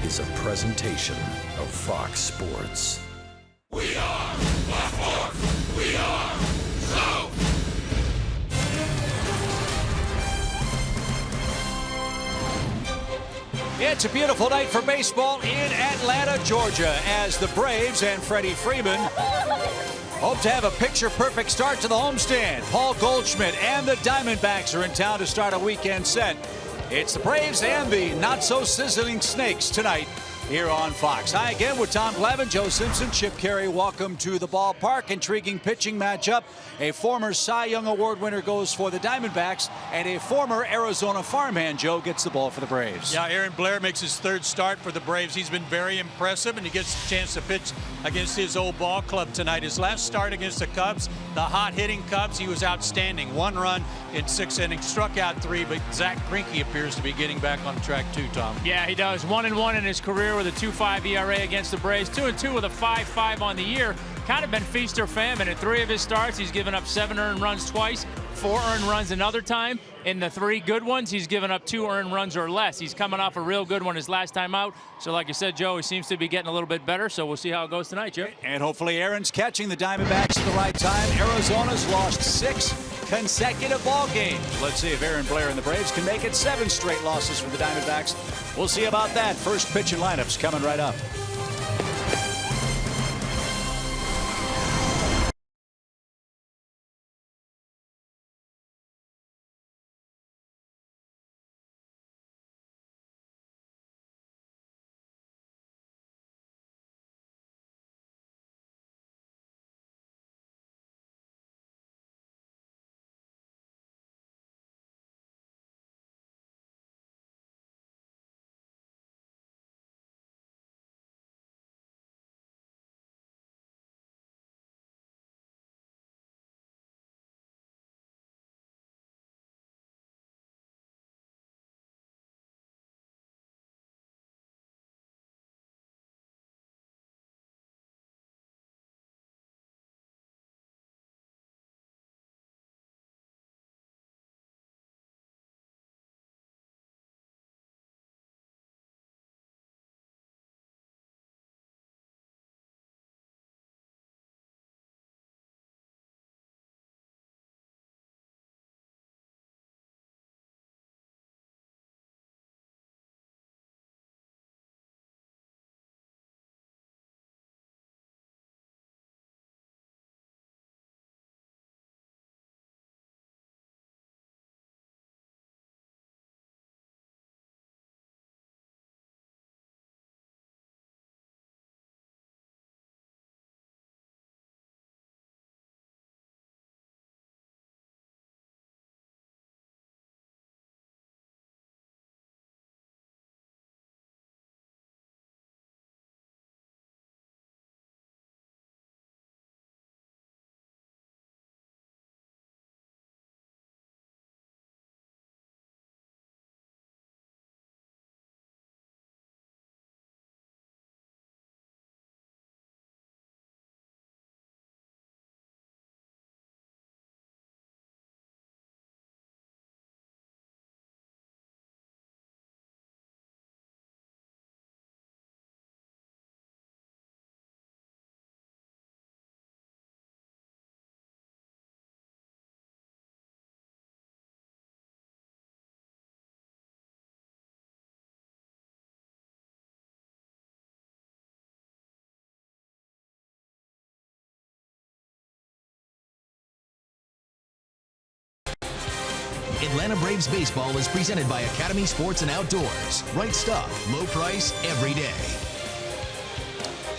is a presentation of Fox Sports. We are Baltimore. We are so. It's a beautiful night for baseball in Atlanta, Georgia, as the Braves and Freddie Freeman hope to have a picture-perfect start to the homestand. Paul Goldschmidt and the Diamondbacks are in town to start a weekend set. It's the Braves and the not-so-sizzling Snakes tonight here on Fox. Hi again with Tom Glavine, Joe Simpson, Chip Carey. Welcome to the ballpark. Intriguing pitching matchup. A former Cy Young Award winner goes for the Diamondbacks, and a former Arizona farmhand, Joe, gets the ball for the Braves. Yeah, Aaron Blair makes his third start for the Braves. He's been very impressive, and he gets a chance to pitch against his old ball club tonight. His last start against the Cubs, the hot-hitting Cubs, he was outstanding. 1 run in 6 innings, struck out 3, but Zach Greinke appears to be getting back on track too, Tom. Yeah, he does. 1-1 in his career with a 2.5 ERA against the Braves. 2-2 with a 5.5 on the year. Kind of been feast or famine. In 3 of his starts, he's given up 7 earned runs twice, 4 earned runs another time. In the 3 good ones, he's given up 2 earned runs or less. He's coming off a real good one his last time out. So like you said, Joe, he seems to be getting a little bit better. So we'll see how it goes tonight, Joe. And hopefully Aaron's catching the Diamondbacks at the right time. Arizona's lost 6 consecutive ball games. Let's see if Aaron Blair and the Braves can make it 7 straight losses for the Diamondbacks. We'll see about that. First pitch and lineups coming right up. Atlanta Braves baseball is presented by Academy Sports and Outdoors. Right stuff, low price, every day.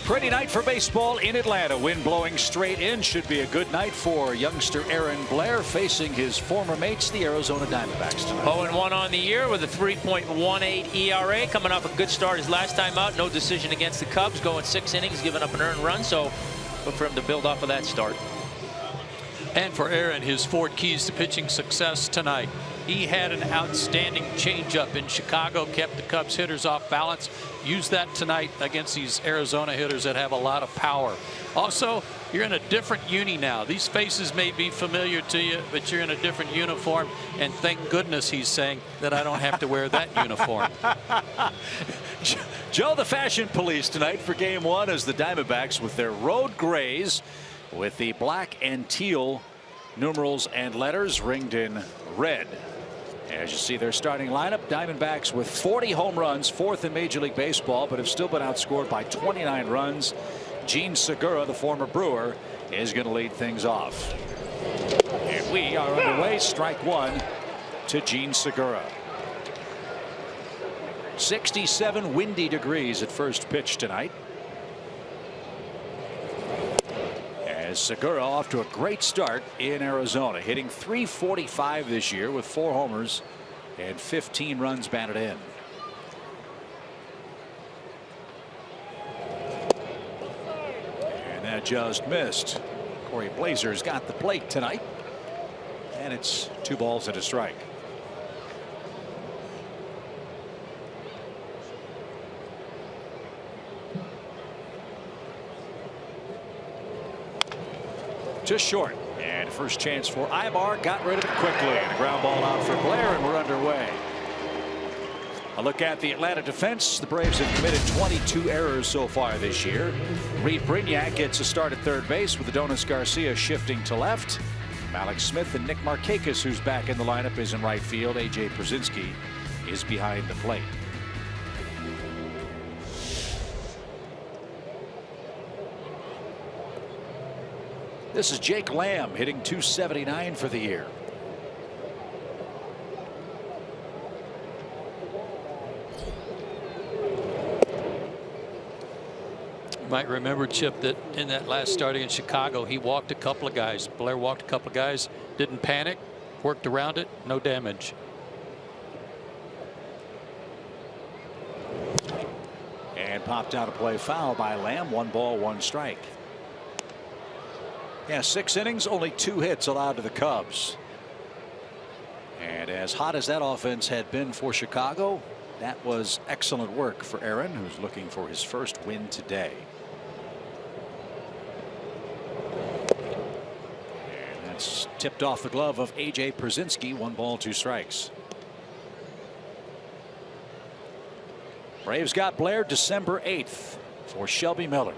Pretty night for baseball in Atlanta. Wind blowing straight in. Should be a good night for youngster Aaron Blair facing his former mates, the Arizona Diamondbacks tonight. 0-1 on the year with a 3.18 ERA. Coming off a good start his last time out. No decision against the Cubs. Going 6 innings, giving up an earned run. So look for him to build off of that start. And for Aaron, his 4 keys to pitching success tonight. He had an outstanding changeup in Chicago, kept the Cubs hitters off balance. Use that tonight against these Arizona hitters that have a lot of power. Also, You're in a different uni now. These faces may be familiar to you, but you're in a different uniform. And thank goodness he's saying that I don't have to wear that uniform. Joe, the fashion police tonight for game one as the Diamondbacks with their road grays with the black and teal numerals and letters ringed in red. As you see their starting lineup, Diamondbacks with 40 home runs, fourth in Major League Baseball, but have still been outscored by 29 runs. Gene Segura, the former Brewer, is going to lead things off. And we are underway. Strike one to Gene Segura. 67 windy degrees at first pitch tonight. As Segura off to a great start in Arizona, hitting .345 this year with 4 homers and 15 runs batted in. And that just missed. Corey Blazer's got the plate tonight, and it's 2 balls and a strike. Just short, and first chance for Ibar, got rid of it quickly, and a ground ball out for Blair, and we're underway. A look at the Atlanta defense. The Braves have committed 22 errors so far this year. Reed Brignac gets a start at third base with Adonis Garcia shifting to left. Alex Smith and Nick Markakis, who's back in the lineup, is in right field. A.J. Przinsky is behind the plate. This is Jake Lamb hitting .279 for the year. You might remember, Chip, that in that last start against Chicago, he walked a couple of guys. Blair walked a couple of guys, didn't panic, worked around it, no damage. And popped out a play foul by Lamb. 1 ball, 1 strike. Yeah, 6 innings, only 2 hits allowed to the Cubs. And as hot as that offense had been for Chicago, that was excellent work for Aaron, who's looking for his first win today. And that's tipped off the glove of A.J. Przinsky. 1 ball, 2 strikes. Braves got Blair December 8th for Shelby Miller.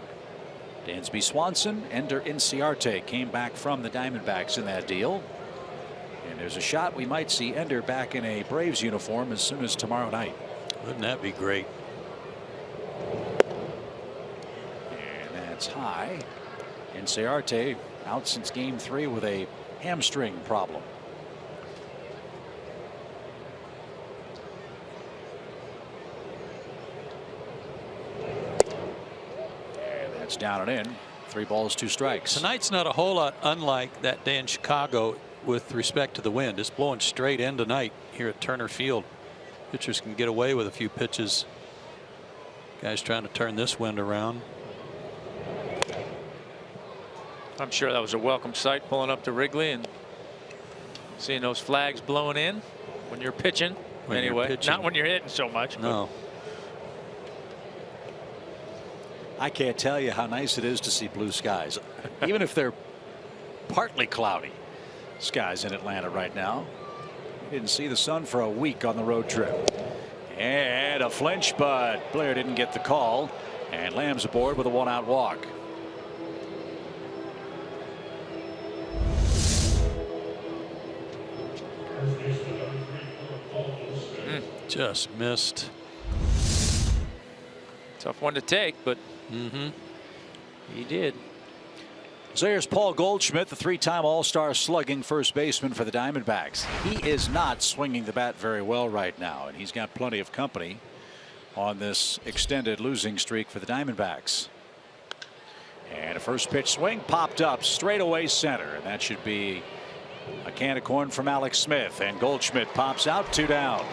Dansby Swanson, Ender Inciarte came back from the Diamondbacks in that deal. And there's a shot we might see Ender back in a Braves uniform as soon as tomorrow night. Wouldn't that be great? And that's high. Inciarte out since game 3 with a hamstring problem. Down and in. 3 balls, 2 strikes. Tonight's not a whole lot unlike that day in Chicago with respect to the wind. It's blowing straight in tonight here at Turner Field. Pitchers can get away with a few pitches. Guys trying to turn this wind around. I'm sure that was a welcome sight pulling up to Wrigley and seeing those flags blowing in when you're pitching. Not when you're hitting so much. No. I can't tell you how nice it is to see blue skies, even if they're partly cloudy skies in Atlanta right now. Didn't see the sun for a week on the road trip. And a flinch, but Blair didn't get the call, and Lamb's aboard with a 1-out walk. Just missed. Tough one to take, but he did. So here's Paul Goldschmidt, the 3-time All-Star slugging first baseman for the Diamondbacks. He is not swinging the bat very well right now, and he's got plenty of company on this extended losing streak for the Diamondbacks. And a first pitch swing popped up straight away center, and that should be a can of corn from Alex Smith, and Goldschmidt pops out, 2 down.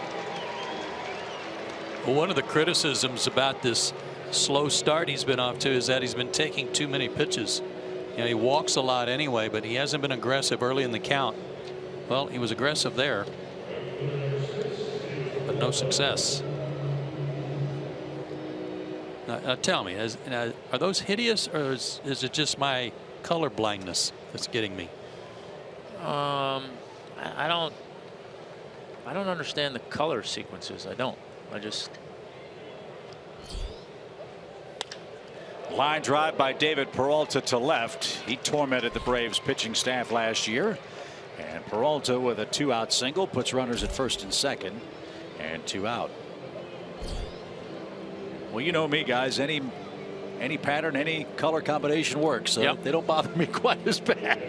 Well, one of the criticisms about this slow start he's been off to is that he's been taking too many pitches. You know, he walks a lot anyway, but he hasn't been aggressive early in the count. Well, he was aggressive there, but no success. Now tell me, are those hideous, or is it just my color blindness that's getting me. I don't understand the color sequences. I just. Line drive by David Peralta to left. He tormented the Braves pitching staff last year. And Peralta with a 2-out single puts runners at first and second, and 2 out. Well, you know me, guys. Any pattern, any color combination works. So they don't bother me quite as bad.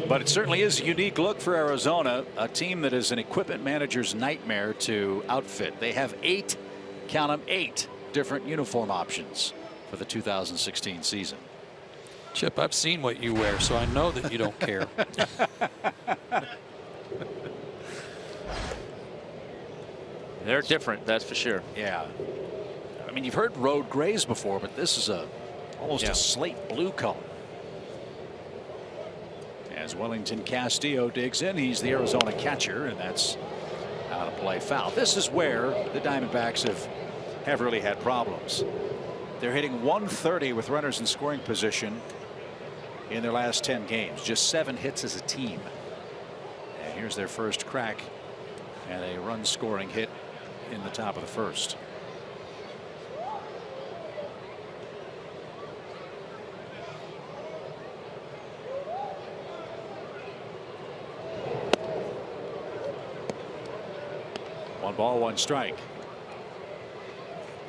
But it certainly is a unique look for Arizona, a team that is an equipment manager's nightmare to outfit. They have 8, count them, 8 different uniform options for the 2016 season. Chip, I've seen what you wear, so I know that you don't care. They're different, that's for sure. Yeah. I mean, you've heard road grays before, but this is almost a slate blue color. As Wellington Castillo digs in, he's the Arizona catcher, and that's out of play, foul. This is where the Diamondbacks have really had problems. They're hitting 130 with runners in scoring position in their last 10 games. Just 7 hits as a team. And here's their first crack and a run scoring hit in the top of the first. One ball, one strike.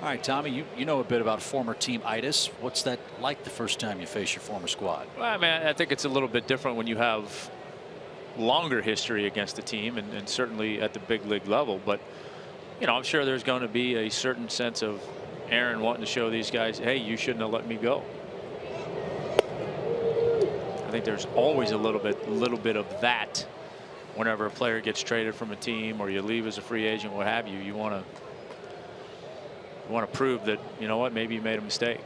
All right, Tommy, you know a bit about former team itis. What's that like the first time you face your former squad? Well, I mean, I think it's a little bit different when you have longer history against the team, and certainly at the big league level. But, you know, I'm sure there's going to be a certain sense of Aaron wanting to show these guys, hey, you shouldn't have let me go. I think there's always a little bit of that whenever a player gets traded from a team or you leave as a free agent, what have you. You want to prove that, you know what, maybe you made a mistake.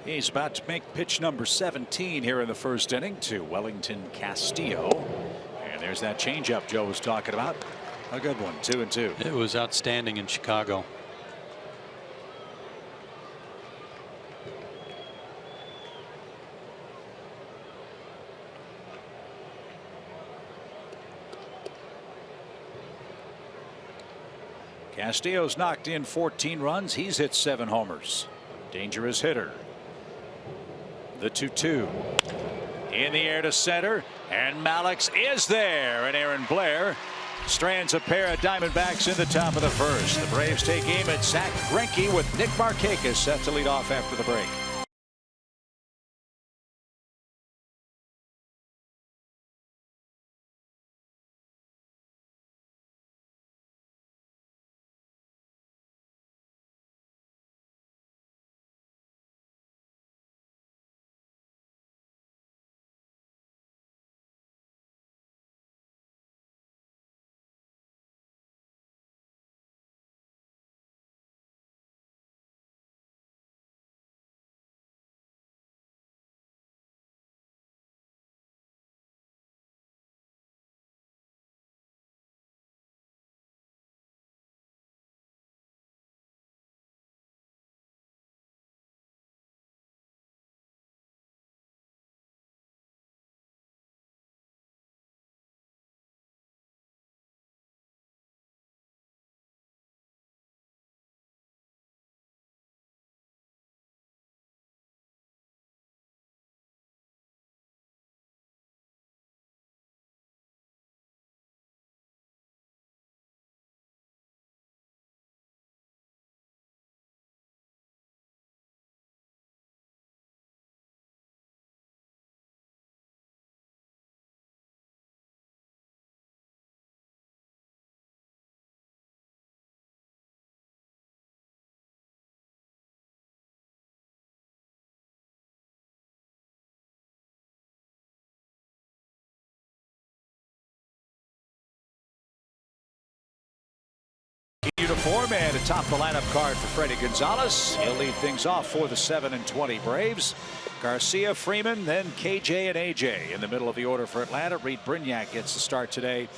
He's about to make pitch number 17 here in the first inning to Wellington Castillo. And there's that changeup Joe was talking about. A good one, 2-2. It was outstanding in Chicago. Castillo's knocked in 14 runs. He's hit 7 homers. Dangerous hitter. The 2-2 in the air to center, and Mallix is there, and Aaron Blair strands a pair of Diamondbacks in the top of the first. The Braves take aim at Zach Greinke with Nick Markakis set to lead off after the break. Uniform and atop the lineup card for Freddie Gonzalez. He'll lead things off for the 7-20 Braves. Garcia, Freeman, then KJ and AJ in the middle of the order for Atlanta. Reed Brignac gets the start today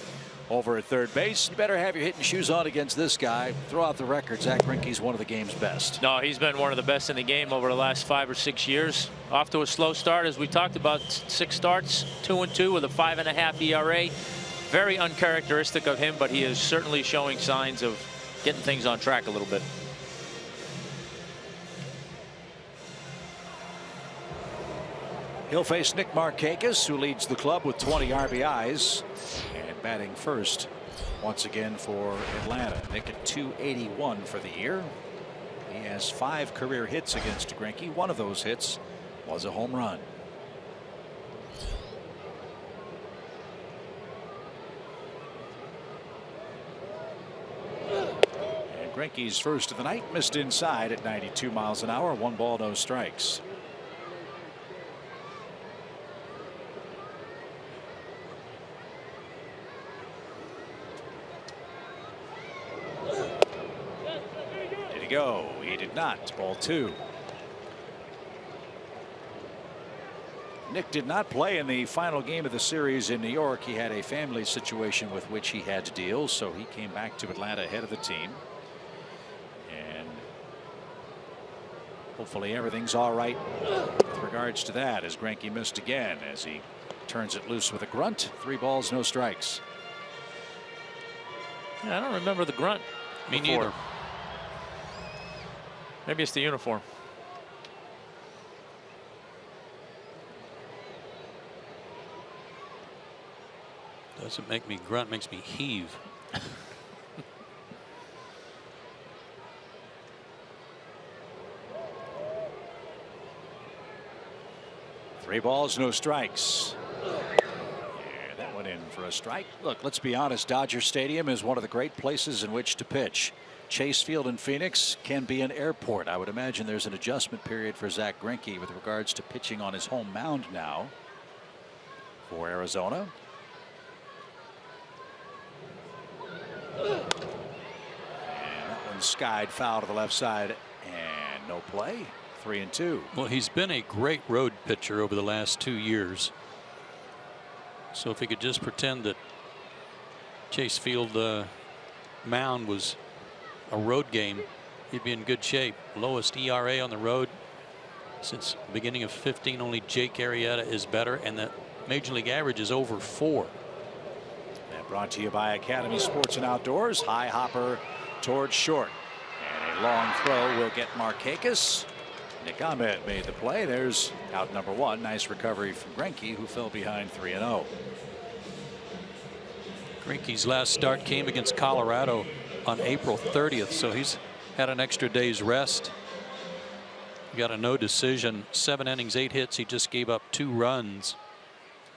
over at third base. You better have your hitting shoes on against this guy. Throw out the record. Zach Greinke's one of the game's best. No, he's been one of the best in the game over the last 5 or 6 years. Off to a slow start, as we talked about. 6 starts, 2-2 with a 5.5 ERA. Very uncharacteristic of him, but he is certainly showing signs of getting things on track a little bit. He'll face Nick Markakis, who leads the club with 20 RBIs. And batting first once again for Atlanta. Nick at .281 for the year. He has 5 career hits against Greinke. One of those hits was a home run. And Greinke's first of the night missed inside at 92 miles an hour. 1 ball, no strikes. Go. He did not. Ball 2. Nick did not play in the final game of the series in New York. He had a family situation with which he had to deal, so he came back to Atlanta ahead of the team. And hopefully everything's all right with regards to that, as Greinke missed again as he turns it loose with a grunt. 3 balls, no strikes. Yeah, I don't remember the grunt. Me before. neither. Maybe it's the uniform. Doesn't make me grunt, makes me heave. 3 balls, no strikes. Yeah, that went in for a strike. Look, let's be honest. Dodger Stadium is one of the great places in which to pitch. Chase Field in Phoenix can be an airport. I would imagine there's an adjustment period for Zach Greinke with regards to pitching on his home mound now for Arizona. And that one skied foul to the left side and no play. 3-2. Well, he's been a great road pitcher over the last 2 years. So if he could just pretend that Chase Field mound was a road game, he'd be in good shape. Lowest ERA on the road since the beginning of 15. Only Jake Arrieta is better, and the major league average is over 4. That brought to you by Academy Sports and Outdoors. High hopper towards short, and a long throw will get Markakis. Nick Ahmed made the play. There's out number 1. Nice recovery from Greinke, who fell behind 3-0. Greinke's last start came against Colorado on April 30th, so he's had an extra day's rest. He got a no decision, 7 innings, 8 hits. He just gave up 2 runs,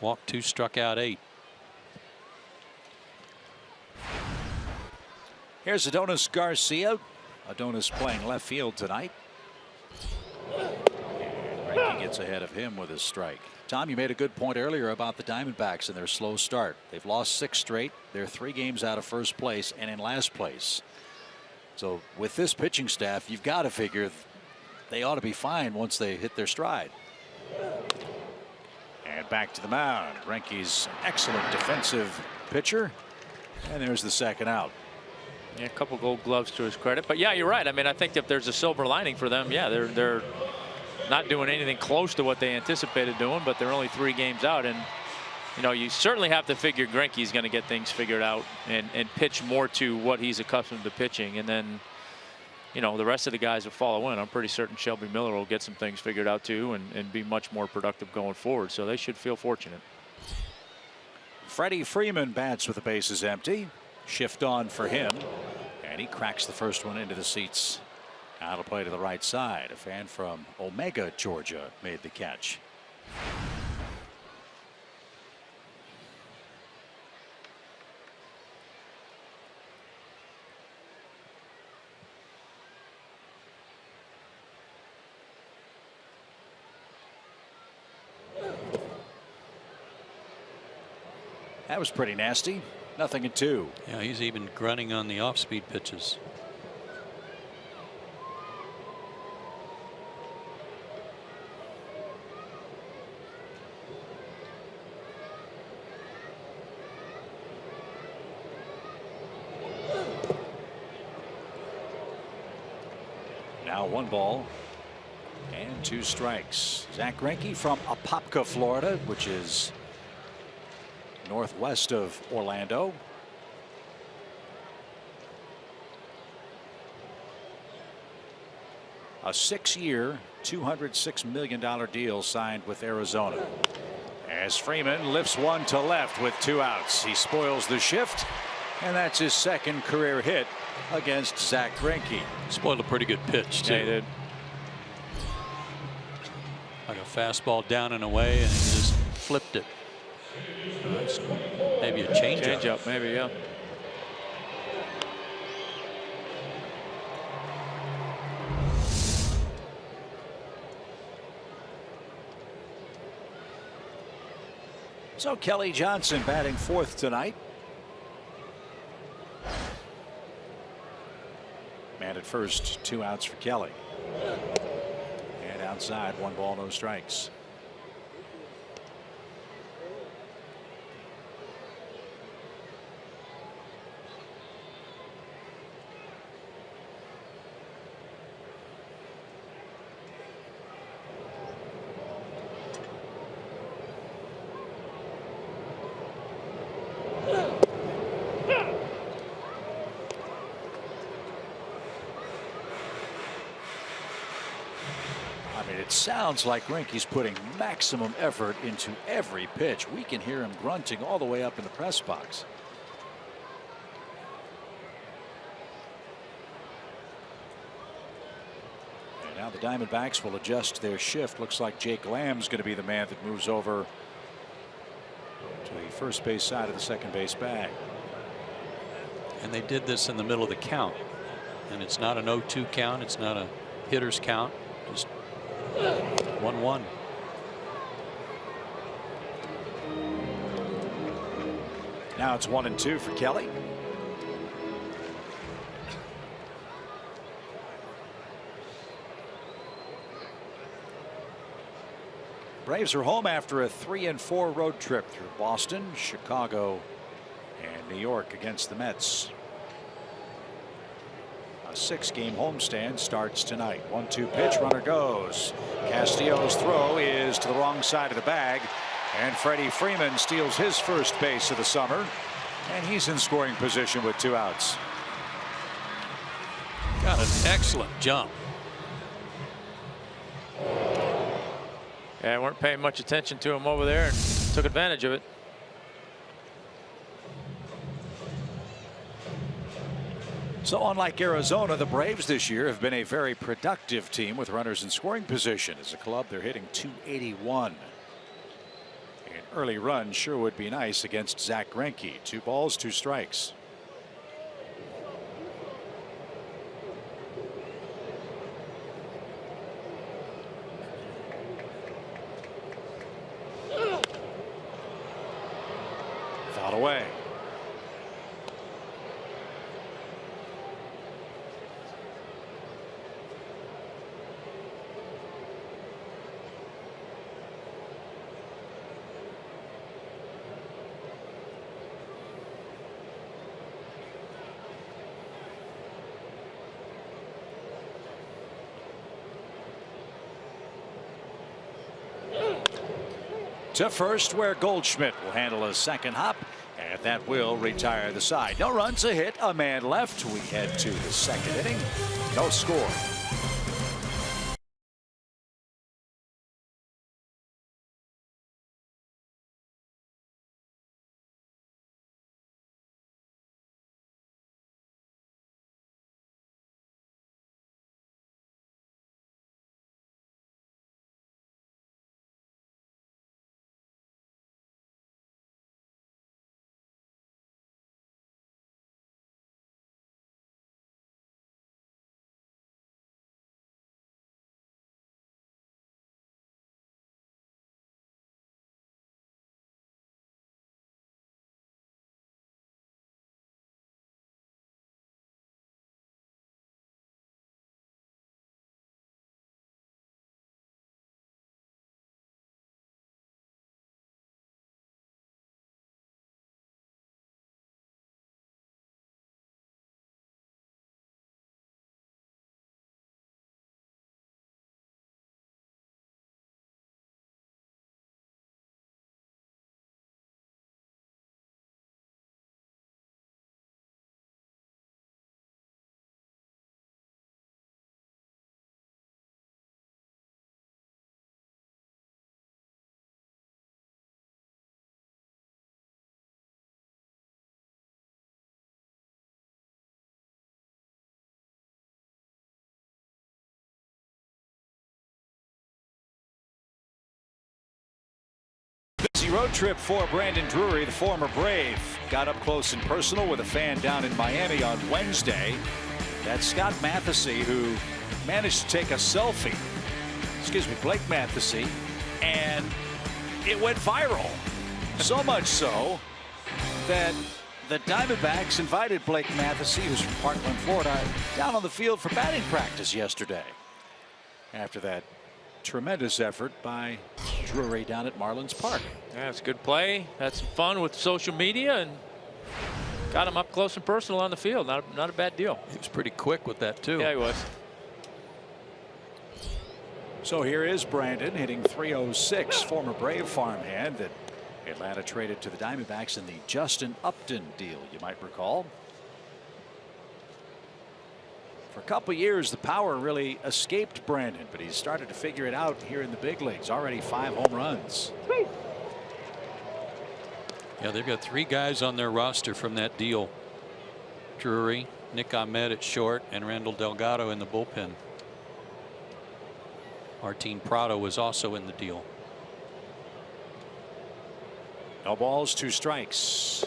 walked 2, struck out 8. Here's Adonis Garcia. Adonis playing left field tonight. Greinke gets ahead of him with his strike. Tom, you made a good point earlier about the Diamondbacks and their slow start. They've lost 6 straight. They're 3 games out of first place and in last place. So with this pitching staff, you've got to figure they ought to be fine once they hit their stride. And back to the mound. Greinke's an excellent defensive pitcher. And there's the second out. Yeah, a couple gold gloves to his credit. But yeah, you're right. I mean, I think if there's a silver lining for them, yeah, they're not doing anything close to what they anticipated doing, but they're only 3 games out. And, you know, you certainly have to figure Greinke's going to get things figured out and pitch more to what he's accustomed to pitching. And then, you know, the rest of the guys will follow in. I'm pretty certain Shelby Miller will get some things figured out too and be much more productive going forward. So they should feel fortunate. Freddie Freeman bats with the bases empty. Shift on for him. And he cracks the first one into the seats. Out of play to the right side. A fan from Omega, Georgia, made the catch. That was pretty nasty. 0-2. Yeah, he's even grunting on the off-speed pitches. 1 ball and 2 strikes. Zach Greinke from Apopka, Florida, which is northwest of Orlando. A 6-year, $206 million deal signed with Arizona. As Freeman lifts one to left with 2 outs. He spoils the shift, and that's his 2nd career hit against Zach Greinke. Spoiled a pretty good pitch, too. Yeah, he did. Like a fastball down and away, and he just flipped it. Maybe a changeup. Changeup, maybe, yeah. So Kelly Johnson batting 4th tonight. Man at first, 2 outs for Kelly. And outside, 1 ball, no strikes. It sounds like Greinke's putting maximum effort into every pitch. We can hear him grunting all the way up in the press box. And now the Diamondbacks will adjust their shift. Looks like Jake Lamb's going to be the man that moves over to the first base side of the second base bag. And they did this in the middle of the count. And it's not an 0-2 count. It's not a hitter's count. Just 1-1. Now it's 1-2 for Kelly. Braves are home after a 3-4 road trip through Boston, Chicago, and New York against the Mets. A 6-game homestand starts tonight. 1-2 pitch, runner goes. Castillo's throw is to the wrong side of the bag, and Freddie Freeman steals his first base of the summer, and he's in scoring position with 2 outs. Got an excellent jump. Yeah, weren't paying much attention to him over there and took advantage of it. So unlike Arizona, the Braves this year have been a very productive team with runners in scoring position. As a club, they're hitting .281. An early run sure would be nice against Zach Greinke. 2 balls, 2 strikes. Foul away. To first, where Goldschmidt will handle a second hop, and that will retire the side. No runs, a hit, a man left. We head to the 2nd inning. No score. road trip for Brandon Drury, the former Brave. Got up close and personal with a fan down in Miami on Wednesday. That's Scott Mathesy, who managed to take a selfie. Excuse me, Blake Mathesy. And it went viral. So much so that the Diamondbacks invited Blake Mathesy, who's from Parkland, Florida, down on the field for batting practice yesterday. After that tremendous effort by Drury down at Marlins Park. Yeah, it's a good play. Had some fun with social media and got him up close and personal on the field. Not a bad deal. He was pretty quick with that too. Yeah, he was. So here is Brandon hitting .306, former Brave farmhand that Atlanta traded to the Diamondbacks in the Justin Upton deal, you might recall. For a couple years, the power really escaped Brandon, but he's started to figure it out here in the big leagues. Already 5 home runs. Yeah, they've got 3 guys on their roster from that deal. Drury, Nick Ahmed at short, and Randall Delgado in the bullpen. Martin Prado was also in the deal. No balls, 2 strikes.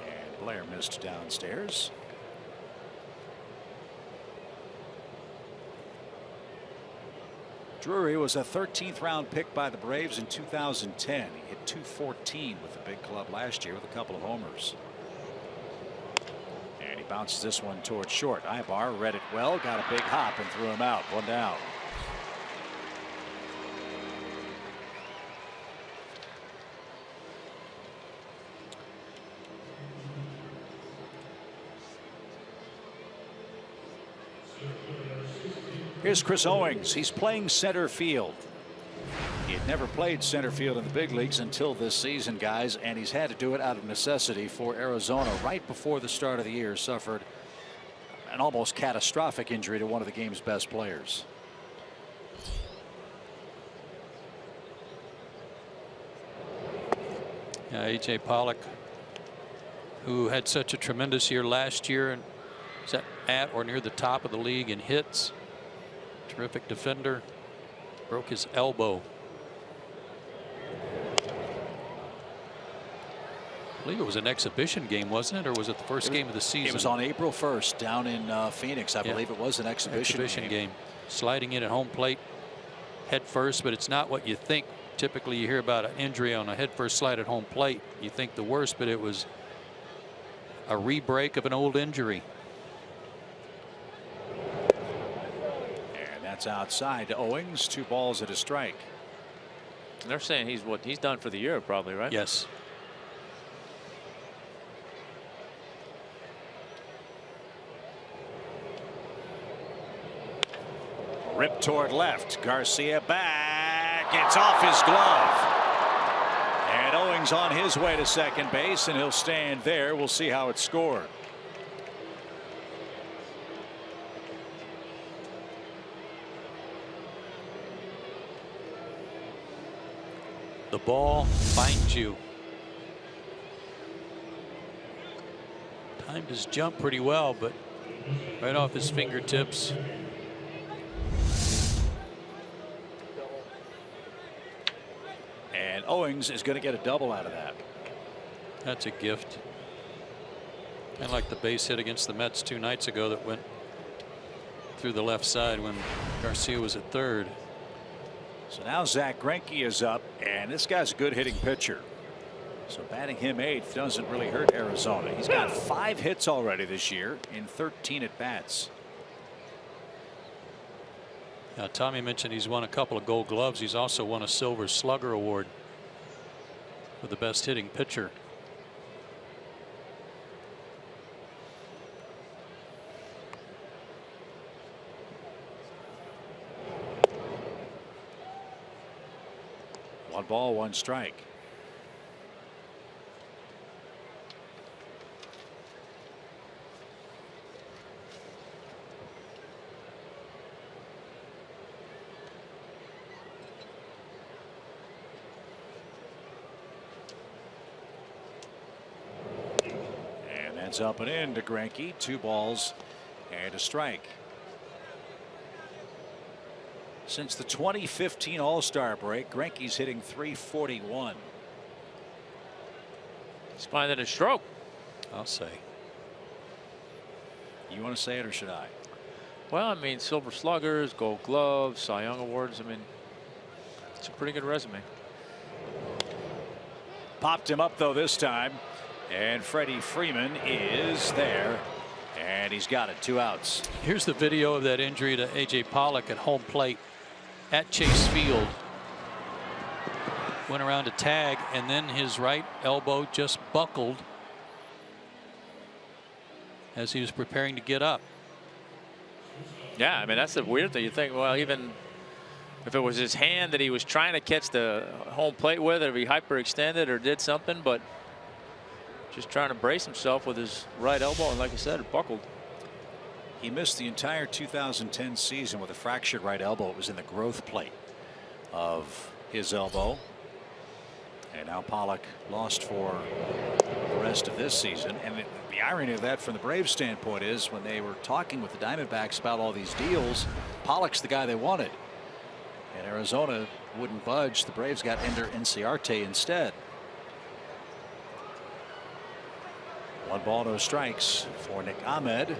And Blair missed downstairs. Drury was a 13th round pick by the Braves in 2010. He hit .214 with the big club last year with a couple of homers. And he bounces this one towards short. Ibar read it well, got a big hop and threw him out. 1 down. Here's Chris Owings. He's playing center field. He had never played center field in the big leagues until this season, guys, and he's had to do it out of necessity for Arizona. Right before the start of the year, suffered an almost catastrophic injury to one of the game's best players. Yeah, A.J. Pollock, who had such a tremendous year last year and is at or near the top of the league in hits. Terrific defender. Broke his elbow. I believe it was an exhibition game, wasn't it? Or was it the first game of the season? It was on April 1st down in Phoenix. I believe it was an exhibition game. Sliding in at home plate head first, but it's not what you think. Typically you hear about an injury on a head first slide at home plate. You think the worst, but it was a re-break of an old injury. That's outside to Owings. 2 balls and a strike. And they're saying he's done for the year, probably, right? Yes. Ripped toward left. Garcia back. It's off his glove. And Owings on his way to second base, and he'll stand there. We'll see how it's scored. The ball finds you. Timed his jump pretty well, but right off his fingertips. And Owings is going to get a double out of that. That's a gift. And like the base hit against the Mets 2 nights ago that went through the left side when Garcia was at third. So now Zach Greinke is up, and this guy's a good hitting pitcher. So batting him 8th doesn't really hurt Arizona. He's got 5 hits already this year in 13 at bats. Now, Tommy mentioned he's won a couple of Gold Gloves. He's also won a Silver Slugger Award for the best hitting pitcher. One ball, 1 strike. And that's up and in to Greinke. 2 balls and a strike. Since the 2015 All-Star break, Greinke's hitting .341. He's finding a stroke. I'll say. You want to say it or should I? Well, I mean, Silver Sluggers, Gold Gloves, Cy Young Awards. I mean, it's a pretty good resume. Popped him up though this time, and Freddie Freeman is there, and he's got it. 2 outs. Here's the video of that injury to A.J. Pollock at home plate at Chase Field. Went around to tag, and then his right elbow just buckled as he was preparing to get up. Yeah, I mean, that's the weird thing. You think, well, even if it was his hand that he was trying to catch the home plate with, or if he hyperextended or did something, but just trying to brace himself with his right elbow, and like I said, it buckled. He missed the entire 2010 season with a fractured right elbow. It was in the growth plate of his elbow. And now Pollock lost for the rest of this season. And the irony of that from the Braves standpoint is when they were talking with the Diamondbacks about all these deals, Pollock's the guy they wanted. And Arizona wouldn't budge. The Braves got Ender Inciarte instead. 1 ball, no strikes for Nick Ahmed,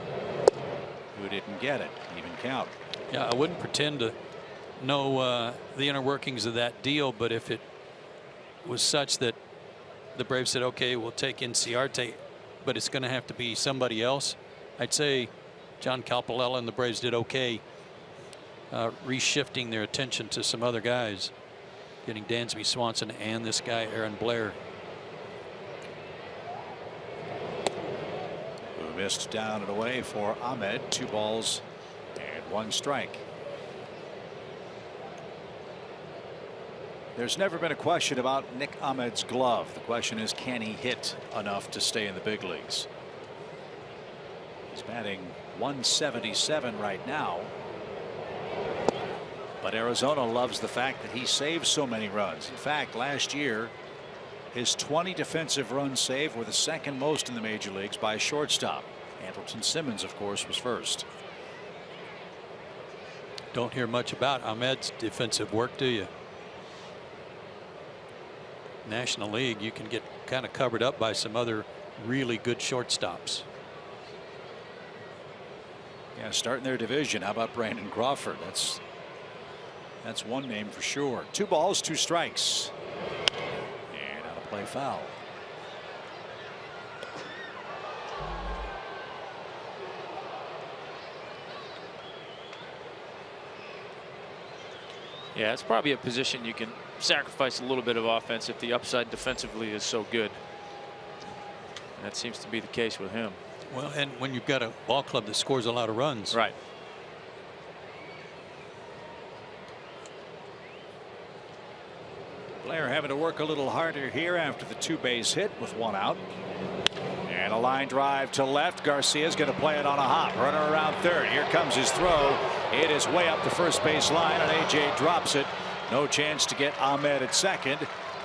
who didn't get it. Even count. Yeah, I wouldn't pretend to know the inner workings of that deal, but if it was such that the Braves said, okay, we'll take Inciarte, but it's going to have to be somebody else, I'd say John Calpalella and the Braves did okay reshifting their attention to some other guys, getting Dansby Swanson and this guy Aaron Blair. Who missed down and away for Ahmed. 2 balls and 1 strike. There's never been a question about Nick Ahmed's glove. The question is, can he hit enough to stay in the big leagues? He's batting .177 right now. But Arizona loves the fact that he saves so many runs. In fact, last year, his 20 defensive runs saved were the 2nd most in the major leagues by a shortstop. Andrelton Simmons, of course, was first. Don't hear much about Ahmed's defensive work, do you? National League, you can get kind of covered up by some other really good shortstops. Yeah, starting their division. How about Brandon Crawford? That's one name for sure. 2 balls, 2 strikes. And out of play, foul. Yeah, it's probably a position you can sacrifice a little bit of offense if the upside defensively is so good. And that seems to be the case with him. Well, and when you've got a ball club that scores a lot of runs. Right. Blair having to work a little harder here after the 2-base hit with 1 out. And a line drive to left. Garcia's going to play it on a hop. Runner around third. Here comes his throw. It is way up the first base line, and AJ drops it. No chance to get Ahmed at second.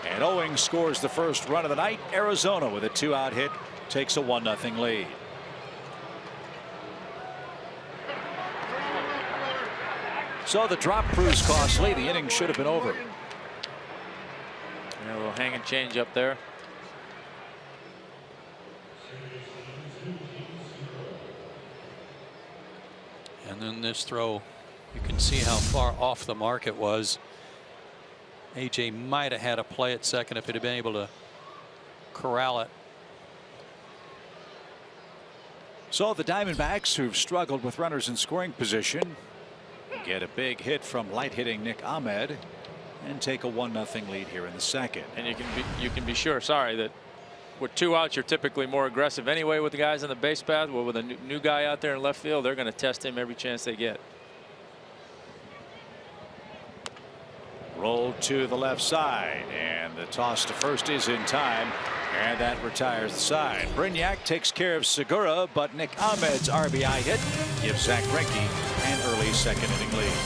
And Owings scores the first run of the night. Arizona with a 2-out hit takes a 1-0 lead. So the drop proves costly. The inning should have been over. Yeah, a little hang and change up there. And then this throw, you can see how far off the mark it was. AJ might have had a play at second if it had been able to corral it. So the Diamondbacks, who've struggled with runners in scoring position, get a big hit from light hitting Nick Ahmed and take a 1-0 lead here in the second. And you can be sure, sorry, that with 2 outs you're typically more aggressive anyway with the guys on the base path. Well, with a new guy out there in left field, they're going to test him every chance they get. Rolled to the left side, and the toss to first is in time, and that retires the side. Brignac takes care of Segura, but Nick Ahmed's RBI hit gives Zach Greinke an early 2nd inning lead.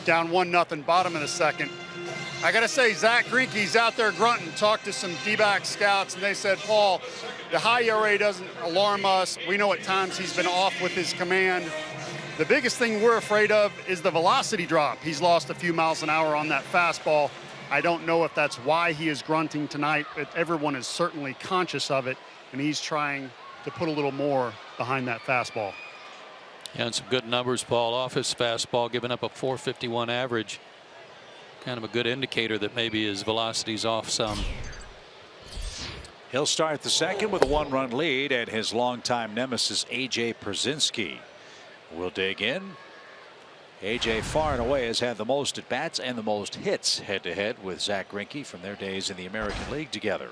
down 1-0, bottom of the second. I got to say, Zach Greinke's out there grunting. Talked to some D-back scouts, and they said, Paul, the high ERA doesn't alarm us. We know at times he's been off with his command. The biggest thing we're afraid of is the velocity drop. He's lost a few miles an hour on that fastball. I don't know if that's why he is grunting tonight, but everyone is certainly conscious of it, and he's trying to put a little more behind that fastball. Yeah, and some good numbers, Paul, off his fastball, giving up a .451 average. Kind of a good indicator that maybe his velocity's off some. He'll start the second with a 1-run lead, and his longtime nemesis A.J. Pierzynski will dig in. A.J. far and away has had the most at bats and the most hits head to head with Zach Greinke from their days in the American League together.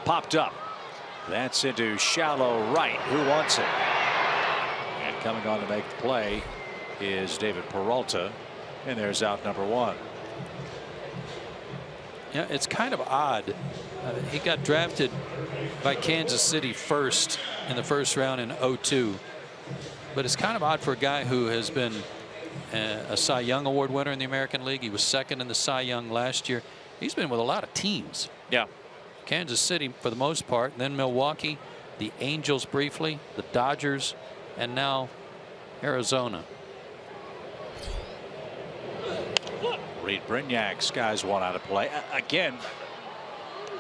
Popped up. That's into shallow right. Who wants it? And coming on to make the play is David Peralta, and there's out number 1. Yeah, it's kind of odd. He got drafted by Kansas City first in the first round in '02, but it's kind of odd for a guy who has been a Cy Young Award winner in the American League. He was second in the Cy Young last year. He's been with a lot of teams. Yeah. Kansas City for the most part, and then Milwaukee, the Angels briefly, the Dodgers, and now Arizona. Reed Brignac skies one out of play. Again,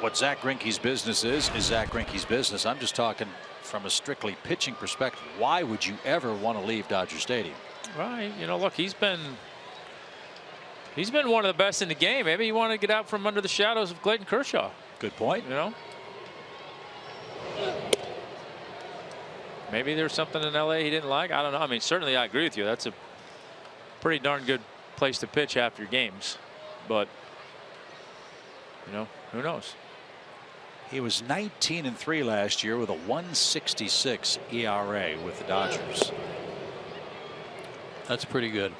what Zach Greinke's business is Zach Greinke's business. I'm just talking from a strictly pitching perspective. Why would you ever want to leave Dodger Stadium? Right. You know, look, he's been one of the best in the game. Maybe you want to get out from under the shadows of Clayton Kershaw. Good point. You know, maybe there's something in LA he didn't like. I don't know. I mean, certainly I agree with you. That's a pretty darn good place to pitch after games, but you know, who knows? He was 19-3 last year with a 1.66 ERA with the Dodgers. That's pretty good.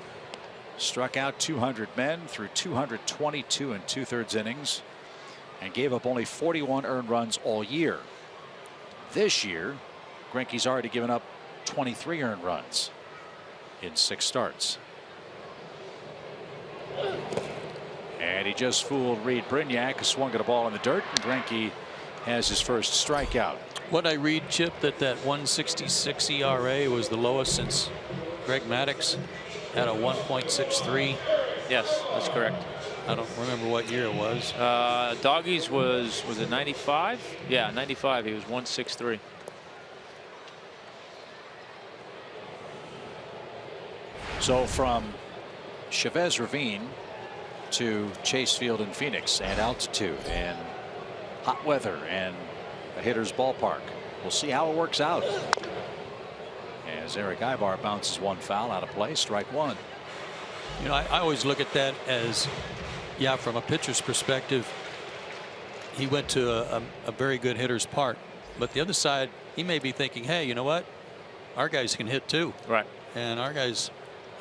Struck out 200 men through 222 2/3 innings and gave up only 41 earned runs all year. This year, Greinke's already given up 23 earned runs in 6 starts. And he just fooled Reed Brignac, who swung at a ball in the dirt, and Greinke has his first strikeout. What I read, Chip, that 1.66 ERA was the lowest since Greg Maddux had a 1.63. Yes, that's correct. I don't remember what year it was. Doggies was it 95? Yeah, 95. He was 1.63. So from Chavez Ravine to Chase Field in Phoenix, and altitude and hot weather and a hitter's ballpark. We'll see how it works out. As Eric Ibar bounces one foul out of play, strike 1. You know, I always look at that as, yeah, from a pitcher's perspective, he went to a very good hitter's park. But the other side, he may be thinking, hey, you know what? Our guys can hit too. Right. And our guys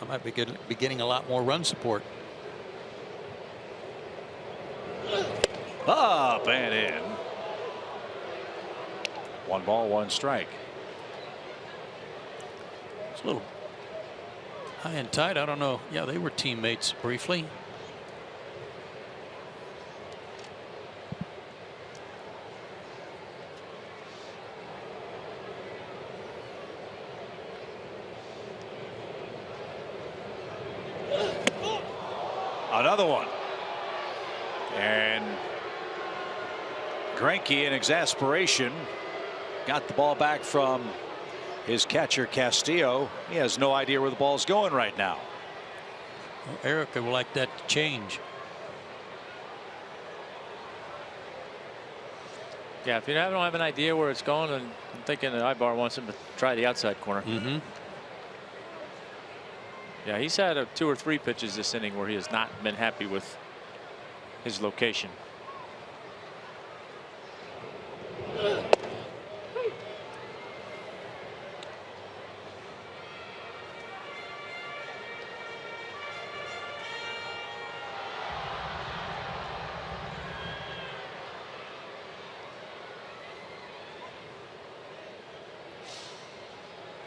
might be getting a lot more run support. Up and in. 1 ball, 1 strike. It's a little high and tight. I don't know. Yeah, they were teammates briefly. Another one. And Greinke in exasperation got the ball back from his catcher Castillo. He has no idea where the ball's going right now. Well, Erica would like that to change. Yeah, if you don't have an idea where it's going, and I'm thinking that Ibar wants him to try the outside corner. Mm-hmm. Yeah, he's had 2 or 3 pitches this inning where he has not been happy with his location.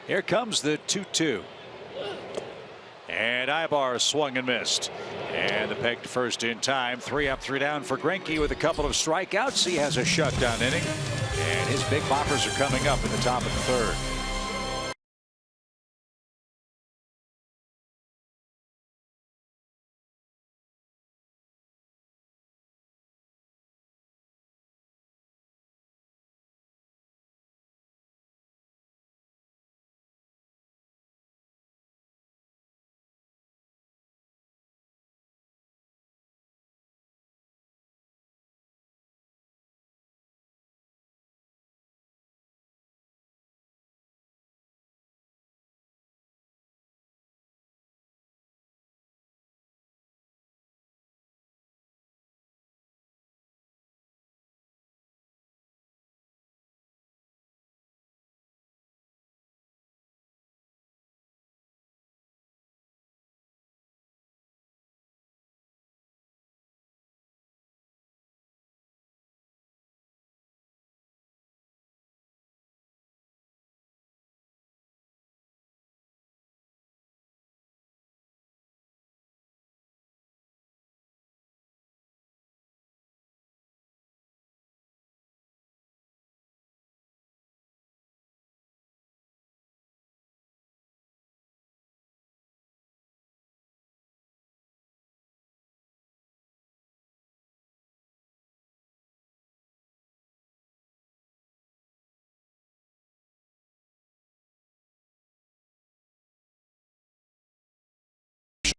Here comes the 2-2. And Ibar swung and missed. And the peg to first in time. 3 up, 3 down for Greinke with a couple of strikeouts. He has a shutdown inning. And his big boppers are coming up in the top of the third.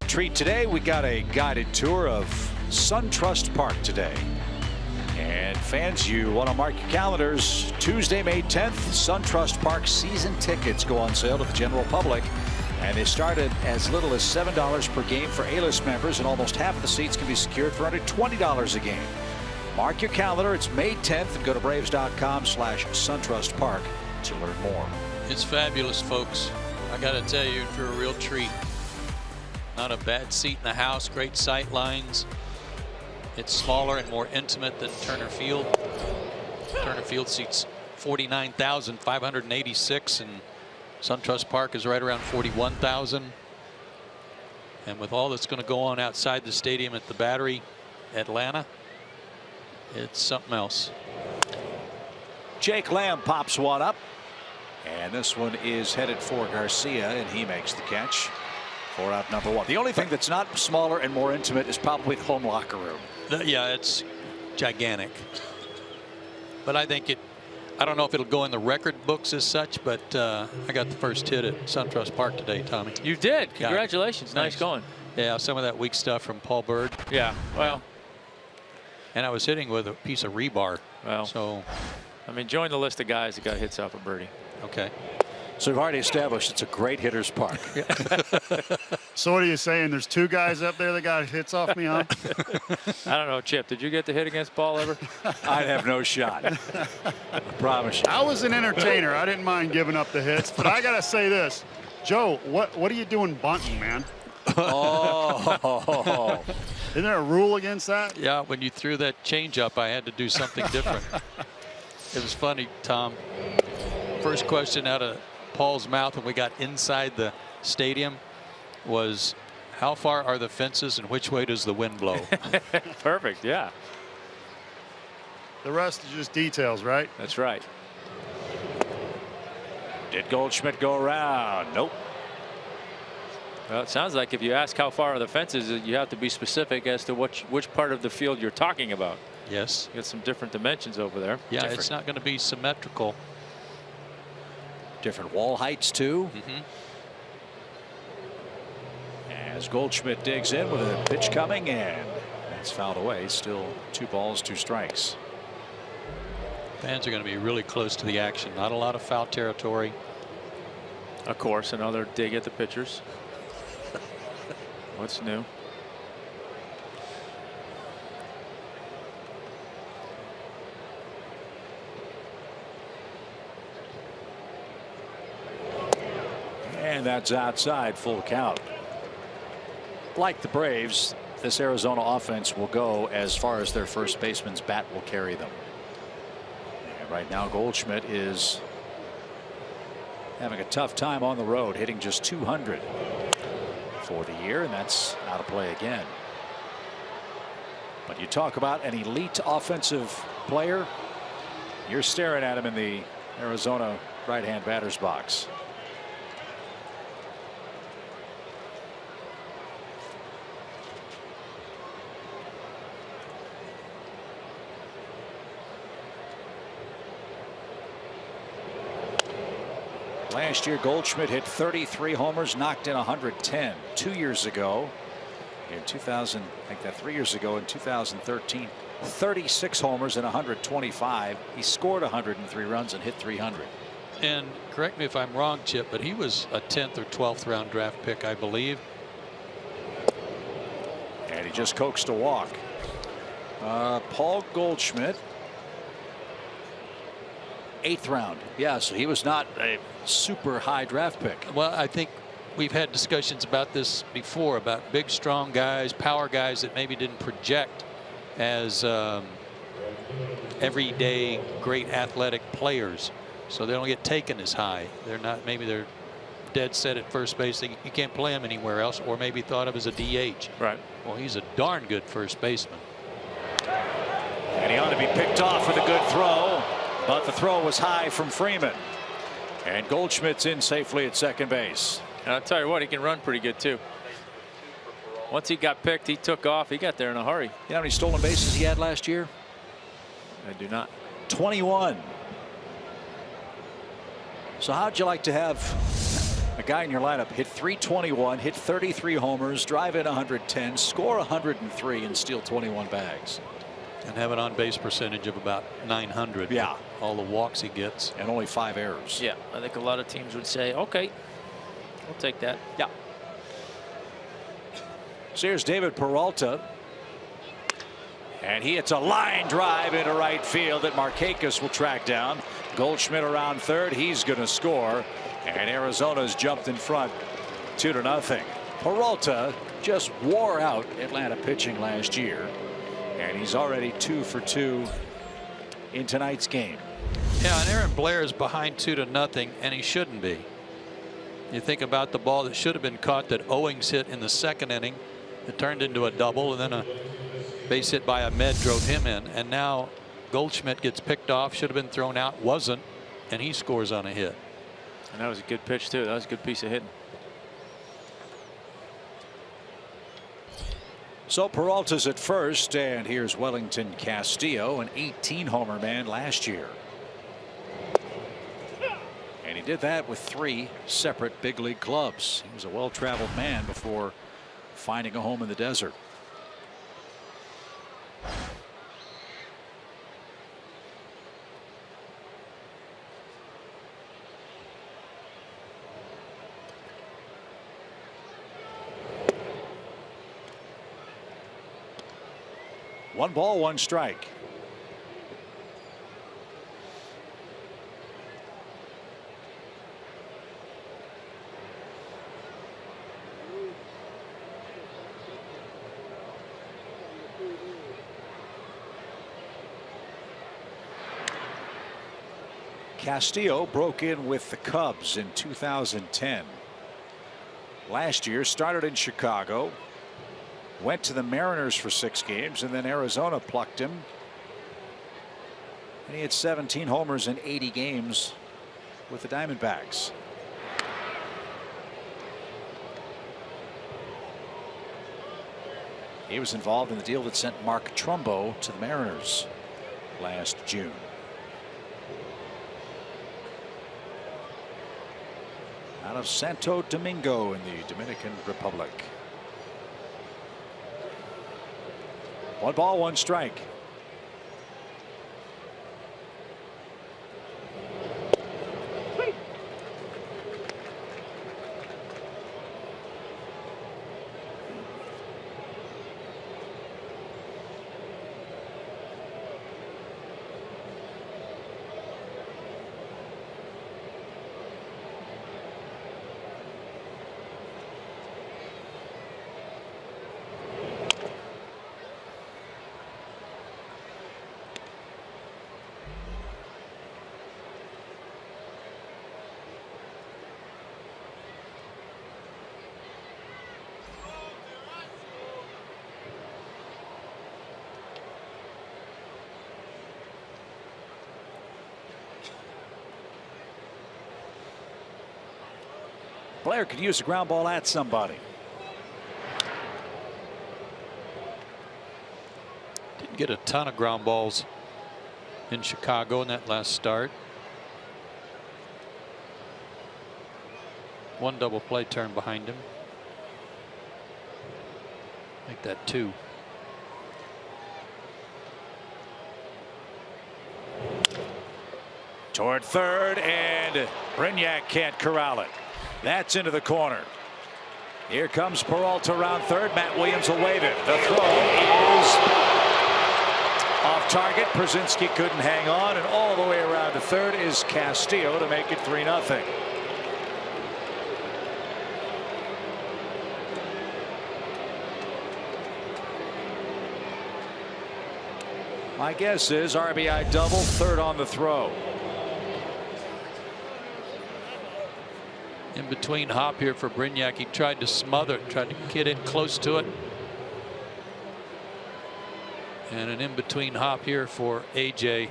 Treat today. We got a guided tour of SunTrust Park today. And fans, you want to mark your calendars. Tuesday, May 10th, SunTrust Park season tickets go on sale to the general public. And they start at as little as $7 per game for A-list members, and almost half of the seats can be secured for under $20 a game. Mark your calendar. It's May 10th, and go to Braves.com/SunTrust Park to learn more. It's fabulous, folks. I got to tell you, for a real treat. Not a bad seat in the house. Great sight lines. It's smaller and more intimate than Turner Field. Turner Field seats 49,586, and SunTrust Park is right around 41,000. And with all that's going to go on outside the stadium at the Battery, Atlanta, it's something else. Jake Lamb pops one up, and this one is headed for Garcia, and he makes the catch. 4 out, number 1. The only thing that's not smaller and more intimate is probably the home locker room. Yeah, it's gigantic. But I think I don't know if it'll go in the record books as such, but I got the first hit at SunTrust Park today, Tommy. You did. Congratulations. Yeah. Nice going. Yeah, some of that weak stuff from Paul Bird. Yeah, well. And I was hitting with a piece of rebar. Well, so I mean, join the list of guys that got hits off a birdie. Okay. So we've already established it's a great hitter's park. So what are you saying? There's 2 guys up there that got hits off me, huh? I don't know, Chip. Did you get the hit against Paul ever? I'd have no shot. I promise you. I was an entertainer. I didn't mind giving up the hits, but I gotta say this, Joe. What are you doing bunting, man? Oh. Isn't there a rule against that? Yeah, when you threw that changeup, I had to do something different. It was funny, Tom. First question out of Paul's mouth when we got inside the stadium was, how far are the fences and which way does the wind blow? Perfect, yeah. The rest is just details, right? That's right. Did Goldschmidt go around? Nope. Well, it sounds like if you ask how far are the fences, you have to be specific as to which part of the field you're talking about. Yes. You got some different dimensions over there. Yeah, it's not going to be symmetrical. Different wall heights, too. As Goldschmidt digs in with a pitch coming, and that's fouled away. Still 2 balls, 2 strikes. Fans are going to be really close to the action. Not a lot of foul territory. Of course, another dig at the pitchers. What's new? And that's outside, full count. Like the Braves, this Arizona offense will go as far as their first baseman's bat will carry them. And right now, Goldschmidt is having a tough time on the road, hitting just 200 for the year, and that's out of play again. But you talk about an elite offensive player, you're staring at him in the Arizona right-hand batter's box. Last year, Goldschmidt hit 33 homers, knocked in 110. 2 years ago, in 2000, I think that 3 years ago in 2013, 36 homers and 125. He scored 103 runs and hit 300. And correct me if I'm wrong, Chip, but he was a 10th or 12th round draft pick, I believe. And he just coaxed a walk. Paul Goldschmidt, 8th round. Yeah, so he was not a super high draft pick. Well, I think we've had discussions about this before, about big, strong guys, power guys that maybe didn't project as everyday great athletic players, so they don't get taken as high. They're not, maybe they're dead set at first base. You can't play him anywhere else, or maybe thought of as a DH. Right. Well, he's a darn good first baseman. And he ought to be picked off with a good throw, but the throw was high from Freeman. And Goldschmidt's in safely at second base. And I'll tell you what, he can run pretty good too. Once he got picked, he took off. He got there in a hurry. You know how many stolen bases he had last year? I do not. 21. So how'd you like to have a guy in your lineup hit 321, hit 33 homers, drive in 110, score 103, and steal 21 bags? And have an on-base percentage of about 900. Yeah. All the walks he gets. And only 5 errors. Yeah, I think a lot of teams would say, okay, we'll take that. Yeah. So here's David Peralta. And he hits a line drive into right field that Markakis will track down. Goldschmidt around third. He's going to score. And Arizona's jumped in front 2-0. Peralta just wore out Atlanta pitching last year. And he's already 2 for 2 in tonight's game. Yeah, and Aaron Blair is behind 2-0, and he shouldn't be. You think about the ball that should have been caught that Owings hit in the second inning. It turned into a double, and then a base hit by Ahmed drove him in. And now Goldschmidt gets picked off, should have been thrown out, wasn't, and he scores on a hit. And that was a good pitch too. That was a good piece of hitting. So Peralta's at first, and here's Wellington Castillo, an 18-homer man last year. And he did that with 3 separate big league clubs. He was a well-traveled man before finding a home in the desert. One ball, one strike. Castillo broke in with the Cubs in 2010. Last year started in Chicago, went to the Mariners for 6 games, and then Arizona plucked him. And he had 17 homers in 80 games with the Diamondbacks. He was involved in the deal that sent Mark Trumbo to the Mariners last June. Out of Santo Domingo in the Dominican Republic. 1 ball, 1 strike. player could use a ground ball at somebody. Didn't get a ton of ground balls in Chicago in that last start. One double play turn behind him. Make that 2. Toward third, and Brignac can't corral it. That's into the corner. Here comes Peralta around third. Matt Williams will wave it. The throw is off target. Przinski couldn't hang on, and all the way around to third is Castillo to make it 3-0. My guess is RBI double, third on the throw. In between hop here for Brignac. He tried to smother it, tried to get in close to it. And an in between hop here for AJ.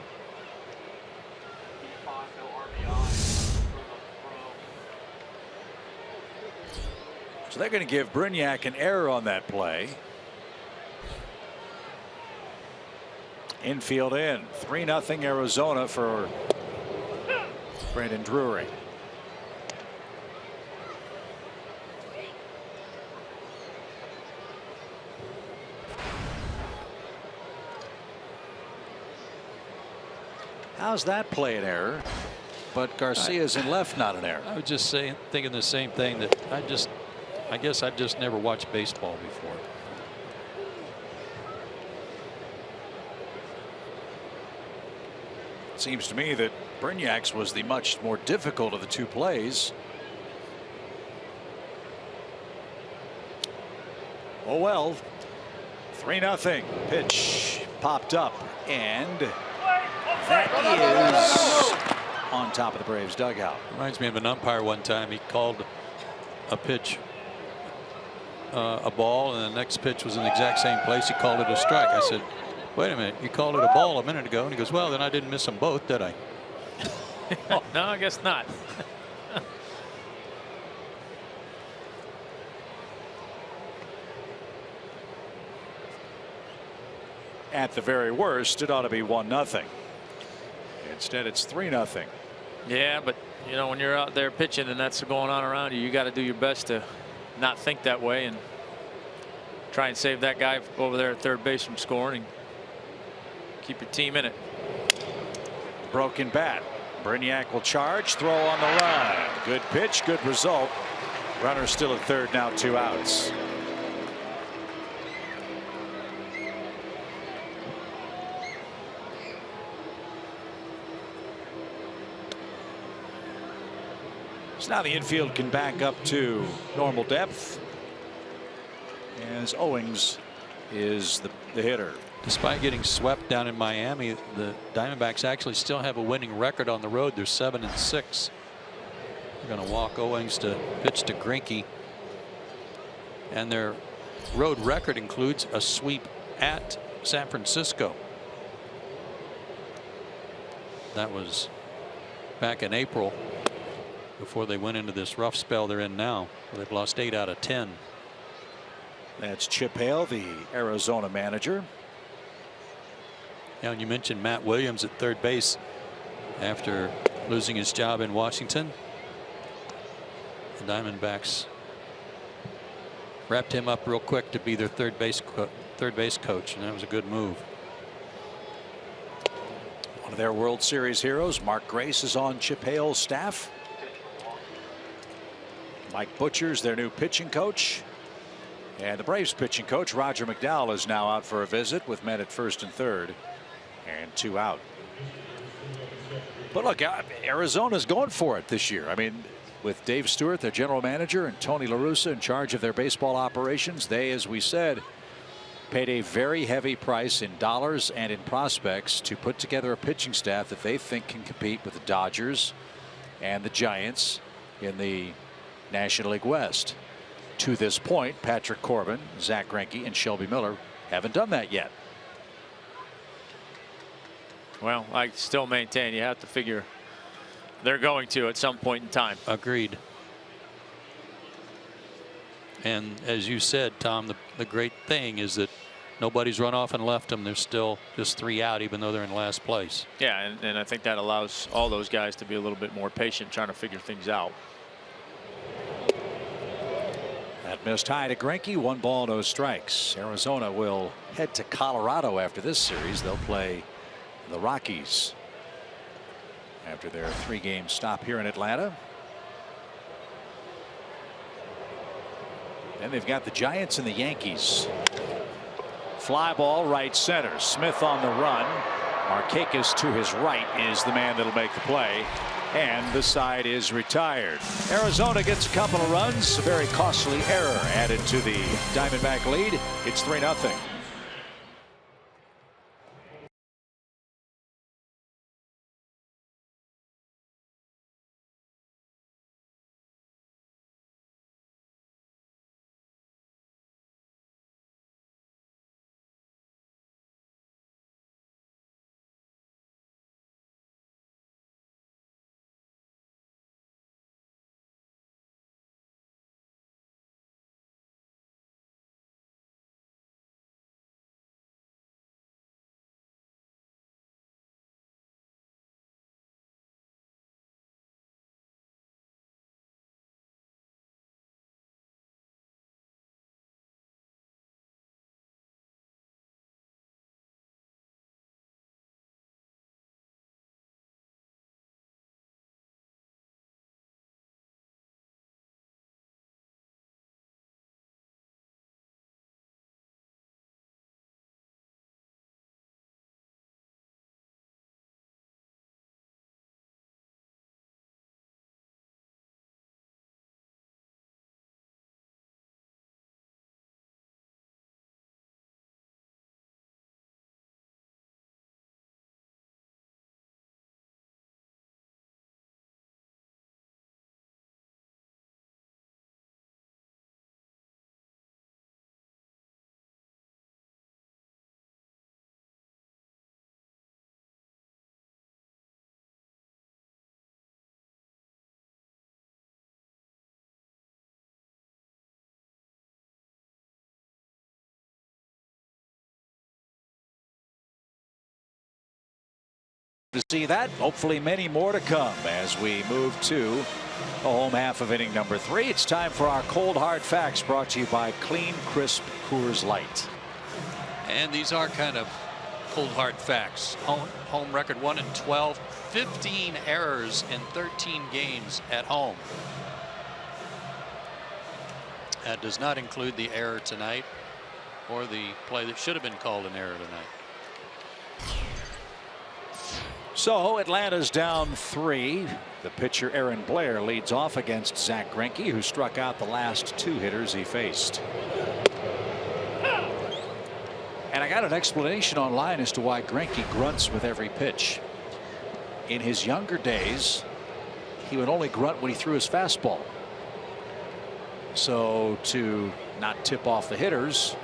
So they're going to give Brignac an error on that play. Infield in. 3-0 Arizona for Brandon Drury. How's that play an error? But Garcia's in left, not an error. I was just thinking the same thing, that I guess I've just never watched baseball before. Seems to me that Brignac's was the much more difficult of the two plays. Oh well. 3-0. Pitch popped up, and that is on top of the Braves dugout. Reminds me of an umpire one time. He called a pitch a ball, and the next pitch was in the exact same place. He called it a strike. I said, wait a minute, you called it a ball a minute ago. And he goes, well, then I didn't miss them both, did I? No, I guess not. At the very worst, it ought to be 1-0. Instead, it's 3-0. Yeah, but you know, when you're out there pitching and that's going on around you, you got to do your best to not think that way and try and save that guy over there at third base from scoring and keep your team in it. Broken bat. Brignac will charge, throw on the run. Good pitch, good result. Runner still at third, now 2 outs. So now the infield can back up to normal depth, as Owings is the hitter. Despite getting swept down in Miami, the Diamondbacks actually still have a winning record on the road. They're 7-6. They're going to walk Owings to pitch to Greinke, and their road record includes a sweep at San Francisco. That was back in April, before they went into this rough spell they're in now, where they've lost 8 out of 10. That's Chip Hale, the Arizona manager. Now, and you mentioned Matt Williams at third base after losing his job in Washington. The Diamondbacks wrapped him up real quick to be their third base coach, and that was a good move. One of their World Series heroes, Mark Grace, is on Chip Hale's staff. Mike Butcher's their new pitching coach. And the Braves pitching coach, Roger McDowell, is now out for a visit with men at first and third and 2 out. But look, Arizona's going for it this year. I mean, with Dave Stewart, their general manager, and Tony La Russa in charge of their baseball operations, they, as we said, paid a very heavy price in dollars and in prospects to put together a pitching staff that they think can compete with the Dodgers and the Giants in the National League West. To this point, Patrick Corbin, Zach Greinke, and Shelby Miller haven't done that yet. Well, I still maintain you have to figure they're going to at some point in time. Agreed. And as you said, Tom, the great thing is that nobody's run off and left them. There's still just 3 out, even though they're in last place. Yeah, and I think that allows all those guys to be a little bit more patient trying to figure things out. That missed high to Greinke. 1 ball, no strikes. Arizona will head to Colorado after this series. They'll play the Rockies after their 3-game stop here in Atlanta. And they've got the Giants and the Yankees. Fly ball right center. Smith on the run. Markakis to his right is the man that'll make the play. And the side is retired. Arizona gets a couple of runs. A very costly error added to the Diamondback lead. It's 3-0. To see that, hopefully many more to come as we move to the home half of inning number 3. It's time for our cold hard facts, brought to you by Clean Crisp Coors Light. And these are kind of cold hard facts. Home record 1-12, 15 errors in 13 games at home. That does not include the error tonight or the play that should have been called an error tonight. So Atlanta's down 3. The pitcher Aaron Blair leads off against Zach Greinke, who struck out the last 2 hitters he faced. And I got an explanation online as to why Greinke grunts with every pitch. In his younger days, he would only grunt when he threw his fastball. So to not tip off the hitters,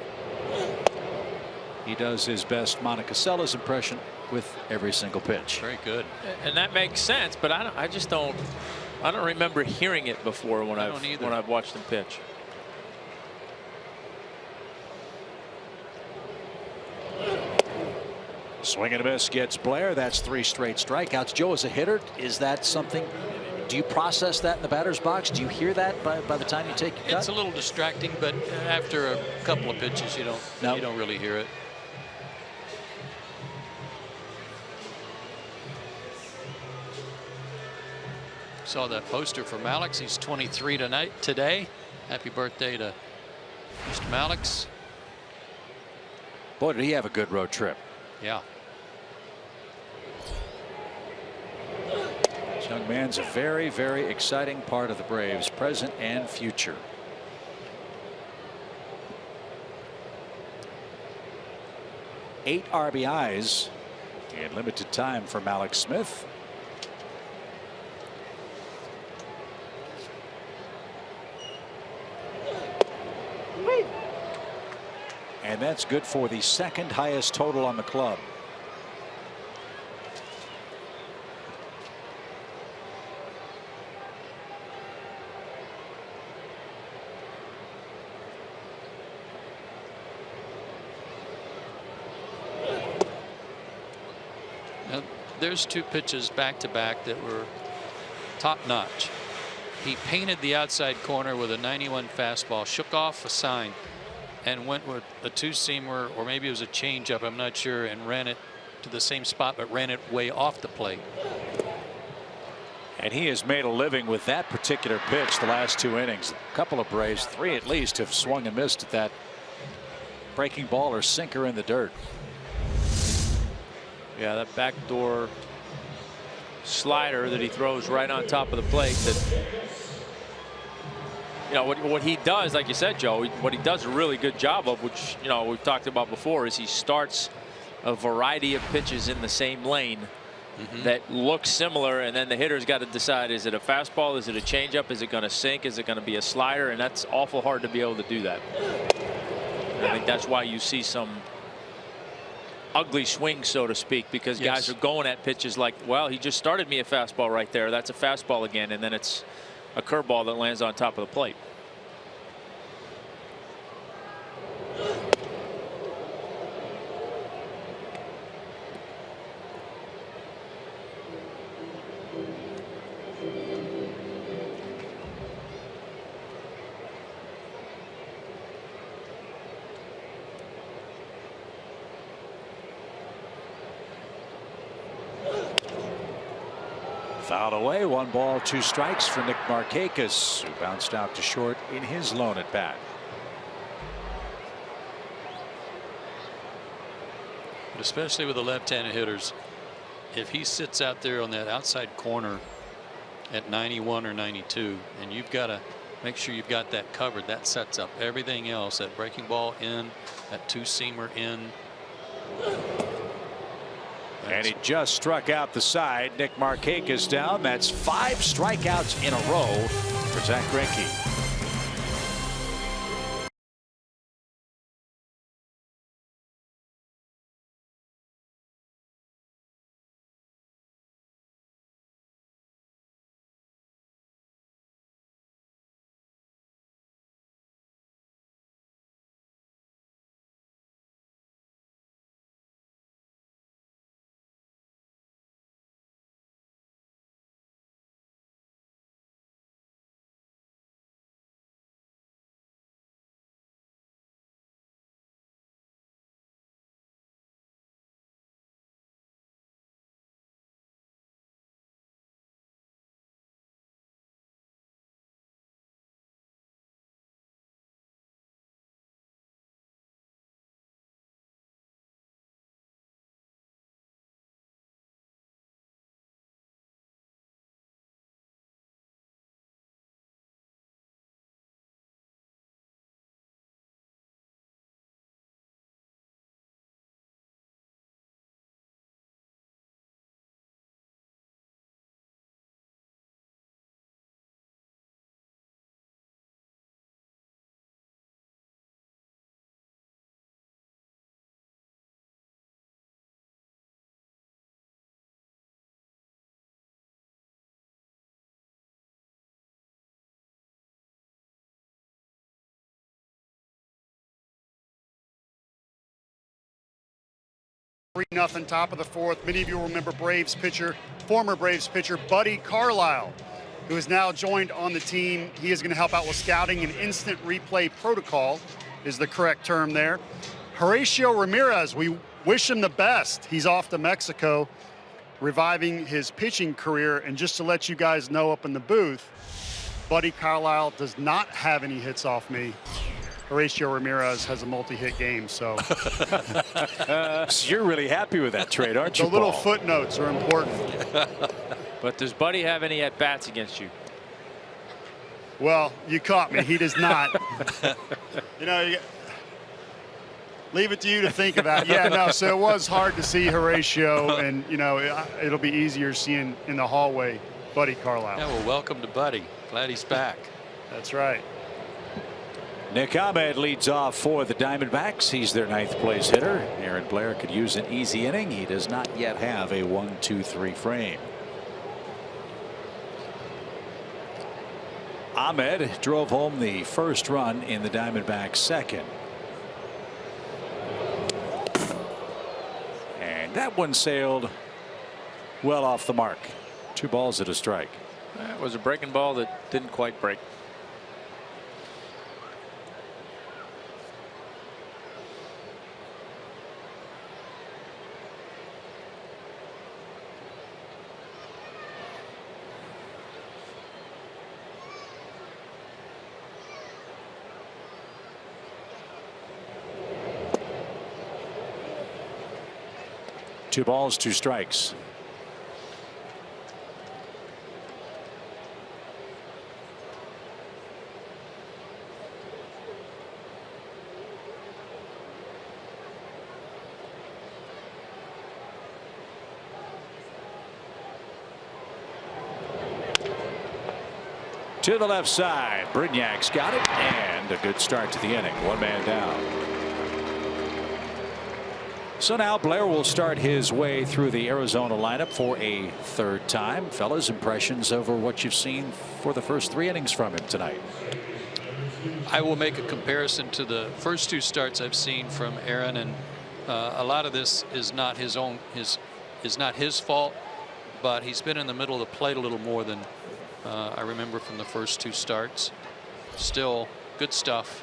he does his best Monticello's impression with every single pitch. Very good. And that makes sense, but I just don't remember hearing it before when I've watched him pitch. Swing and a miss gets Blair. That's 3 straight strikeouts. Joe, as a hitter, is that something? Do you process that in the batter's box? Do you hear that by the time you take your cut? It's a little distracting, but after a couple of pitches, you don't really hear it. Saw that poster for Malix. He's 23 today. Happy birthday to Mr. Malix. Boy, did he have a good road trip. Yeah. This young man's a very, very exciting part of the Braves, present and future. Eight RBIs in limited time for Malix Smith. And that's good for the 2nd highest total on the club. there's 2 pitches back to back that were top notch. He painted the outside corner with a 91 fastball, shook off a sign, and went with a 2-seamer, or maybe it was a changeup, I'm not sure, and ran it to the same spot, but ran it way off the plate. And he has made a living with that particular pitch the last 2 innings. A couple of Braves, 3 at least, have swung and missed at that breaking ball or sinker in the dirt. Yeah, that backdoor slider that he throws right on top of the plate. That, you know, what he does, like you said, Joe, what he does a really good job of, which, you know, we've talked about before, is he starts a variety of pitches in the same lane that look similar, and then the hitter's got to decide, is it a fastball, is it a changeup, is it going to sink, is it going to be a slider, and that's awful hard to be able to do that. And I think that's why you see some ugly swings, so to speak, because guys are going at pitches like, well, he just started me a fastball right there, that's a fastball again, and then it's a curveball that lands on top of the plate. Fouled away, 1 ball, 2 strikes for Nick Markakis, who bounced out to short in his lone at bat. But especially with the left-handed hitters, if he sits out there on that outside corner at 91 or 92, and you've got to make sure you've got that covered, that sets up everything else. That breaking ball in, that 2-seamer in. And he just struck out the side. Nick Markakis down. That's 5 strikeouts in a row for Zach Greinke. Nothing, top of the 4th. Many of you remember Braves pitcher, former Braves pitcher Buddy Carlisle, who is now joined on the team. He is going to help out with scouting and instant replay protocol is the correct term there. Horacio Ramirez, we wish him the best. He's off to Mexico, reviving his pitching career. And just to let you guys know up in the booth, Buddy Carlisle does not have any hits off me. Horacio Ramirez has a multi-hit game, so. So you're really happy with that trade, aren't you, The little Paul? footnotes are important. But does Buddy have any at-bats against you? Well, you caught me. He does not. You know, leave it to you to think about. Yeah, no, so it was hard to see Horacio, and, you know, it'll be easier seeing in the hallway Buddy Carlisle. Yeah, well, welcome to Buddy. Glad he's back. That's right. Nick Ahmed leads off for the Diamondbacks. He's their 9th place hitter. Aaron Blair could use an easy inning. He does not yet have a 1-2-3 frame. Ahmed drove home the first run in the Diamondbacks' 2nd. And that one sailed well off the mark. 2 balls and a strike. It was a breaking ball that didn't quite break. Two balls, 2 strikes. To the left side, Brignac's got it, and a good start to the inning. 1 man down. So now Blair will start his way through the Arizona lineup for a 3rd time. Fellas, impressions over what you've seen for the first 3 innings from him tonight? I will make a comparison to the first 2 starts I've seen from Aaron, and a lot of this is not his own, is not his fault, but he's been in the middle of the plate a little more than I remember from the first 2 starts. Still good stuff.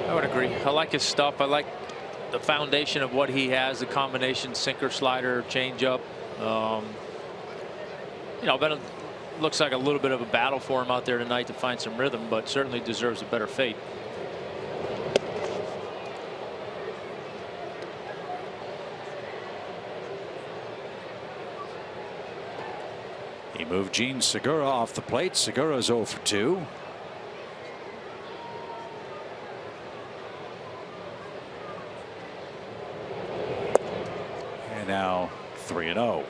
I would agree. I like his stuff. I like the foundation of what he has, the combination sinker, slider, changeup. You know, but it looks like a little bit of a battle for him out there tonight to find some rhythm, but certainly deserves a better fate. He moved Gene Segura off the plate. Segura's 0 for 2. And now 3-0.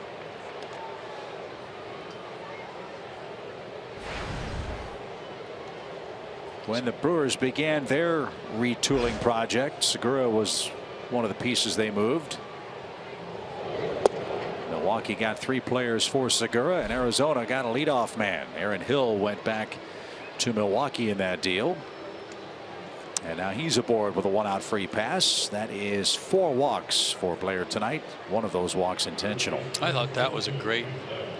When the Brewers began their retooling project, Segura was one of the pieces they moved. Milwaukee got 3 players for Segura, and Arizona got a leadoff man. Aaron Hill went back to Milwaukee in that deal. And now he's aboard with a 1-out free pass. That is 4 walks for Blair tonight. 1 of those walks intentional. I thought that was a great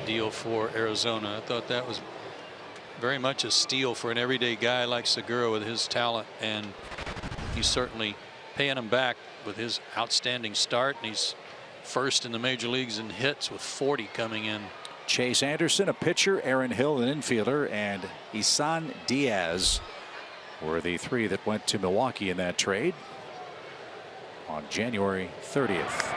deal for Arizona. I thought that was very much a steal for an everyday guy like Segura with his talent, and he's certainly paying him back with his outstanding start, and he's first in the major leagues in hits with 40 coming in. Chase Anderson, a pitcher, Aaron Hill, an infielder, and Isan Diaz were the 3 that went to Milwaukee in that trade on January 30th.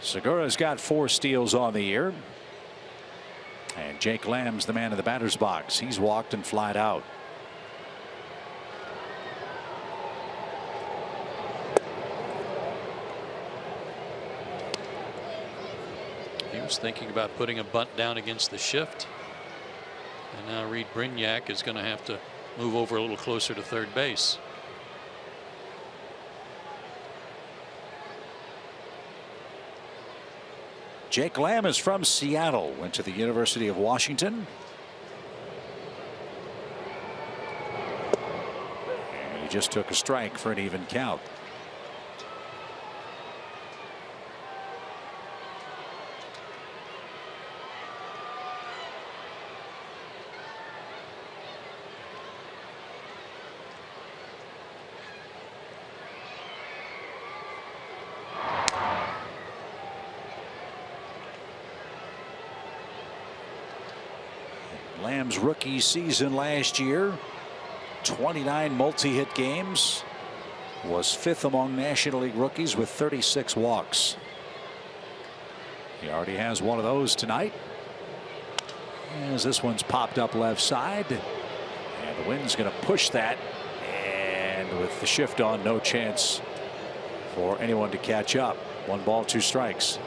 Segura's got 4 steals on the year. And Jake Lamb's the man in the batter's box. He's walked and flied out. He was thinking about putting a bunt down against the shift. And now Reed Brignac is going to have to move over a little closer to third base. Jake Lamb is from Seattle, went to the University of Washington. And he just took a strike for an even count. Lamb's rookie season last year, 29 multi-hit games, was 5th among National League rookies with 36 walks. He already has 1 of those tonight, as this one's popped up left side, and the wind's going to push that, and with the shift on, no chance for anyone to catch up. 1 ball, 2 strikes.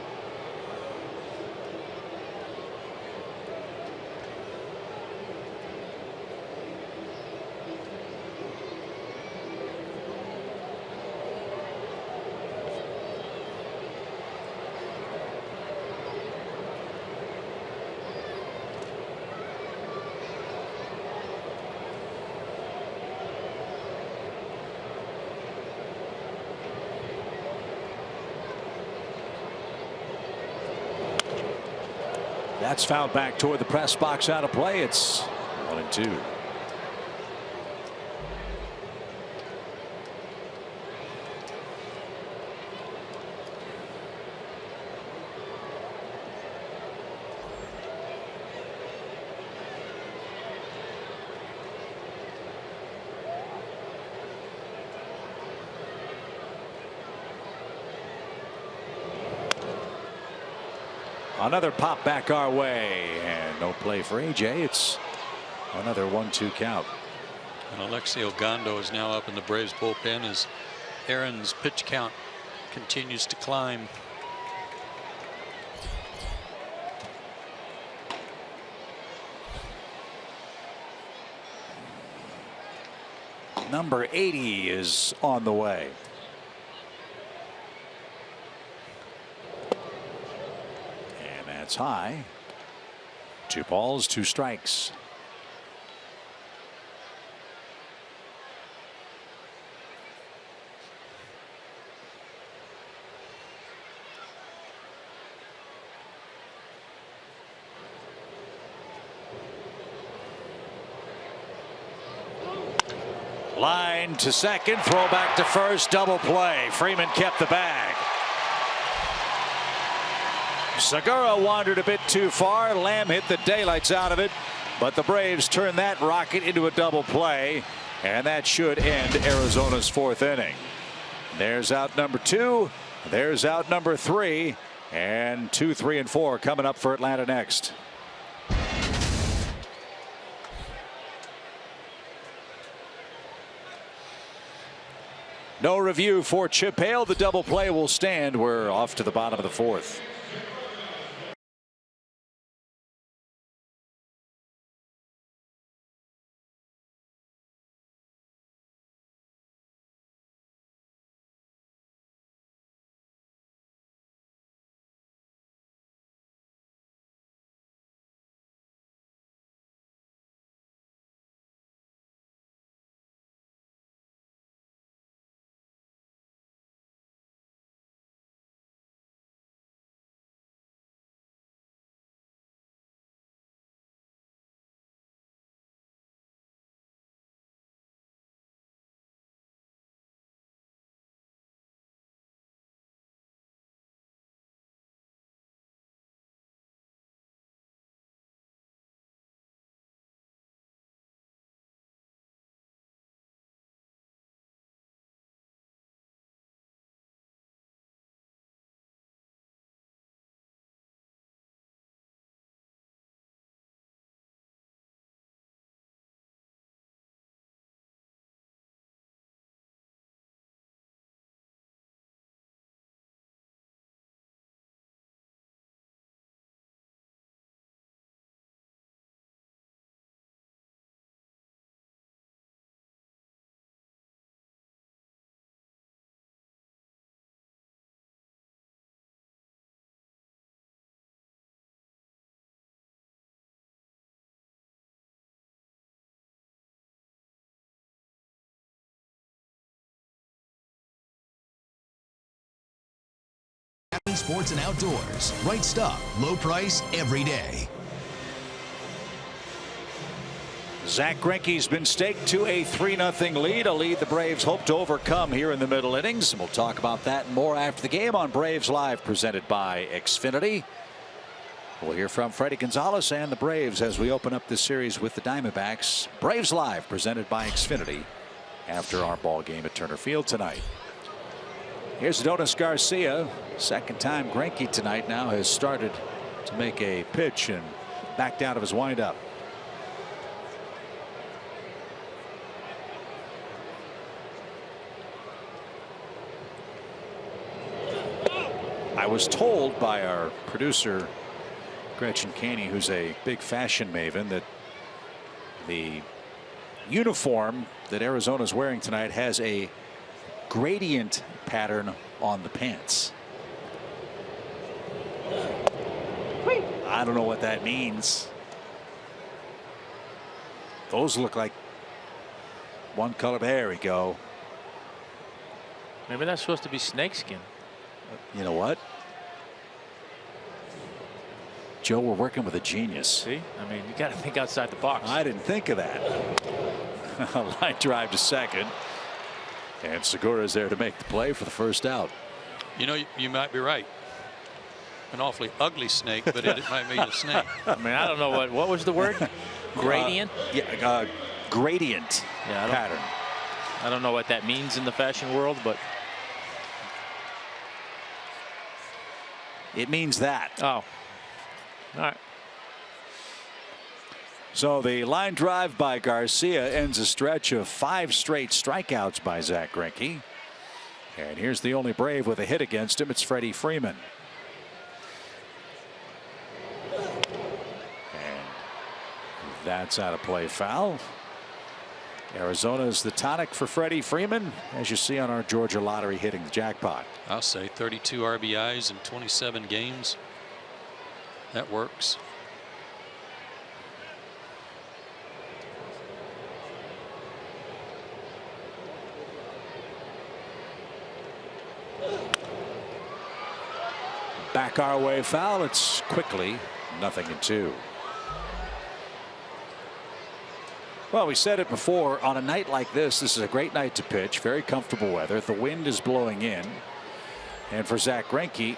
That's fouled back toward the press box, out of play. It's 1-2. Another pop back our way, and no play for AJ. It's another 1-2 count. And Alexei Ogando is now up in the Braves bullpen as Aaron's pitch count continues to climb. Number 80 is on the way. That's high. 2 balls, 2 strikes. Line to second, throw back to first, double play. Freeman kept the bag. Segura wandered a bit too far. Lamb hit the daylights out of it, but the Braves turned that rocket into a double play, and that should end Arizona's 4th inning. There's out number 2. There's out number 3, and 2, 3, and 4 coming up for Atlanta next. No review for Chip Hale. The double play will stand. We're off to the bottom of the 4th. Sports and outdoors. Right stuff, low price, every day. Zach Greinke's been staked to a 3-0 lead, a lead the Braves hope to overcome here in the middle innings. We'll talk about that and more after the game on Braves Live, presented by Xfinity. We'll hear from Freddie Gonzalez and the Braves as we open up this series with the Diamondbacks. Braves Live, presented by Xfinity, after our ball game at Turner Field tonight. Here's Adonis Garcia. Second time Greinke tonight now has started to make a pitch and backed out of his windup. I was told by our producer Gretchen Caney, who's a big fashion maven, that the uniform that Arizona's wearing tonight has a gradient pattern on the pants. I don't know what that means. Those look like one color. There we go. Maybe that's supposed to be snakeskin. You know what? Joe, we're working with a genius. See, I mean, you got to think outside the box. I didn't think of that. A line drive to second, and Segura is there to make the play for the first out. You know, you might be right. An awfully ugly snake, but it might be a snake. I mean, I don't know what was the word? Gradient. Gradient pattern. I don't know what that means in the fashion world, but it means that. Oh, all right. So the line drive by Garcia ends a stretch of 5 straight strikeouts by Zach Greinke. And here's the only Brave with a hit against him. It's Freddie Freeman. And that's out of play, foul. Arizona's the tonic for Freddie Freeman, as you see on our Georgia lottery hitting the jackpot. I'll say 32 RBIs in 27 games. That works. Back our way, foul. It's quickly 0-2. Well, we said it before, on a night like this is a great night to pitch. Very comfortable weather. The wind is blowing in. And for Zach Greinke,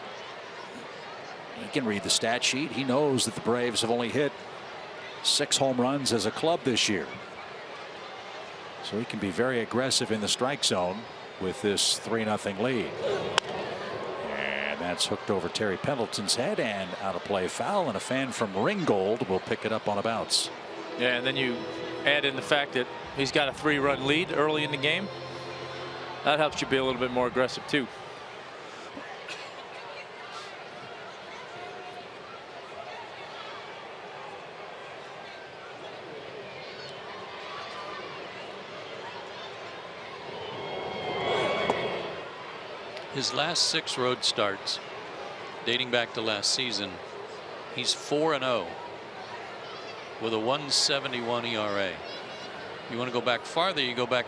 he can read the stat sheet. He knows that the Braves have only hit 6 home runs as a club this year. So he can be very aggressive in the strike zone with this 3-0 lead. And that's hooked over Terry Pendleton's head and out of play, foul, and a fan from Ringgold will pick it up on a bounce. Yeah, and then you add in the fact that he's got a 3-run lead early in the game. That helps you be a little bit more aggressive too. His last 6 road starts, dating back to last season, he's 4-0 with a 1.71 ERA. You want to go back farther, you go back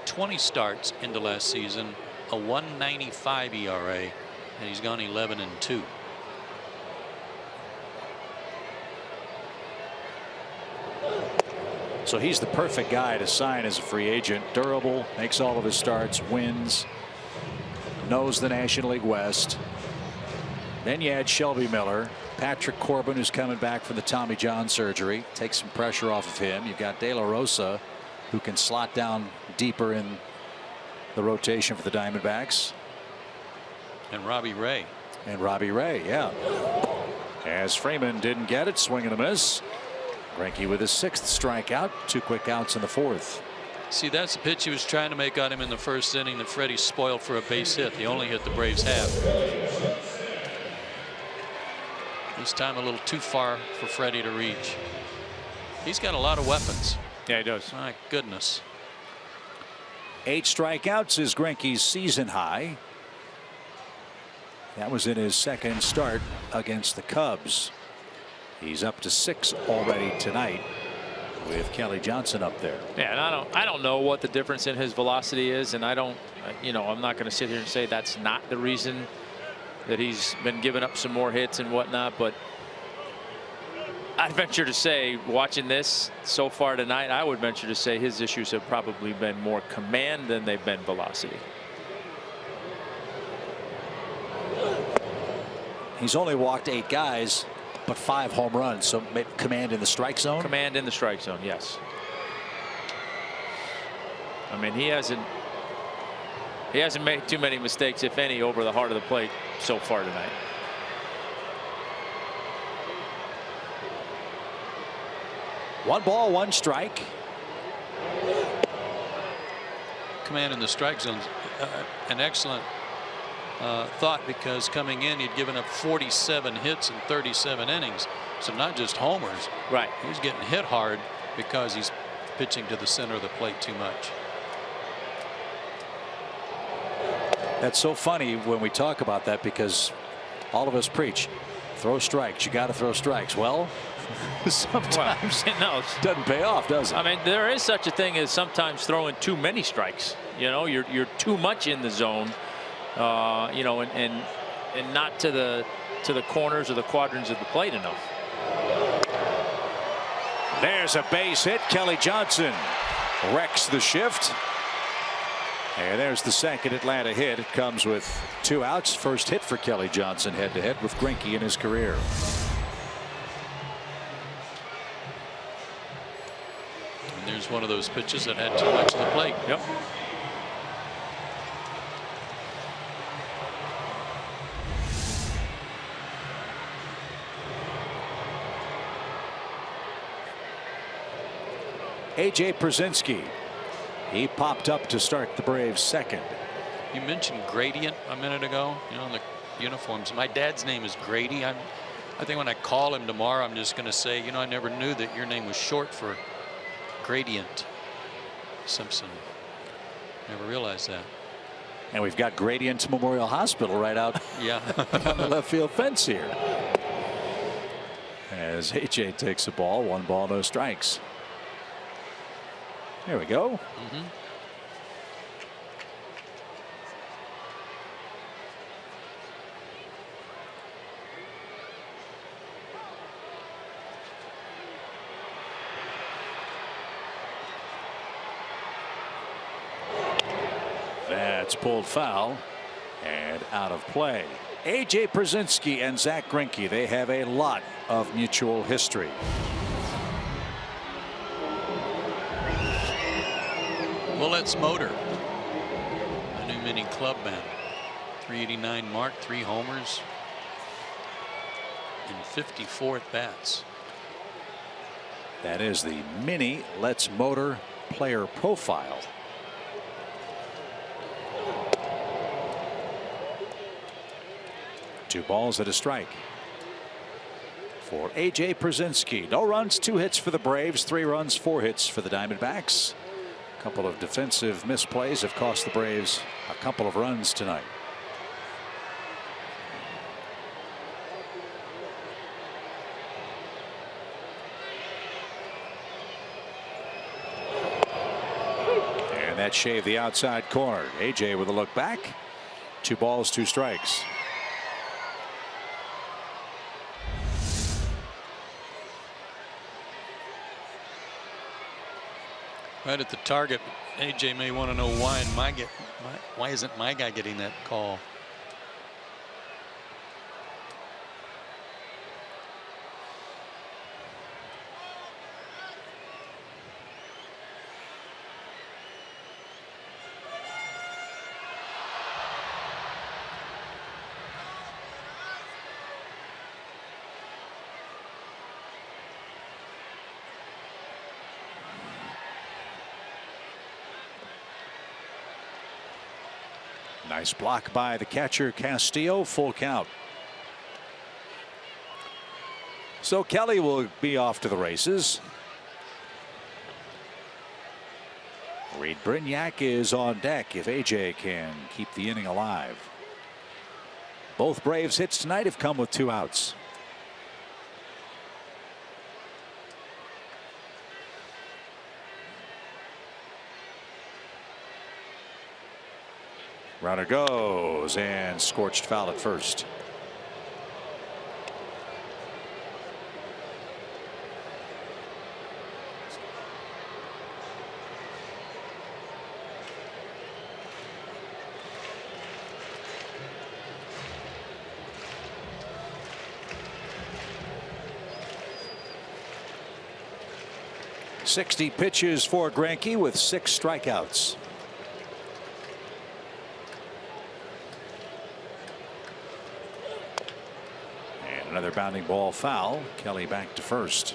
20 starts into last season, a 1.95 ERA, and he's gone 11-2. So he's the perfect guy to sign as a free agent. Durable, makes all of his starts, wins, knows the National League West. Then you add Shelby Miller, Patrick Corbin, who's coming back from the Tommy John surgery, takes some pressure off of him. You've got De La Rosa, who can slot down deeper in the rotation for the Diamondbacks. And Robbie Ray. Yeah. As Freeman didn't get it, swing and a miss. Greinke with his 6th strikeout, 2 quick outs in the 4th. See, that's the pitch he was trying to make on him in the first inning that Freddie spoiled for a base hit. The only hit the Braves have. This time a little too far for Freddie to reach. He's got a lot of weapons. Yeah, he does. My goodness. 8 strikeouts is Greinke's season high. That was in his 2nd start against the Cubs. He's up to 6 already tonight with Kelly Johnson up there. Yeah, and I don't know what the difference in his velocity is, and I don't, you know, I'm not going to sit here and say that's not the reason that he's been giving up some more hits and whatnot, but I'd venture to say, watching this so far tonight, I would venture to say his issues have probably been more command than they've been velocity. He's only walked 8 guys, but 5 home runs. So command in the strike zone. Command in the strike zone, yes. I mean, he hasn't made too many mistakes, if any, over the heart of the plate so far tonight. One ball, 1 strike. Command in the strike zone, an excellent thought, because coming in he'd given up 47 hits in 37 innings. So not just homers. Right. He's getting hit hard because he's pitching to the center of the plate too much. That's so funny when we talk about that, because all of us preach throw strikes. You got to throw strikes. Well, sometimes it doesn't pay off, does it? I mean, there is such a thing as sometimes throwing too many strikes. You know, you're too much in the zone. You know, and not to the corners or the quadrants of the plate enough. There's a base hit. Kelly Johnson wrecks the shift. And there's the second Atlanta hit. It comes with 2 outs. First hit for Kelly Johnson head-to-head with Greinke in his career. And there's one of those pitches that had too much of the plate. Yep. A.J. Pierzynski. He popped up to start the Braves second. You mentioned gradient a minute ago, you know, in the uniforms. My dad's name is Grady. I think when I call him tomorrow, I'm just going to say, you know, I never knew that your name was short for Gradient Simpson. Never realized that. And we've got Gradient Memorial Hospital right out on the left field fence here. As A.J. takes the ball, 1 ball, no strikes. There we go. That's pulled foul and out of play. A.J. Pierzynski and Zach Greinke, they have a lot of mutual history. Willet's Motor, a new mini club band. 389 mark, 3 homers, and 54 at bats. That is the mini Let's Motor player profile. Two balls and a strike for A.J. Pierzynski. No runs, 2 hits for the Braves, 3 runs, 4 hits for the Diamondbacks. A couple of defensive misplays have cost the Braves a couple of runs tonight. And that shaved the outside corner. A.J. with a look back. 2 balls, 2 strikes. Right at the target. AJ may want to know why why isn't my guy getting that call? Nice block by the catcher Castillo. Full count. So Kelly will be off to the races. Reed Brignac is on deck if AJ can keep the inning alive. Both Braves hits tonight have come with 2 outs. Runner goes and scorched foul at first. .60 pitches for Greinke with 6 strikeouts. Another bounding ball foul. Kelly back to first.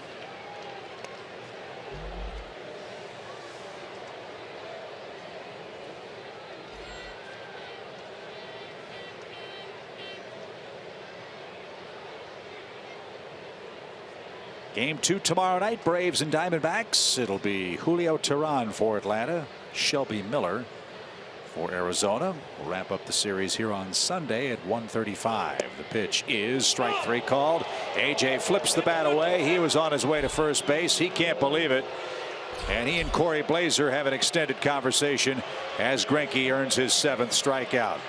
Game 2 tomorrow night. Braves and Diamondbacks. It'll be Julio Teheran for Atlanta. Shelby Miller for Arizona. We'll wrap up the series here on Sunday at 1:35. The pitch is strike 3 called. AJ flips the bat away. He was on his way to first base. He can't believe it. And he and Corey Blazer have an extended conversation as Greinke earns his 7th strikeout.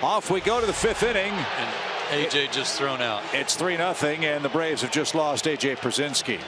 Off we go to the 5th inning. And AJ just thrown out. It's 3-0 and the Braves have just lost A.J. Pierzynski.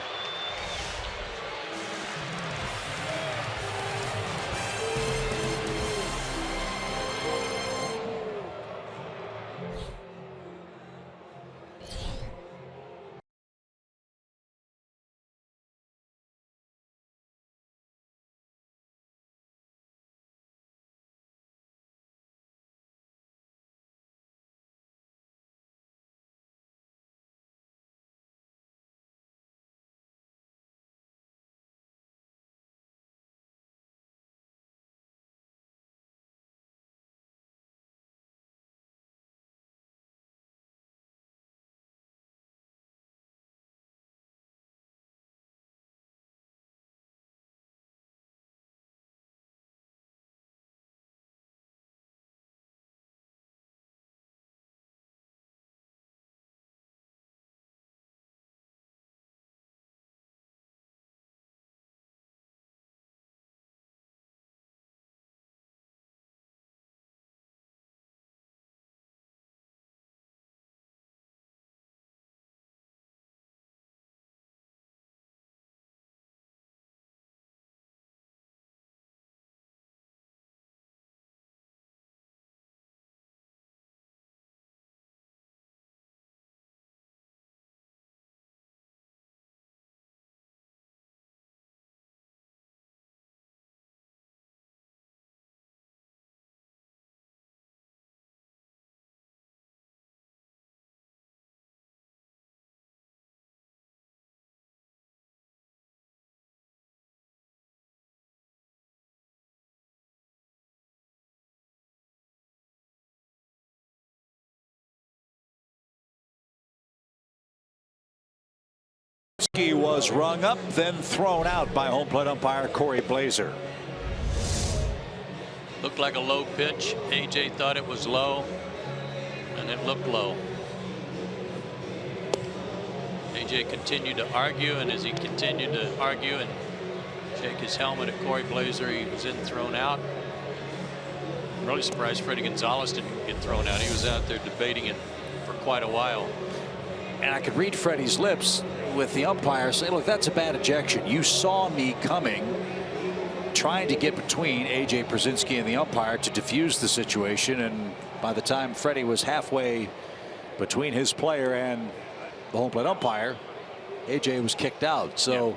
He was rung up, then thrown out by home plate umpire Corey Blazer. Looked like a low pitch. AJ thought it was low, and it looked low. AJ continued to argue, and as he continued to argue and shake his helmet at Corey Blazer, he was then thrown out. I'm really surprised Freddie Gonzalez didn't get thrown out. He was out there debating it for quite a while. And I could read Freddie's lips with the umpire saying, look, that's a bad ejection. You saw me coming, trying to get between AJ Pierzynski and the umpire to defuse the situation. And by the time Freddie was halfway between his player and the home plate umpire, AJ was kicked out. So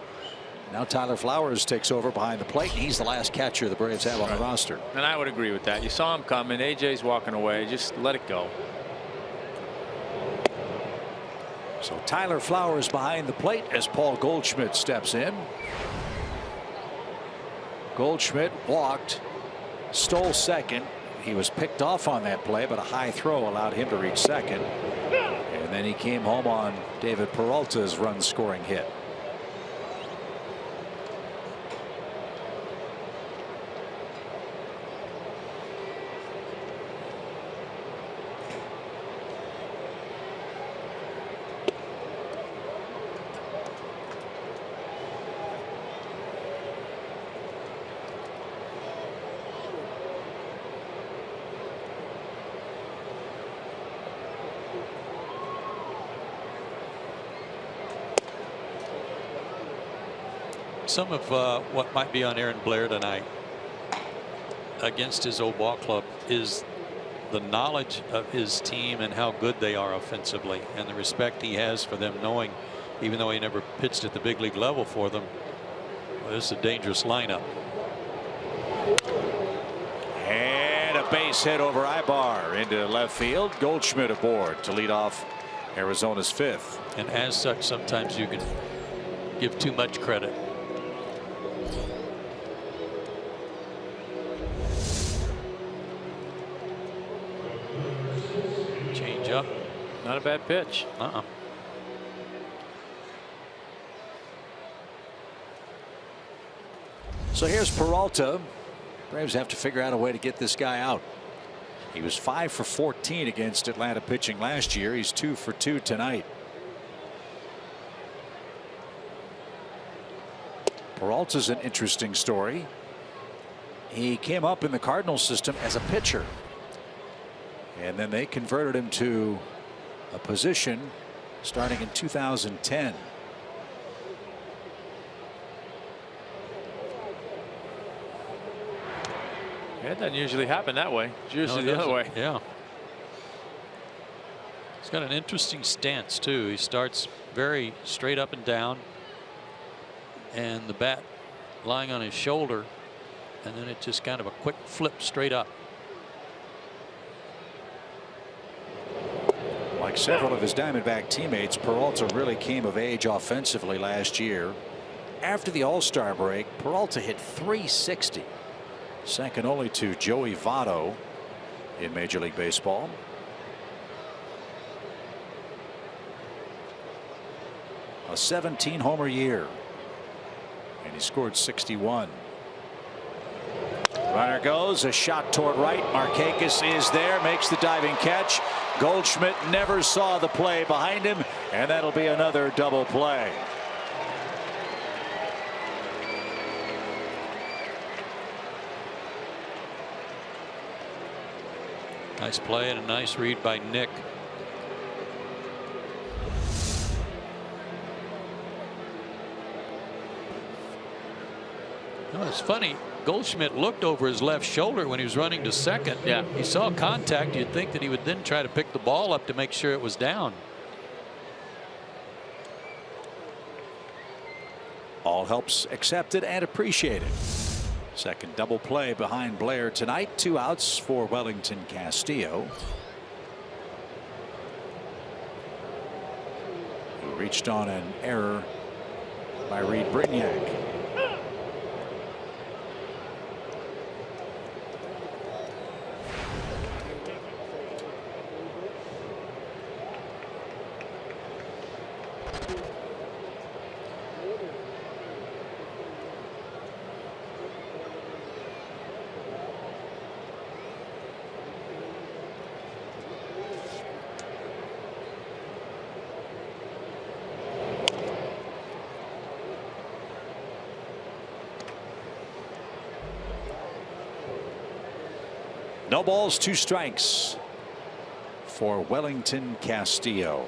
now Tyler Flowers takes over behind the plate, and he's the last catcher the Braves have on the roster. And I would agree with that. You saw him coming. AJ's walking away. Just let it go. So Tyler Flowers behind the plate as Paul Goldschmidt steps in. Goldschmidt walked, stole second. He was picked off on that play, but a high throw allowed him to reach second. And then he came home on David Peralta's run scoring hit. Some of what might be on Aaron Blair tonight against his old ball club is the knowledge of his team and how good they are offensively, and the respect he has for them, knowing even though he never pitched at the big league level for them, well, this is a dangerous lineup. And a base hit over Ibar into left field. Goldschmidt aboard to lead off Arizona's fifth. And as such, sometimes you can give too much credit. Change up. Not a bad pitch. So here's Peralta. Braves have to figure out a way to get this guy out. He was 5 for 14 against Atlanta pitching last year. He's 2 for 2 tonight. Peralta's an interesting story. He came up in the Cardinals system as a pitcher, and then they converted him to a position starting in 2010. Yeah, it doesn't usually happen that way. It's usually the other way. Yeah. He's got an interesting stance too. He starts very straight up and down, and the bat lying on his shoulder, and then it's just kind of a quick flip straight up. Like several of his Diamondback teammates, Peralta really came of age offensively last year. After the All-Star break, Peralta hit .360, second only to Joey Votto in Major League Baseball. A 17-homer year, and he scored 61. Runner goes, a shot toward right. Markakis is there, makes the diving catch. Goldschmidt never saw the play behind him, and that'll be another double play. Nice play and a nice read by Nick. You know, it's funny. Goldschmidt looked over his left shoulder when he was running to second. Yeah. He saw contact. You'd think that he would then try to pick the ball up to make sure it was down. All helps accepted and appreciated. Second double play behind Blair tonight. 2 outs for Wellington Castillo, who reached on an error by Reed Brignac. No balls, 2 strikes for Wellington Castillo.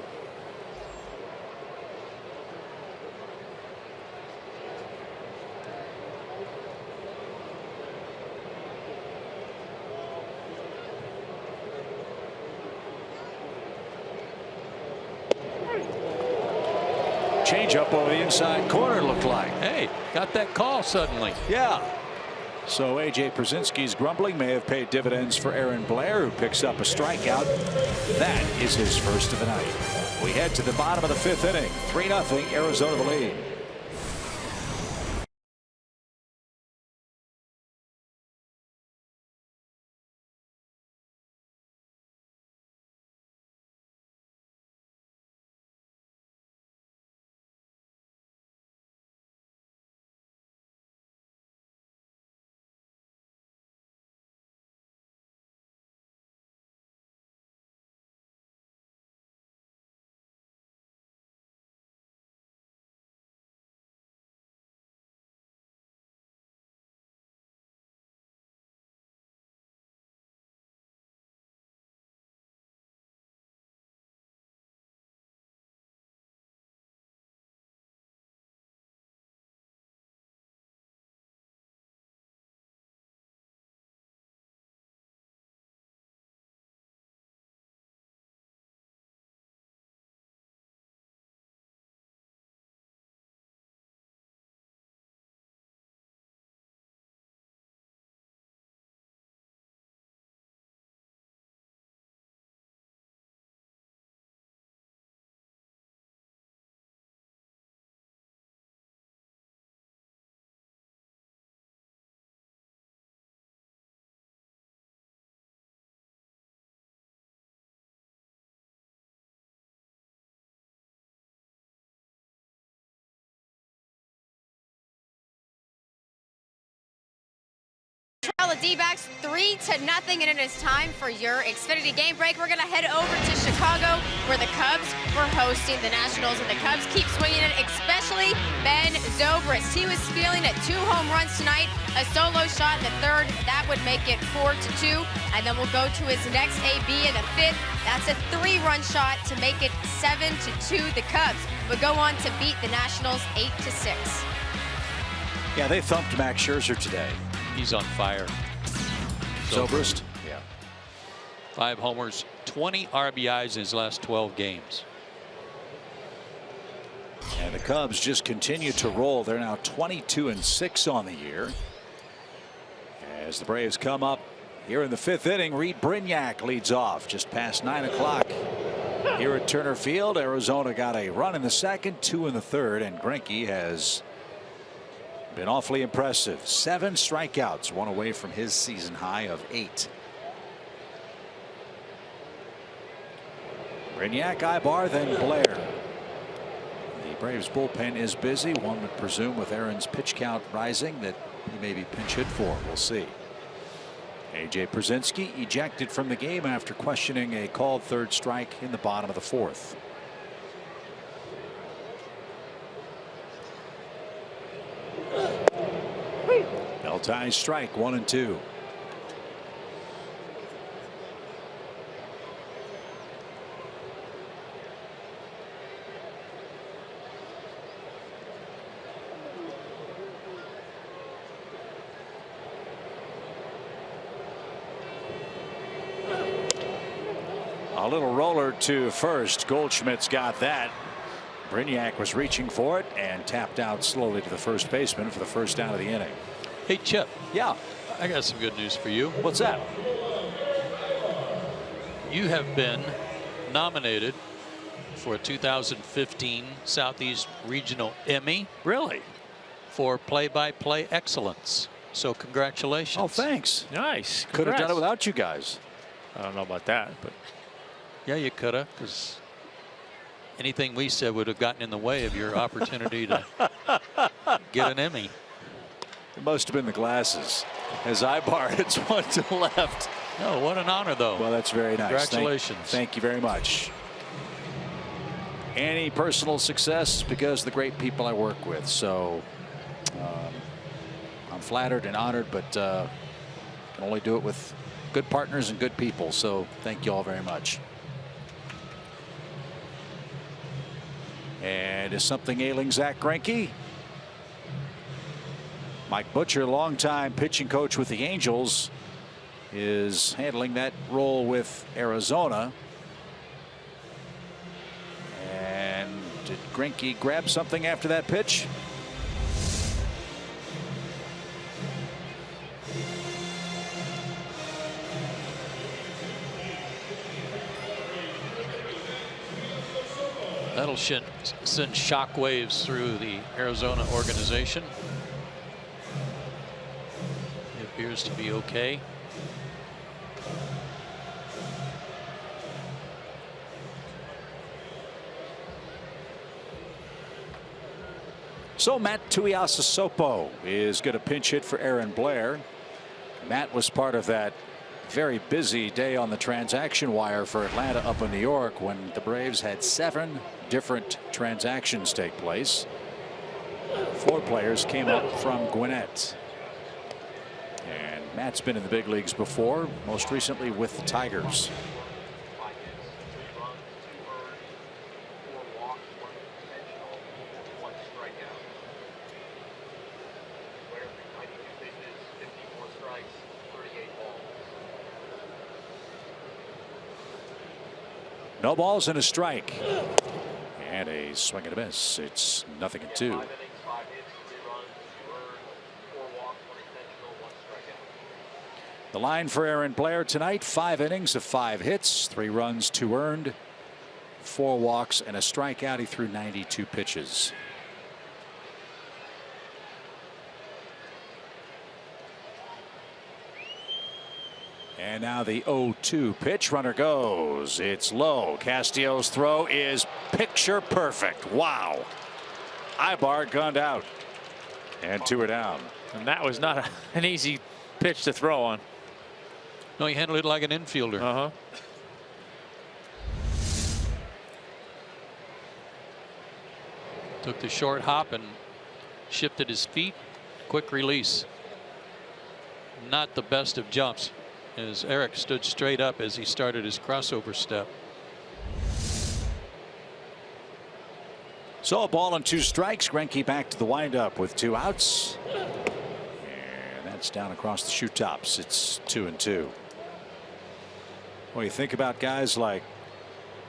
Change up over the inside corner looked like. Hey, got that call suddenly. Yeah. So A.J. Pierzynski's grumbling may have paid dividends for Aaron Blair, who picks up a strikeout. That is his first of the night. We head to the bottom of the 5th inning. 3-0 Arizona the lead. The D-backs 3-0, and it is time for your Xfinity game break. We're going to head over to Chicago, where the Cubs were hosting the Nationals, and the Cubs keep swinging it, especially Ben Zobrist. He was feeling at 2 home runs tonight, a solo shot in the 3rd. That would make it 4-2, and then we'll go to his next AB in the 5th. That's a 3-run shot to make it 7-2. The Cubs would go on to beat the Nationals 8-6. Yeah, they thumped Max Scherzer today. He's on fire. Zobrist. Yeah. 5 homers, 20 RBIs in his last 12 games. And the Cubs just continue to roll. They're now 22-6 on the year. As the Braves come up here in the 5th inning, Reed Brignac leads off just past 9 o'clock. Here at Turner Field, Arizona got a run in the 2nd, 2 in the 3rd, and Greinke has been awfully impressive. 7 strikeouts, 1 away from his season high of 8. Brignac, Ibar, then Blair. The Braves bullpen is busy. One would presume with Aaron's pitch count rising that he may be pinch hit for. We'll see. A.J. Pierzynski ejected from the game after questioning a called 3rd strike in the bottom of the 4th. Ties strike 1 and 2. A little roller to first. Goldschmidt's got that. Brignac was reaching for it and tapped out slowly to the first baseman for the first out of the inning. Hey, Chip. Yeah. I got some good news for you. What's that? You have been nominated for a 2015 Southeast Regional Emmy. Really? For play-by-play excellence. So congratulations. Oh, thanks. Nice. Could have done it without you guys. I don't know about that, but yeah, you could have, because anything we said would have gotten in the way of your opportunity to get an Emmy. It must have been the glasses. As Ibar hits one to the left. No, what an honor, though. Well, that's very nice. Congratulations. Thank you very much. Any personal success because of the great people I work with. So I'm flattered and honored, but can only do it with good partners and good people. So thank you all very much. And is something ailing Zach Greinke? Mike Butcher, longtime pitching coach with the Angels, is handling that role with Arizona. And did Greinke grab something after that pitch? That'll send shock waves through the Arizona organization. It appears to be okay. So Matt Tuiasosopo is going to pinch hit for Aaron Blair. Matt was part of that very busy day on the transaction wire for Atlanta up in New York when the Braves had 7 different transactions take place. 4 players came up from Gwinnett. And Matt's been in the big leagues before, most recently with the Tigers. No balls and a strike. And a swing and a miss. It's 0-2. The line for Aaron Blair tonight: 5 innings of 5 hits, 3 runs, 2 earned, 4 walks, and a strikeout. He threw 92 pitches. And now the 0-2 pitch. Runner goes. It's low. Castillo's throw is picture perfect. Wow. Ibar gunned out. And 2 are down. And that was not an easy pitch to throw on. No, he handled it like an infielder. Took the short hop and shifted his feet. Quick release. Not the best of jumps, as Eric stood straight up as he started his crossover step. So a ball and 2 strikes. Greinke back to the windup with 2 outs. And that's down across the shoe tops. It's 2-2. Well, you think about guys like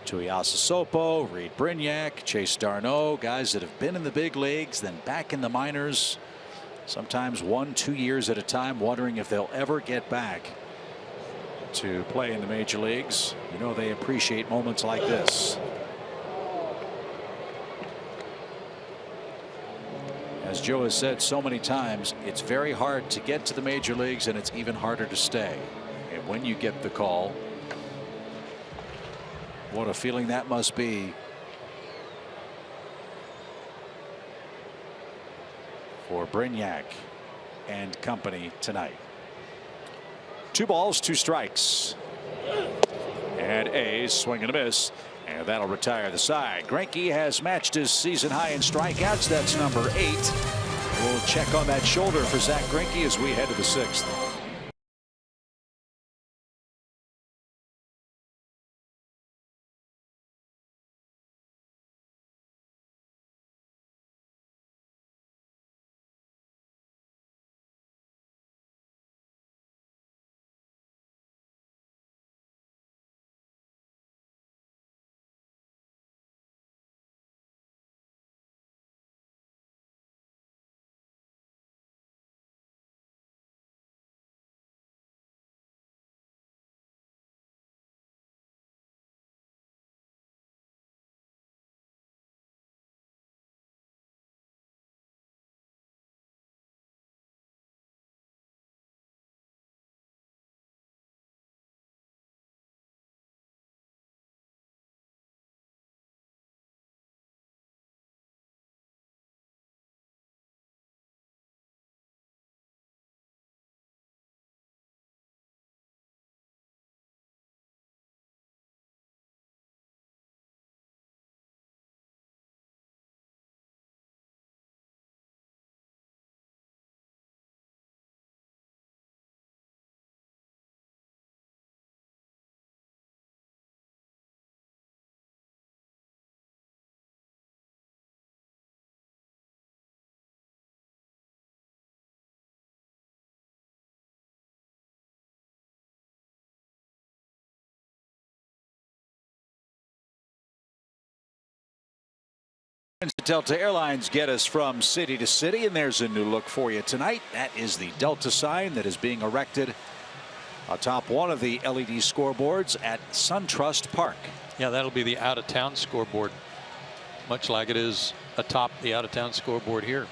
Tuiasosopo, Reed Brignac, Chase Darno, guys that have been in the big leagues, then back in the minors, sometimes 1-2 years at a time, wondering if they'll ever get back to play in the major leagues. You know, they appreciate moments like this. As Joe has said so many times, it's very hard to get to the major leagues, and it's even harder to stay. And when you get the call, what a feeling that must be for Brignac and company tonight. 2 balls, 2 strikes. And a swing and a miss. And that'll retire the side. Greinke has matched his season high in strikeouts. That's number 8. We'll check on that shoulder for Zach Greinke as we head to the 6th. Delta Airlines get us from city to city, and there's a new look for you tonight. That is the Delta sign that is being erected atop one of the LED scoreboards at SunTrust Park. Yeah, that'll be the out-of-town scoreboard, much like it is atop the out-of-town scoreboard here.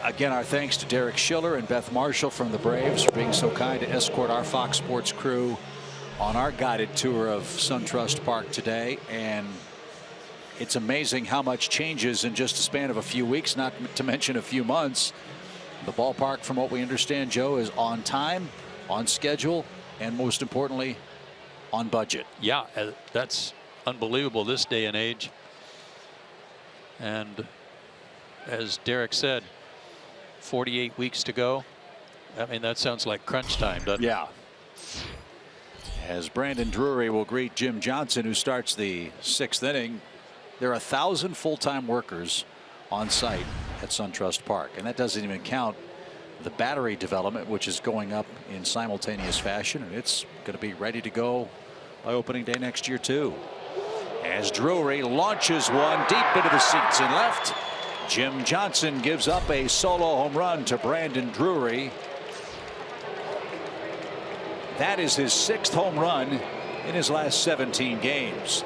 Again, our thanks to Derek Schiller and Beth Marshall from the Braves for being so kind to escort our Fox Sports crew on our guided tour of SunTrust Park today. And it's amazing how much changes in just a span of a few weeks, not to mention a few months. The ballpark, from what we understand, Joe, is on time, on schedule, and most importantly, on budget. Yeah, that's unbelievable this day and age. And as Derek said, 48 weeks to go. I mean, that sounds like crunch time, doesn't it? Yeah. As Brandon Drury will greet Jim Johnson, who starts the 6th inning. There are 1,000 full-time workers on site at SunTrust Park, and that doesn't even count the battery development, which is going up in simultaneous fashion, and it's going to be ready to go by opening day next year too. As Drury launches one deep into the seats in left, Jim Johnson gives up a solo home run to Brandon Drury. That is his 6th home run in his last 17 games.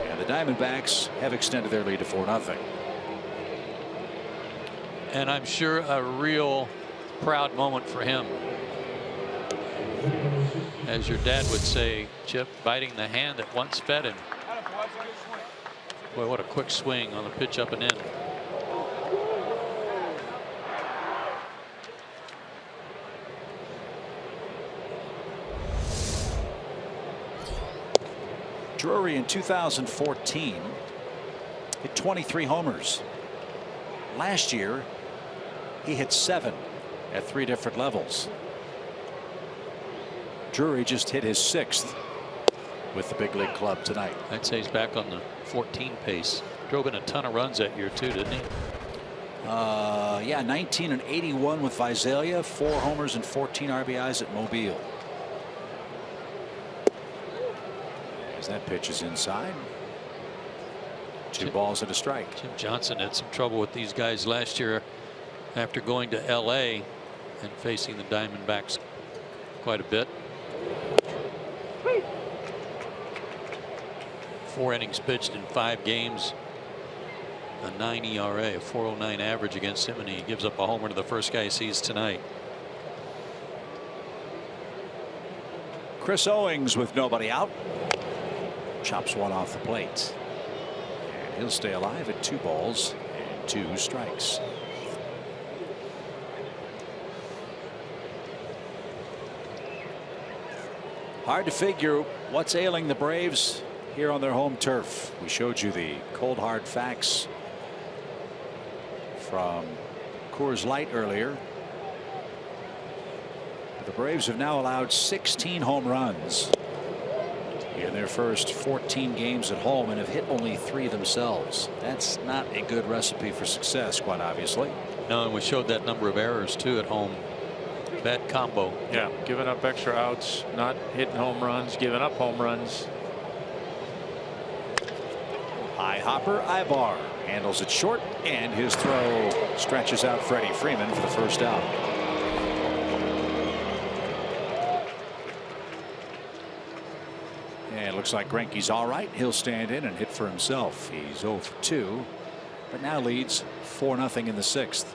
And the Diamondbacks have extended their lead to 4-0. And I'm sure a real proud moment for him. As your dad would say, Chip, biting the hand that once fed him. Boy, what a quick swing on the pitch up and in. Drury in 2014 hit 23 homers. Last year he hit 7 at 3 different levels. Drury just hit his 6th with the big league club tonight. I'd say he's back on the 14 pace. Drove in a ton of runs that year too, didn't he? Yeah, 19 and 81 with Visalia, 4 homers and 14 RBIs at Mobile. As that pitch is inside. 2 balls and a strike. Jim Johnson had some trouble with these guys last year after going to LA and facing the Diamondbacks quite a bit. 4 innings pitched in 5 games. A 9 ERA, a 4.09 average against him, and he gives up a homer to the first guy he sees tonight. Chris Owings with nobody out. Chops one off the plate. And he'll stay alive at 2 balls and 2 strikes. Hard to figure what's ailing the Braves here on their home turf. We showed you the cold hard facts from Coors Light earlier. The Braves have now allowed 16 home runs in their first 14 games at home and have hit only 3 themselves. That's not a good recipe for success, quite obviously. No, and we showed that number of errors too at home. Bad combo. Yeah, giving up extra outs, not hitting home runs, giving up home runs. High hopper, Ibar handles it short, and his throw stretches out Freddie Freeman for the first out. And it looks like Greinke's all right. He'll stand in and hit for himself. He's 0 for 2, but now leads 4-0 in the 6th.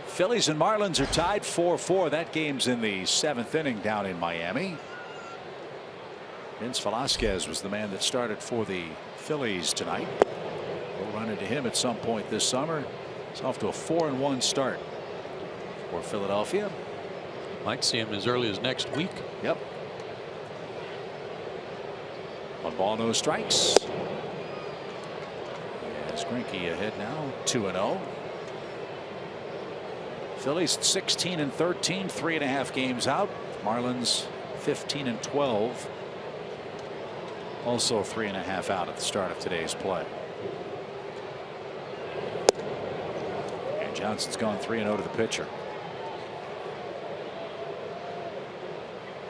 Phillies and Marlins are tied 4-4. That game's in the 7th inning down in Miami. Vince Velasquez was the man that started for the Phillies tonight. We'll run into him at some point this summer. It's off to a 4-1 start for Philadelphia. Might see him as early as next week. Yep. 1 ball, no strikes. As Greinke ahead now, 2-0. Phillies 16 and 13, 3.5 games out. Marlins 15 and 12. Also 3.5 out at the start of today's play. And Johnson's gone 3-0 to the pitcher.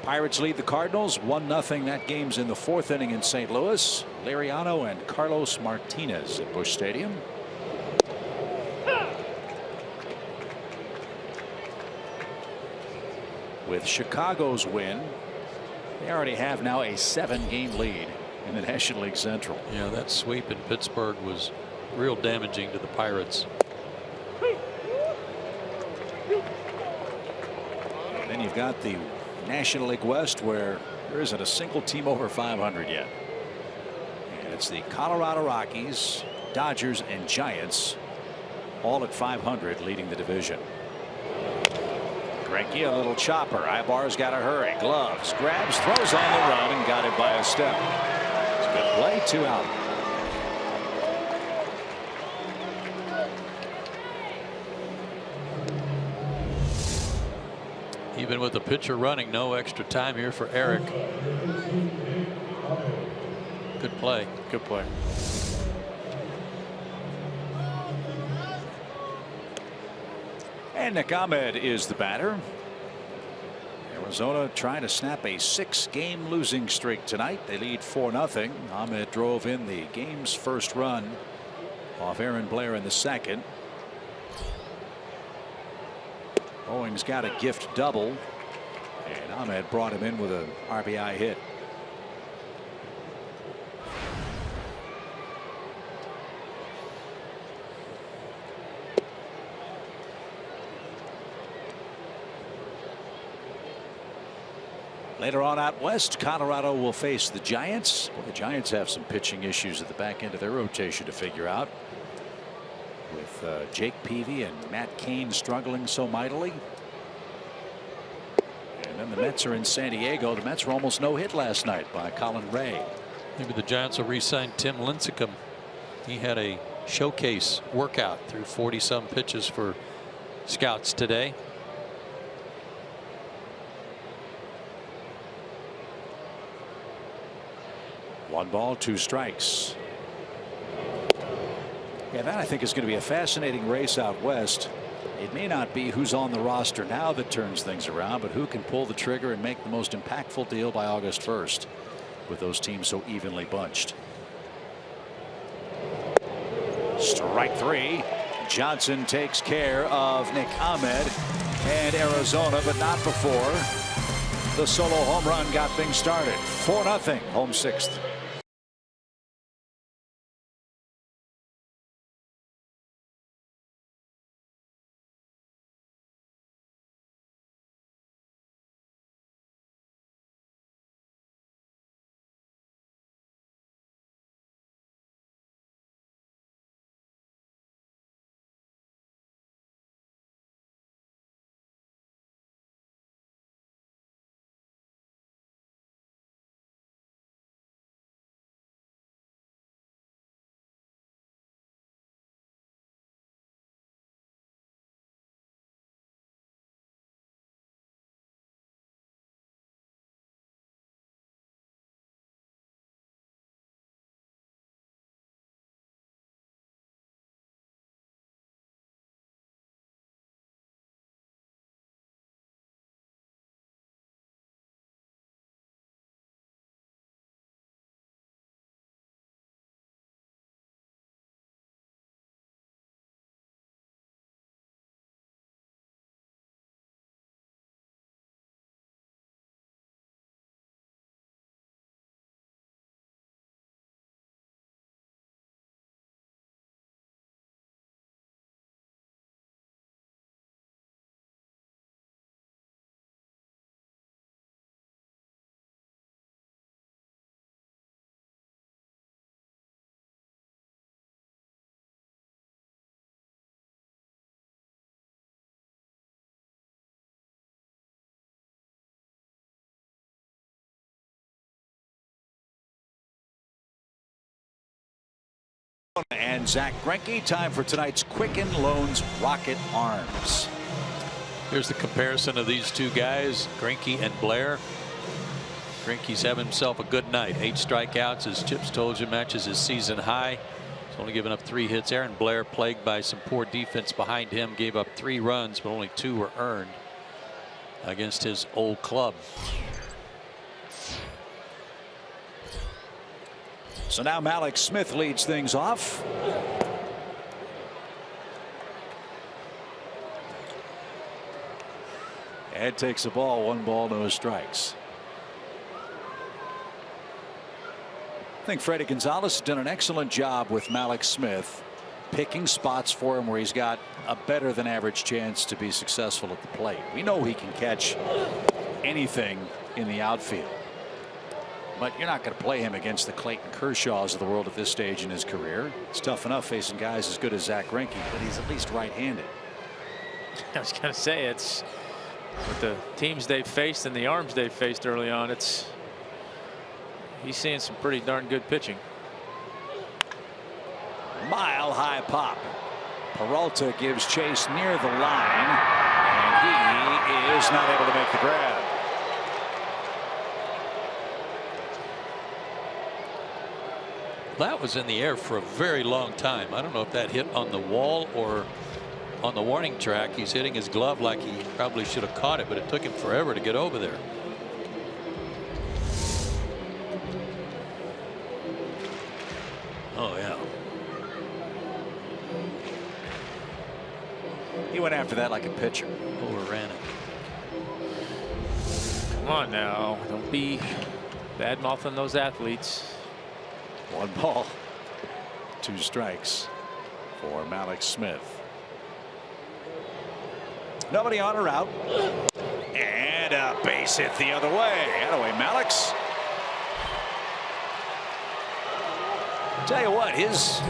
Pirates lead the Cardinals 1-0. That game's in the 4th inning in St. Louis. Liriano and Carlos Martinez at Busch Stadium. With Chicago's win, they already have now a 7-game lead in the National League Central. Yeah, that sweep in Pittsburgh was real damaging to the Pirates. And then you've got the National League West, where there isn't a single team over 500 yet. And it's the Colorado Rockies, Dodgers, and Giants, all at 500, leading the division. Greinke, a little chopper. Ibar's got to hurry. Gloves, grabs, throws on the run, and got it by a step. It's a good play. 2 out. Even with the pitcher running, no extra time here for Eric. Good play. Good play. And Nick Ahmed is the batter. Arizona trying to snap a 6-game losing streak tonight. They lead 4-0. Ahmed drove in the game's first run off Aaron Blair in the second. Owings got a gift double, and Ahmed brought him in with an RBI hit. Later on out west, Colorado will face the Giants. Well, the Giants have some pitching issues at the back end of their rotation to figure out, with Jake Peavy and Matt Cain struggling so mightily. And then the Mets are in San Diego. The Mets were almost no hit last night by Colin Ray. Maybe the Giants will re-sign Tim Lincecum. He had a showcase workout through 40-some pitches for scouts today. One ball, 2 strikes. Yeah, that I think is going to be a fascinating race out west. It may not be who's on the roster now that turns things around, but who can pull the trigger and make the most impactful deal by August 1st, with those teams so evenly bunched. Strike 3. Johnson takes care of Nick Ahmed and Arizona, but not before the solo home run got things started. 4-0, home 6th. And Zach Greinke, time for tonight's Quicken Loans Rocket Arms. Here's the comparison of these two guys, Greinke and Blair. Greinke's having himself a good night. 8 strikeouts, as Chips told you, matches his season high. He's only given up 3 hits. Aaron Blair, plagued by some poor defense behind him, gave up 3 runs, but only 2 were earned against his old club. So now Mallex Smith leads things off. Ed takes the ball, 1 ball, no strikes. I think Freddie Gonzalez has done an excellent job with Mallex Smith, picking spots for him where he's got a better than average chance to be successful at the plate. We know he can catch anything in the outfield, but you're not going to play him against the Clayton Kershaws of the world at this stage in his career. It's tough enough facing guys as good as Zach Greinke, but he's at least right-handed. I was going to say, it's with the teams they've faced and the arms they've faced early on, he's seeing some pretty darn good pitching. Mile high pop. Peralta gives chase near the line, and he is not able to make the grab. That was in the air for a very long time. I don't know if that hit on the wall or on the warning track. He's hitting his glove like he probably should have caught it, but it took him forever to get over there. Oh, yeah. He went after that like a pitcher. Overran it. Come on now. Don't be bad mouthing those athletes. 1 ball, 2 strikes for Mallex Smith. Nobody on or out. And a base hit the other way. Anyway, Mallex. Tell you what, his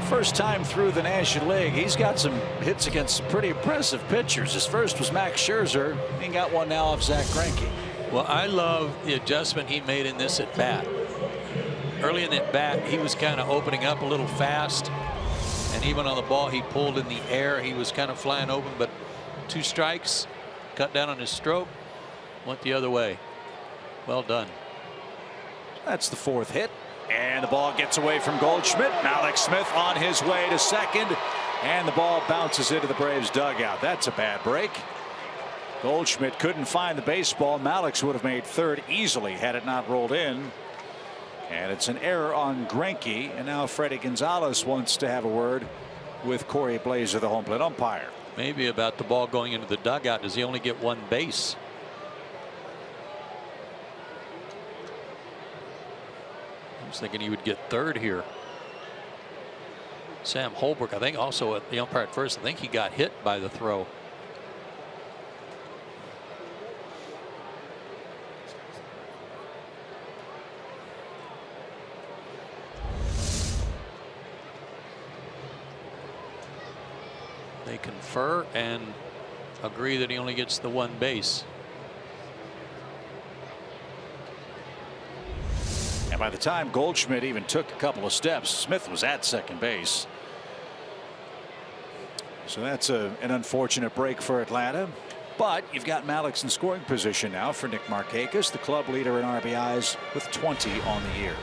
first time through the National League, he's got some hits against some pretty impressive pitchers. His first was Max Scherzer. He got one now off Zach Greinke. Well, I love the adjustment he made in this at bat. Early in that bat, he was kind of opening up a little fast, and even on the ball he pulled in the air, he was kind of flying open, but 2 strikes, cut down on his stroke, went the other way. Well done. That's the 4th hit, and the ball gets away from Goldschmidt. Mallex Smith on his way to second, and the ball bounces into the Braves dugout. That's a bad break. Goldschmidt couldn't find the baseball. Mallex would have made third easily had it not rolled in. And it's an error on Greinke, and now Freddie Gonzalez wants to have a word with Corey Blazer, the home plate umpire. Maybe about the ball going into the dugout. Does he only get 1 base? I was thinking he would get third here. Sam Holbrook, I think, also at the umpire at first. I think he got hit by the throw. They confer and agree that he only gets the 1 base. And by the time Goldschmidt even took a couple of steps, Smith was at second base. So that's an unfortunate break for Atlanta. But you've got Mallex in scoring position now for Nick Markakis, the club leader in RBIs with 20 on the year.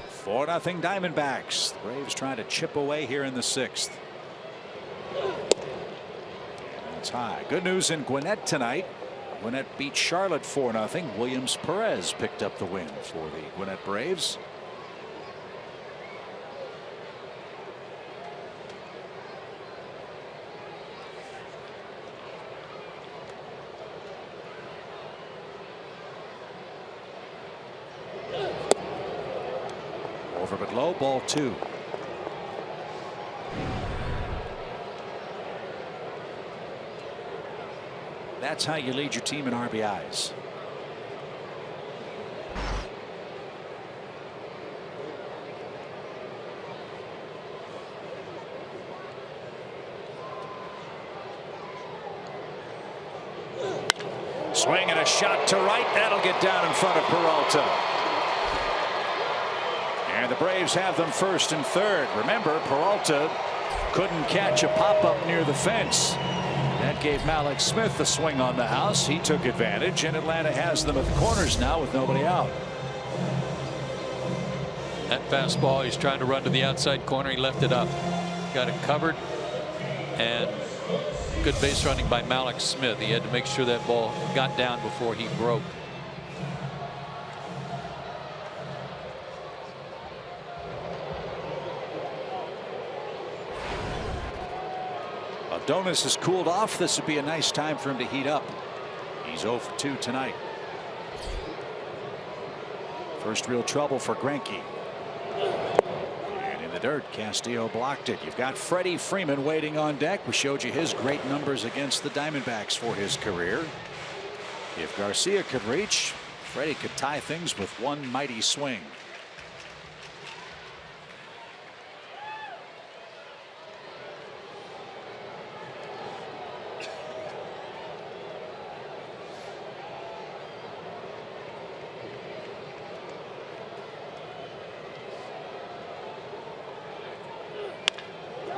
For 4-0 Diamondbacks. The Braves trying to chip away here in the 6th. That's high. Good news in Gwinnett tonight. Gwinnett beat Charlotte 4-0. Williams Perez picked up the win for the Gwinnett Braves. Over but low, ball 2. That's how you lead your team in RBIs. Swing and a shot to right. That'll get down in front of Peralta. And the Braves have them first and third. Remember, Peralta couldn't catch a pop-up near the fence. That gave Mallex Smith the swing on the house. He took advantage, and Atlanta has them at the corners now with nobody out. That fastball, he's trying to run to the outside corner. He left it up. Got it covered And good base running by Malik Smith. He had to make sure that ball got down before he broke. Adonis has cooled off. This would be a nice time for him to heat up. He's 0 for 2 tonight. First real trouble for Greinke. And in the dirt, Castillo blocked it. You've got Freddie Freeman waiting on deck. We showed you his great numbers against the Diamondbacks for his career. If Garcia could reach, Freddie could tie things with one mighty swing.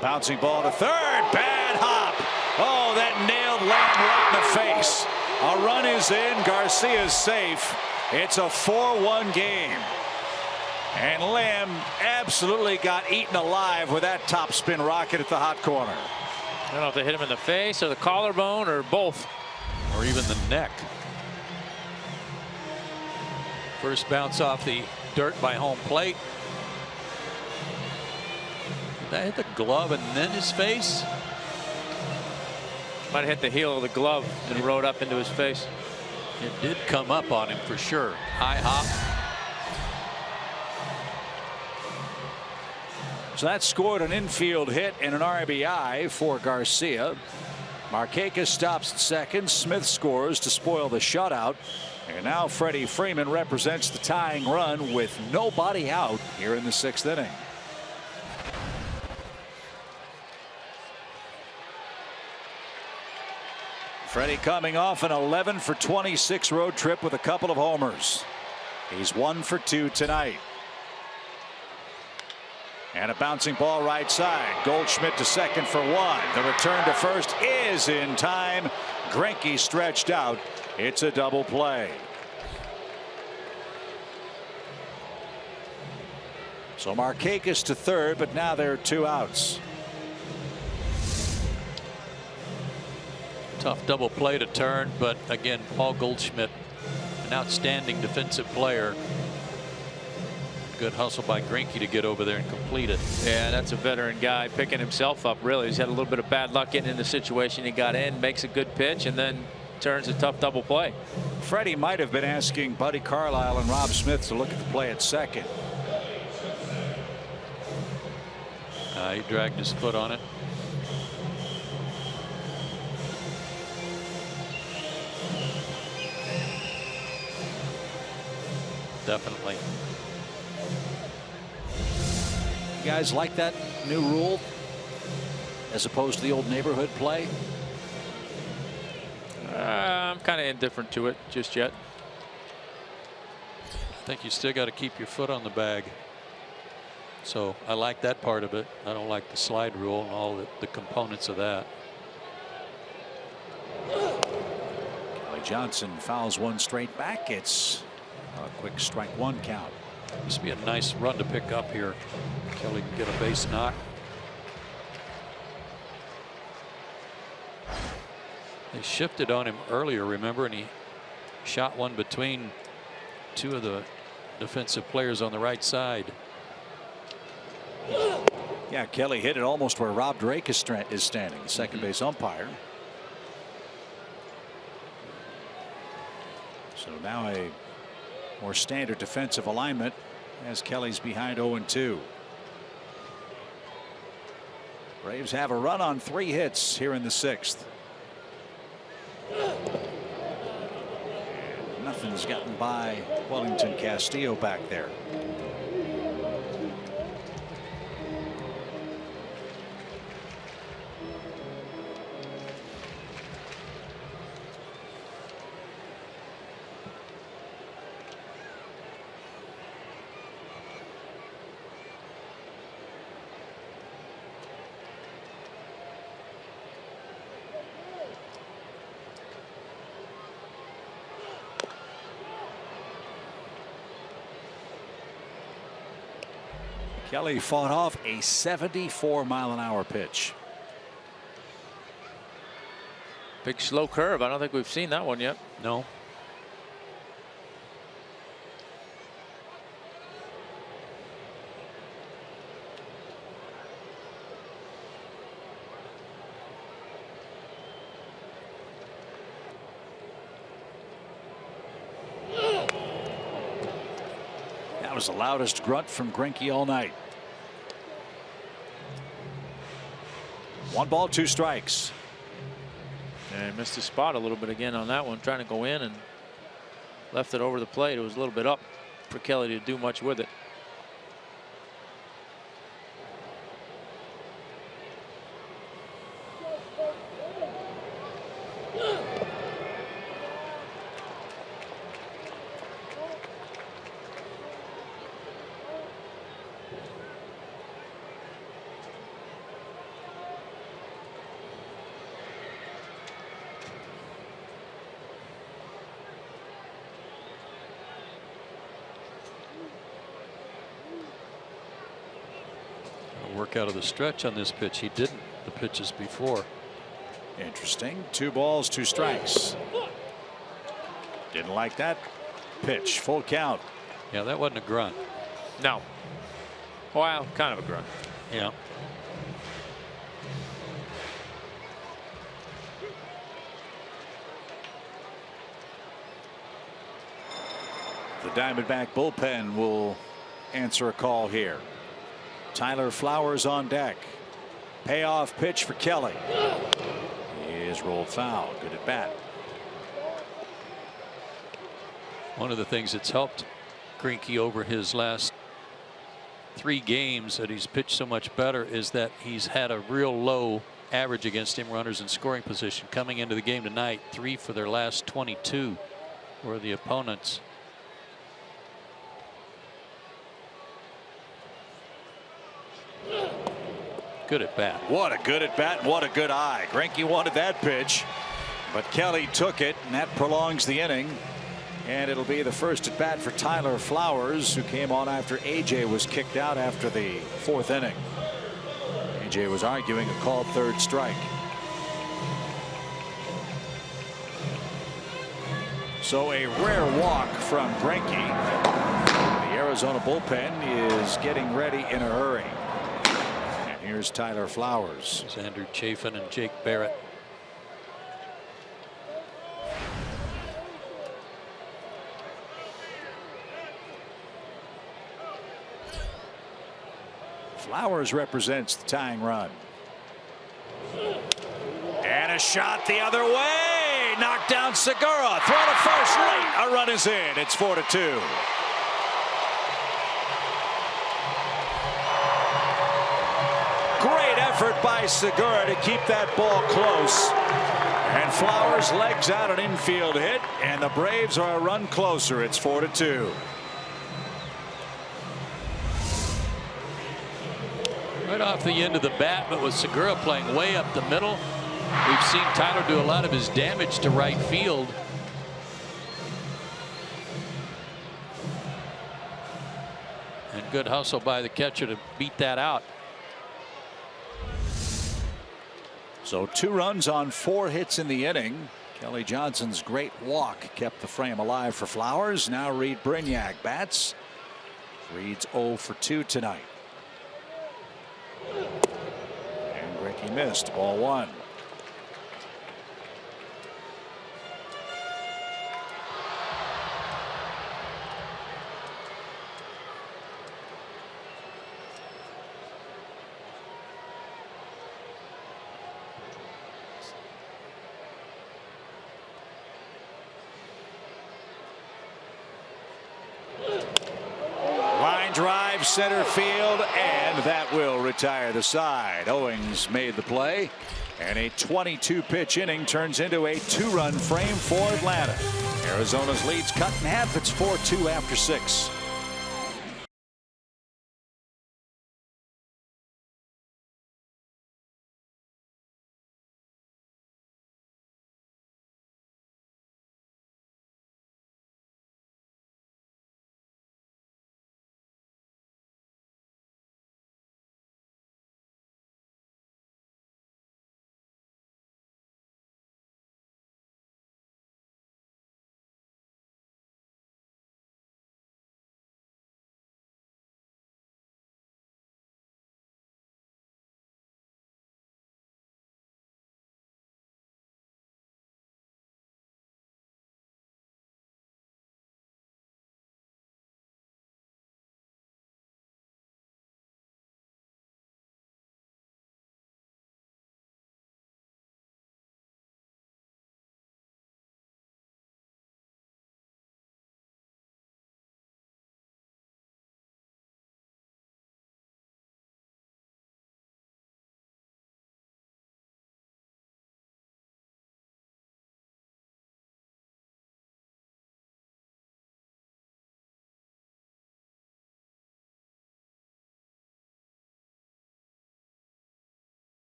Bouncing ball to third. Bad hop. Oh, that nailed Lamb right in the face. A run is in. Garcia's safe. It's a 4-1 game. And Lamb absolutely got eaten alive with that topspin rocket at the hot corner. I don't know if they hit him in the face or the collarbone or both. Or even the neck. First bounce off the dirt by home plate. That hit the glove and then his face. Might have hit the heel of the glove and rode up into his face. It did come up on him for sure. High hop. So that scored an infield hit and an RBI for Garcia. Markakis stops at second. Smith scores to spoil the shutout. And now Freddie Freeman represents the tying run with nobody out here in the 6th inning. Freddie coming off an 11 for 26 road trip with a couple of homers. He's 1 for 2 tonight. And a bouncing ball right side. Goldschmidt to second for 1. The return to first is in time. Greinke stretched out. It's a double play. So Markakis to third, but now there are 2 outs. Tough double play to turn, but again, Paul Goldschmidt, an outstanding defensive player. Good hustle by Greinke to get over there and complete it. Yeah, that's a veteran guy picking himself up, really. He's had a little bit of bad luck getting in the situation he got in, makes a good pitch, and then turns a tough double play. Freddie might have been asking Buddy Carlisle and Rob Smith to look at the play at second. He dragged his foot on it. Definitely. You guys like that new rule as opposed to the old neighborhood play? I'm kind of indifferent to it just yet. I think you still got to keep your foot on the bag. So I like that part of it. I don't like the slide rule and all the components of that. Kelly Johnson fouls one straight back. It's a quick strike 1 count. This would be a nice run to pick up here. Kelly can get a base knock. They shifted on him earlier, remember, and he shot one between 2 of the defensive players on the right side. Yeah, Kelly hit it almost where Rob Drake is standing, the second base umpire. So now a more standard defensive alignment as Kelly's behind 0-2. Braves have a run on 3 hits here in the 6th. And nothing's gotten by Wellington Castillo back there. Kelly fought off a 74-mile-an-hour pitch. Big slow curve. I don't think we've seen that one yet. No. That was the loudest grunt from Greinke all night. 1 ball, 2 strikes. And missed his spot a little bit again on that one, trying to go in and left it over the plate. It was a little bit up for Kelly to do much with it. Work out of the stretch on this pitch. He didn't the pitches before. Interesting. 2 balls, 2 strikes. Didn't like that pitch. Full count. Yeah, that wasn't a grunt. No. Well, kind of a grunt. Yeah. The Diamondback bullpen will answer a call here. Tyler Flowers on deck. Payoff pitch for Kelly. He is rolled foul. Good at bat. One of the things that's helped Greinke over his last 3 games that he's pitched so much better is that he's had a real low average against him, runners in scoring position. Coming into the game tonight, 3 for their last 22 were the opponents. Good at bat. What a good at bat. What a good eye. Greinke wanted that pitch, but Kelly took it, and that prolongs the inning. And it'll be the first at bat for Tyler Flowers, who came on after AJ was kicked out after the 4th inning. AJ was arguing a called 3rd strike. So a rare walk from Greinke. The Arizona bullpen is getting ready in a hurry. And here's Tyler Flowers. There's Andrew Chafin and Jake Barrett. Flowers represents the tying run. And a shot the other way. Knocked down Segura. Throw to first late. A run is in. It's 4-2. Great effort by Segura to keep that ball close. And Flowers legs out an infield hit. And the Braves are a run closer. It's 4-2. Right off the end of the bat, but with Segura playing way up the middle, we've seen Tyler do a lot of his damage to right field. And good hustle by the catcher to beat that out. So 2 runs on 4 hits in the inning. Kelly Johnson's great walk kept the frame alive for Flowers. Now Reed Brignac bats. Reed's 0 for 2 tonight. And Greinke missed. Ball 1. Line drive center field, and that will retire the side. Owings made the play, and a 22-pitch inning turns into a 2-run frame for Atlanta. Arizona's lead's cut in half. It's 4-2 after 6.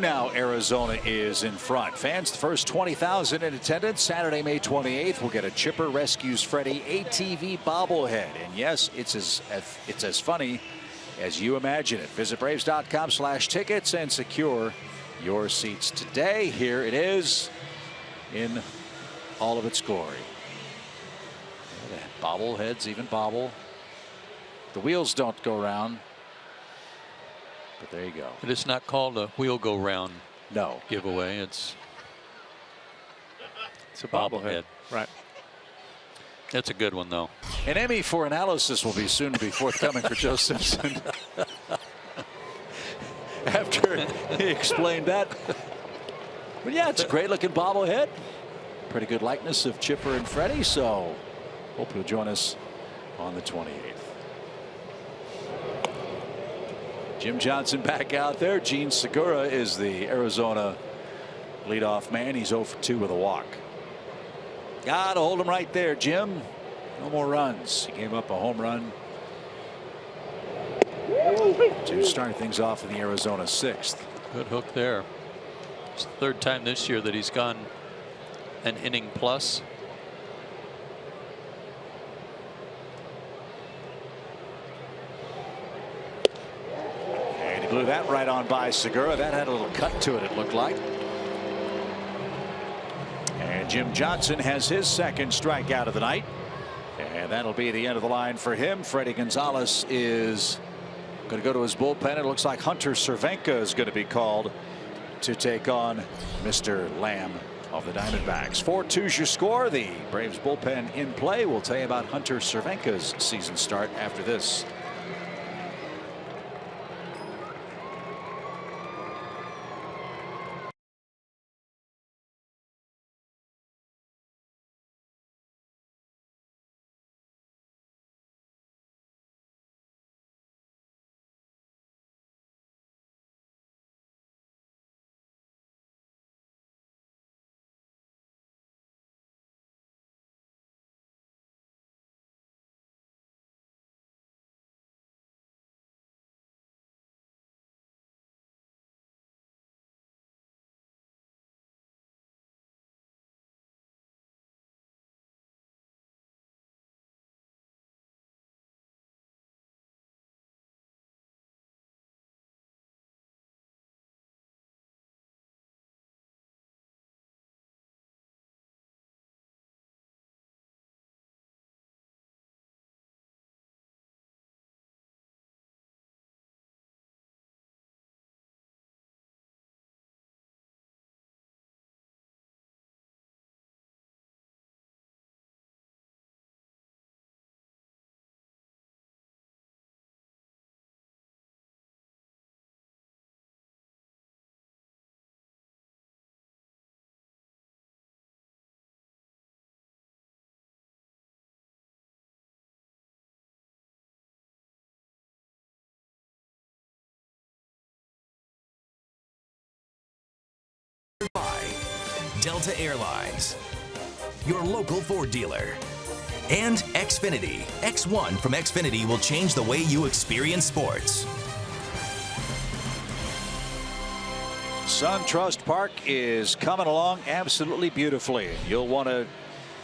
Now Arizona is in front. Fans, the first 20,000 in attendance Saturday, May 28th. We'll get a Chipper Rescues Freddy ATV bobblehead. And yes, it's as funny as you imagine it. Visit Braves.com/tickets and secure your seats today. Here it is in all of its glory. The bobbleheads even bobble. The wheels don't go round. But there you go. But it's not called a wheel go round. No giveaway. It's a bobblehead. Right. That's a good one, though. An Emmy for analysis will be soon to be forthcoming for Joe Simpson. After he explained that. But yeah, it's a great looking bobblehead. Pretty good likeness of Chipper and Freddie. So hope you'll join us on the 28th. Jim Johnson back out there. Gene Segura is the Arizona leadoff man. He's 0 for 2 with a walk. Gotta hold him right there, Jim. No more runs. He gave up a home run to start things off in the Arizona 6th. Good hook there. It's the third time this year that he's gone an inning plus. Blew that right on by Segura. That had a little cut to it looked like. And Jim Johnson has his second strikeout of the night. And that'll be the end of the line for him. Freddie Gonzalez is going to go to his bullpen. It looks like Hunter Cervenka is going to be called to take on Mr. Lamb of the Diamondbacks. 4-2's your score. The Braves bullpen in play. We'll tell you about Hunter Cervenka's season start after this. By Delta Airlines, your local Ford dealer, and Xfinity. X1 from Xfinity will change the way you experience sports. SunTrust Park is coming along absolutely beautifully. You'll want to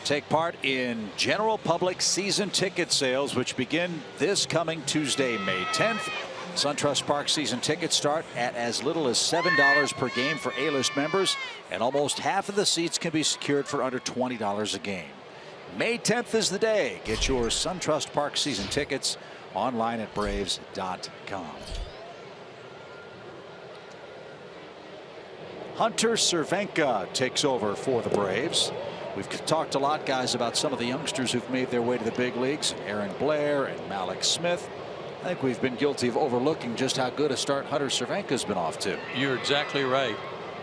take part in general public season ticket sales, which begin this coming Tuesday, May 10th. SunTrust Park season tickets start at as little as $7 per game for A-list members, and almost half of the seats can be secured for under $20 a game. May 10th is the day. Get your SunTrust Park season tickets online at Braves.com. Hunter Cervenka takes over for the Braves. We've talked a lot, guys, about some of the youngsters who've made their way to the big leagues. Aaron Blair and Malik Smith. I think we've been guilty of overlooking just how good a start Hunter Cervenka's been off to. You're exactly right.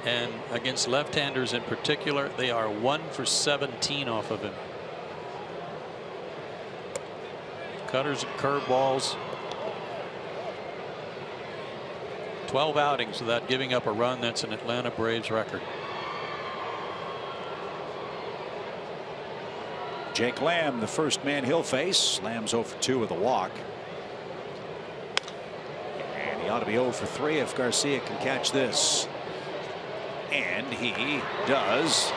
And against left-handers in particular, they are 1 for 17 off of him. Cutters and curveballs. 12 outings without giving up a run. That's an Atlanta Braves record. Jake Lamb, the first man he'll face. Lamb's 0 for 2 with a walk. And he ought to be 0 for 3 if Garcia can catch this. And he does.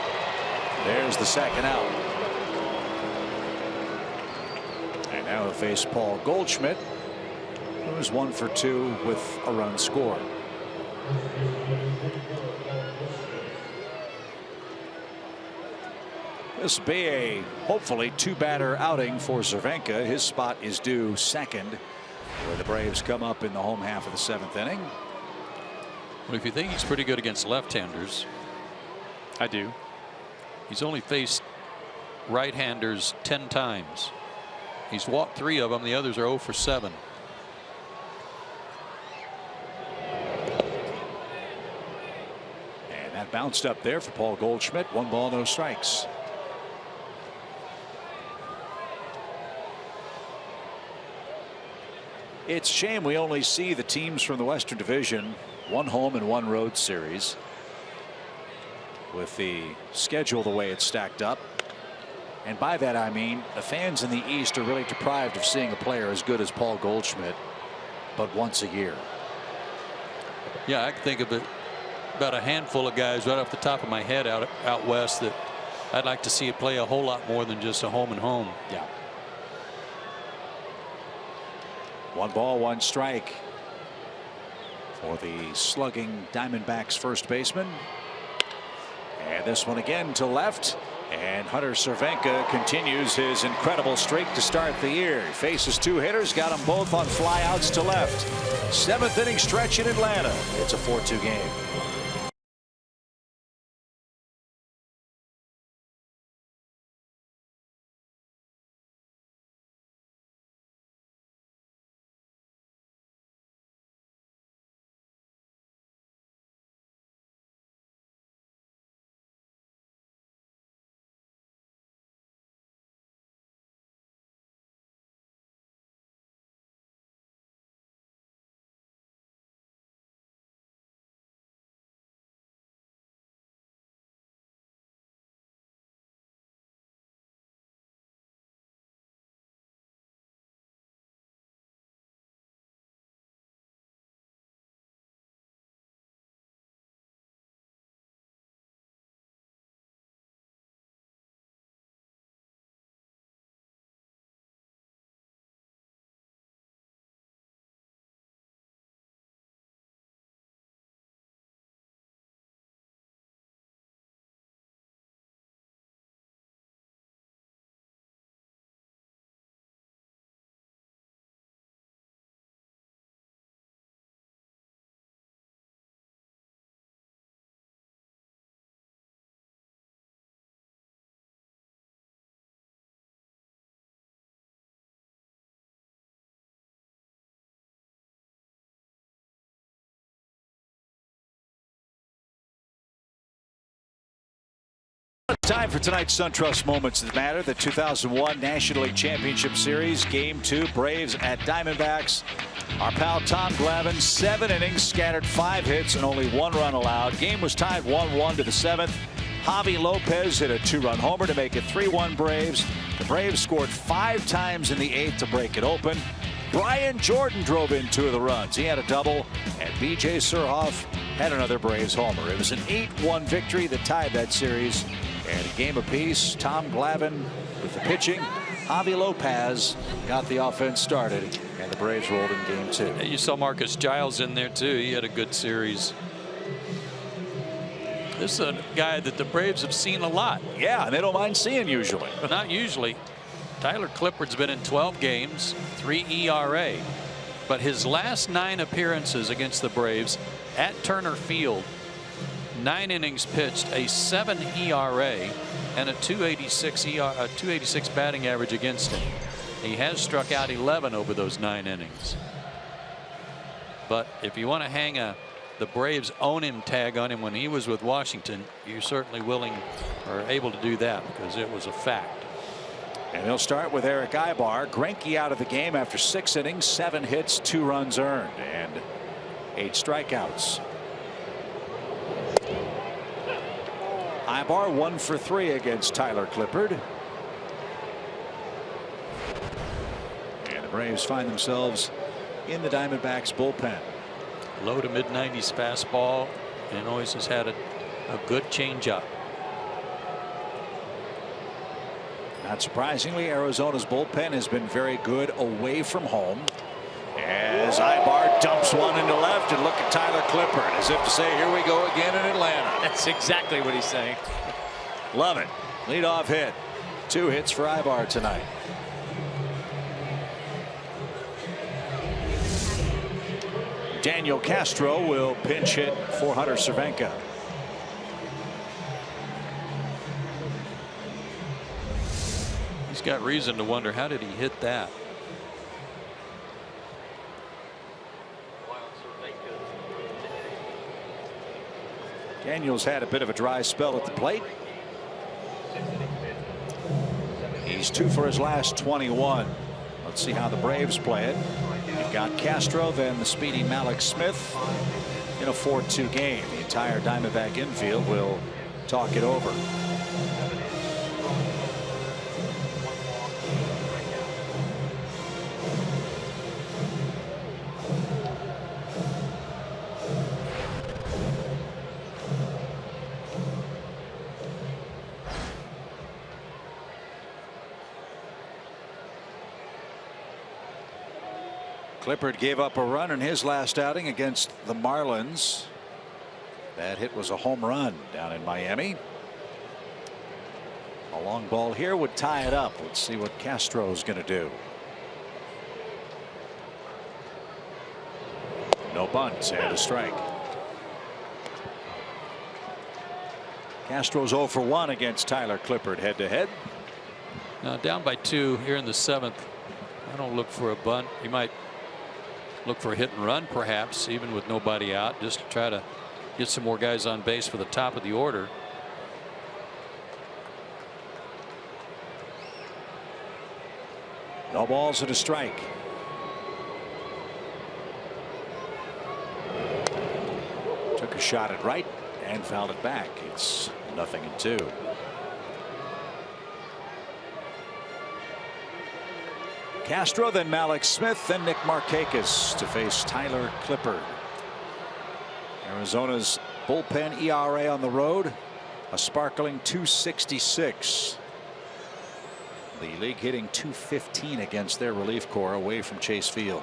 There's the second out. And now he'll face Paul Goldschmidt, who's 1 for 2 with a run scored. This will be a hopefully 2-batter outing for Cervenka. His spot is due second, where the Braves come up in the home half of the 7th inning. Well, if you think he's pretty good against left-handers, I do. He's only faced right-handers 10 times. He's walked 3 of them. The others are 0 for 7. And that bounced up there for Paul Goldschmidt. 1 ball, no strikes. It's a shame we only see the teams from the Western Division 1 home and 1 road series. With the schedule the way it's stacked up. And by that I mean the fans in the East are really deprived of seeing a player as good as Paul Goldschmidt, but once a year. Yeah, I can think of about a handful of guys right off the top of my head out west that I'd like to see it play a whole lot more than just a home and home. Yeah. 1 ball, 1 strike for the slugging Diamondbacks first baseman. And this one again to left. And Hunter Cervenka continues his incredible streak to start the year. He faces 2 hitters, got them both on flyouts to left. 7th inning stretch in Atlanta. It's a 4-2 game. Time for tonight's SunTrust Moments That Matter. The 2001 National League Championship Series, Game 2, Braves at Diamondbacks. Our pal Tom Glavine, 7 innings, scattered 5 hits, and only 1 run allowed. Game was tied 1-1 to the 7th. Javi Lopez hit a 2-run homer to make it 3-1 Braves. The Braves scored 5 times in the 8th to break it open. Brian Jordan drove in 2 of the runs. He had a double, and B.J. Surhoff had another Braves homer. It was an 8-1 victory that tied that series. And a game apiece. Tom Glavine with the pitching. Javi Lopez got the offense started, and the Braves rolled in Game 2. You saw Marcus Giles in there too. He had a good series. This is a guy that the Braves have seen a lot. Yeah, and they don't mind seeing usually. Not usually. Tyler Clippard's been in 12 games, 3 ERA, but his last 9 appearances against the Braves at Turner Field, 9 innings pitched, a 7 ERA and a 286 batting average against him. He has struck out 11 over those 9 innings. But if you want to hang the Braves own him tag on him when he was with Washington, you're certainly willing or able to do that because it was a fact. And they'll start with Eric Ibar. Greinke out of the game after 6 innings, 7 hits, 2 runs earned, and 8 strikeouts. Ibar 1 for 3 against Tyler Clippard. And the Braves find themselves in the Diamondbacks bullpen. Low to mid-90s fastball, and always has had a A good changeup. Not surprisingly, Arizona's bullpen has been very good away from home. As Ibar dumps one into left, and look at Tyler Clippard as if to say, here we go again in Atlanta. That's exactly what he's saying. Love it. Leadoff hit. 2 hits for Ibar tonight. Daniel Castro will pinch hit for Hunter Cervenka. He's got reason to wonder, how did he hit that? Daniel's had a bit of a dry spell at the plate. He's 2 for his last 21. Let's see how the Braves play it. You've got Castro, then the speedy Malik Smith in a 4-2 game. The entire Diamondback infield will talk it over. Clippard gave up a run in his last outing against the Marlins. That hit was a home run down in Miami. A long ball here would tie it up. Let's see what Castro's going to do. No bunts and a strike. Castro's 0 for 1 against Tyler Clippard head to head. Now down by 2 here in the 7th. I don't look for a bunt. You might look for a hit and run, perhaps, even with nobody out, just to try to get some more guys on base for the top of the order. No balls and a strike. Took a shot at right and fouled it back. It's 0-2. Castro, then Malik Smith, then Nick Markakis to face Tyler Clippard. Arizona's bullpen ERA on the road, a sparkling 2.66. The league hitting 2.15 against their relief corps away from Chase Field.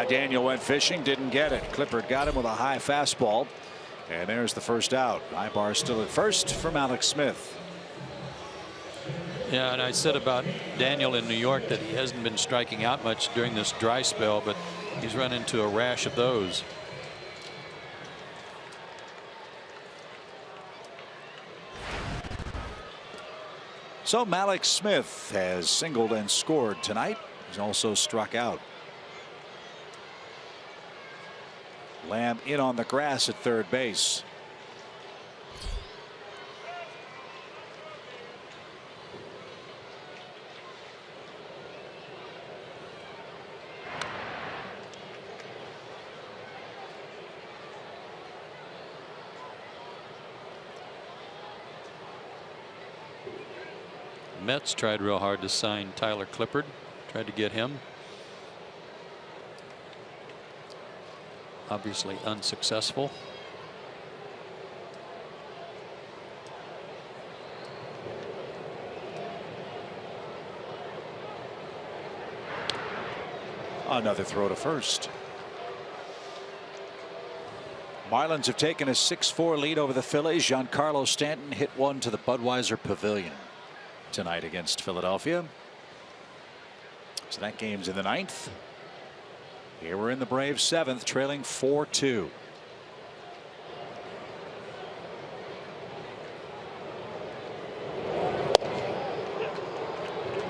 Daniel went fishing, didn't get it. Clippard got him with a high fastball, and there's the first out. Ibar still at first for Malik Smith. Yeah, and I said about Daniel in New York that he hasn't been striking out much during this dry spell, but he's run into a rash of those. So Malik Smith has singled and scored tonight. He's also struck out. Lamb in on the grass at third base. Mets tried real hard to sign Tyler Clippard, tried to get him. Obviously unsuccessful. Another throw to first. Marlins have taken a 6-4 lead over the Phillies. Giancarlo Stanton hit one to the Budweiser Pavilion tonight against Philadelphia. So that game's in the 9th. Here we're in the Braves 7th, trailing 4-2.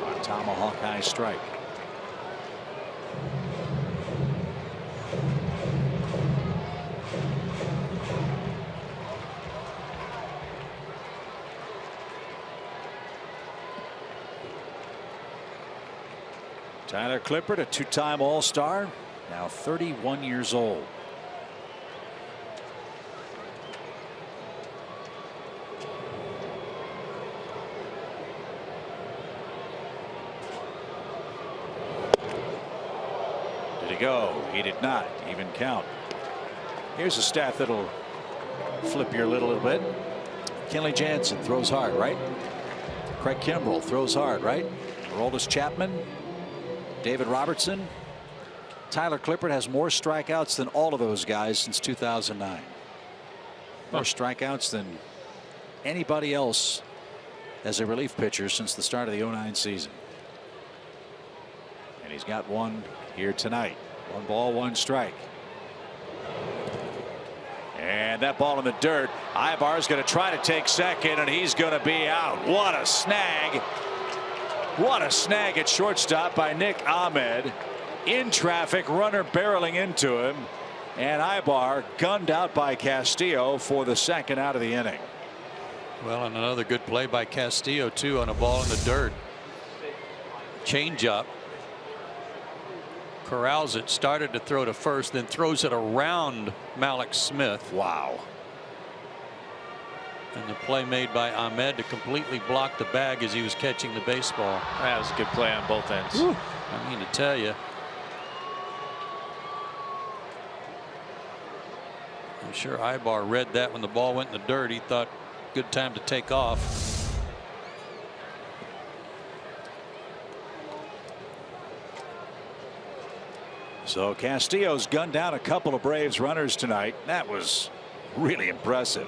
A tomahawk high strike. Tyler Clippard, a 2-time All-Star, now 31 years old. Did he go? He did not even count. Here's a stat that'll flip your lid a little bit. Kenley Jansen throws hard, right? Craig Kimbrell throws hard, right? Aroldis Chapman, David Robertson, Tyler Clippard has more strikeouts than all of those guys since 2009. More strikeouts than anybody else as a relief pitcher since the start of the 09 season. And he's got one here tonight. 1 ball, 1 strike. And that ball in the dirt. Ibar's going to try to take second, and he's going to be out. What a snag. What a snag at shortstop by Nick Ahmed. In traffic, runner barreling into him, and Ibar gunned out by Castillo for the second out of the inning. Well, and another good play by Castillo too on a ball in the dirt. Changeup. Corrals it, started to throw to first, then throws it around Malik Smith. Wow. And the play made by Ahmed to completely block the bag as he was catching the baseball. That was a good play on both ends. Whew. I mean to tell you. I'm sure Ibar read that when the ball went in the dirt. He thought good time to take off. So Castillo's gunned down a couple of Braves runners tonight. That was really impressive.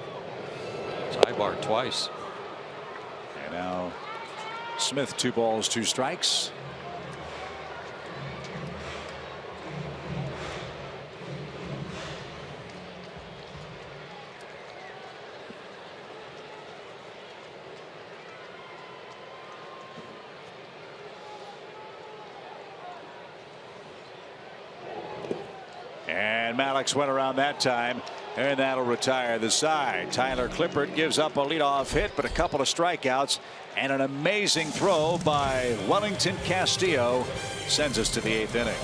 It's Ibar twice. And now Smith 2 balls 2 strikes. And Malik went around that time, and that'll retire the side. Tyler Clippard gives up a leadoff hit, but a couple of strikeouts, and an amazing throw by Wellington Castillo sends us to the 8th inning.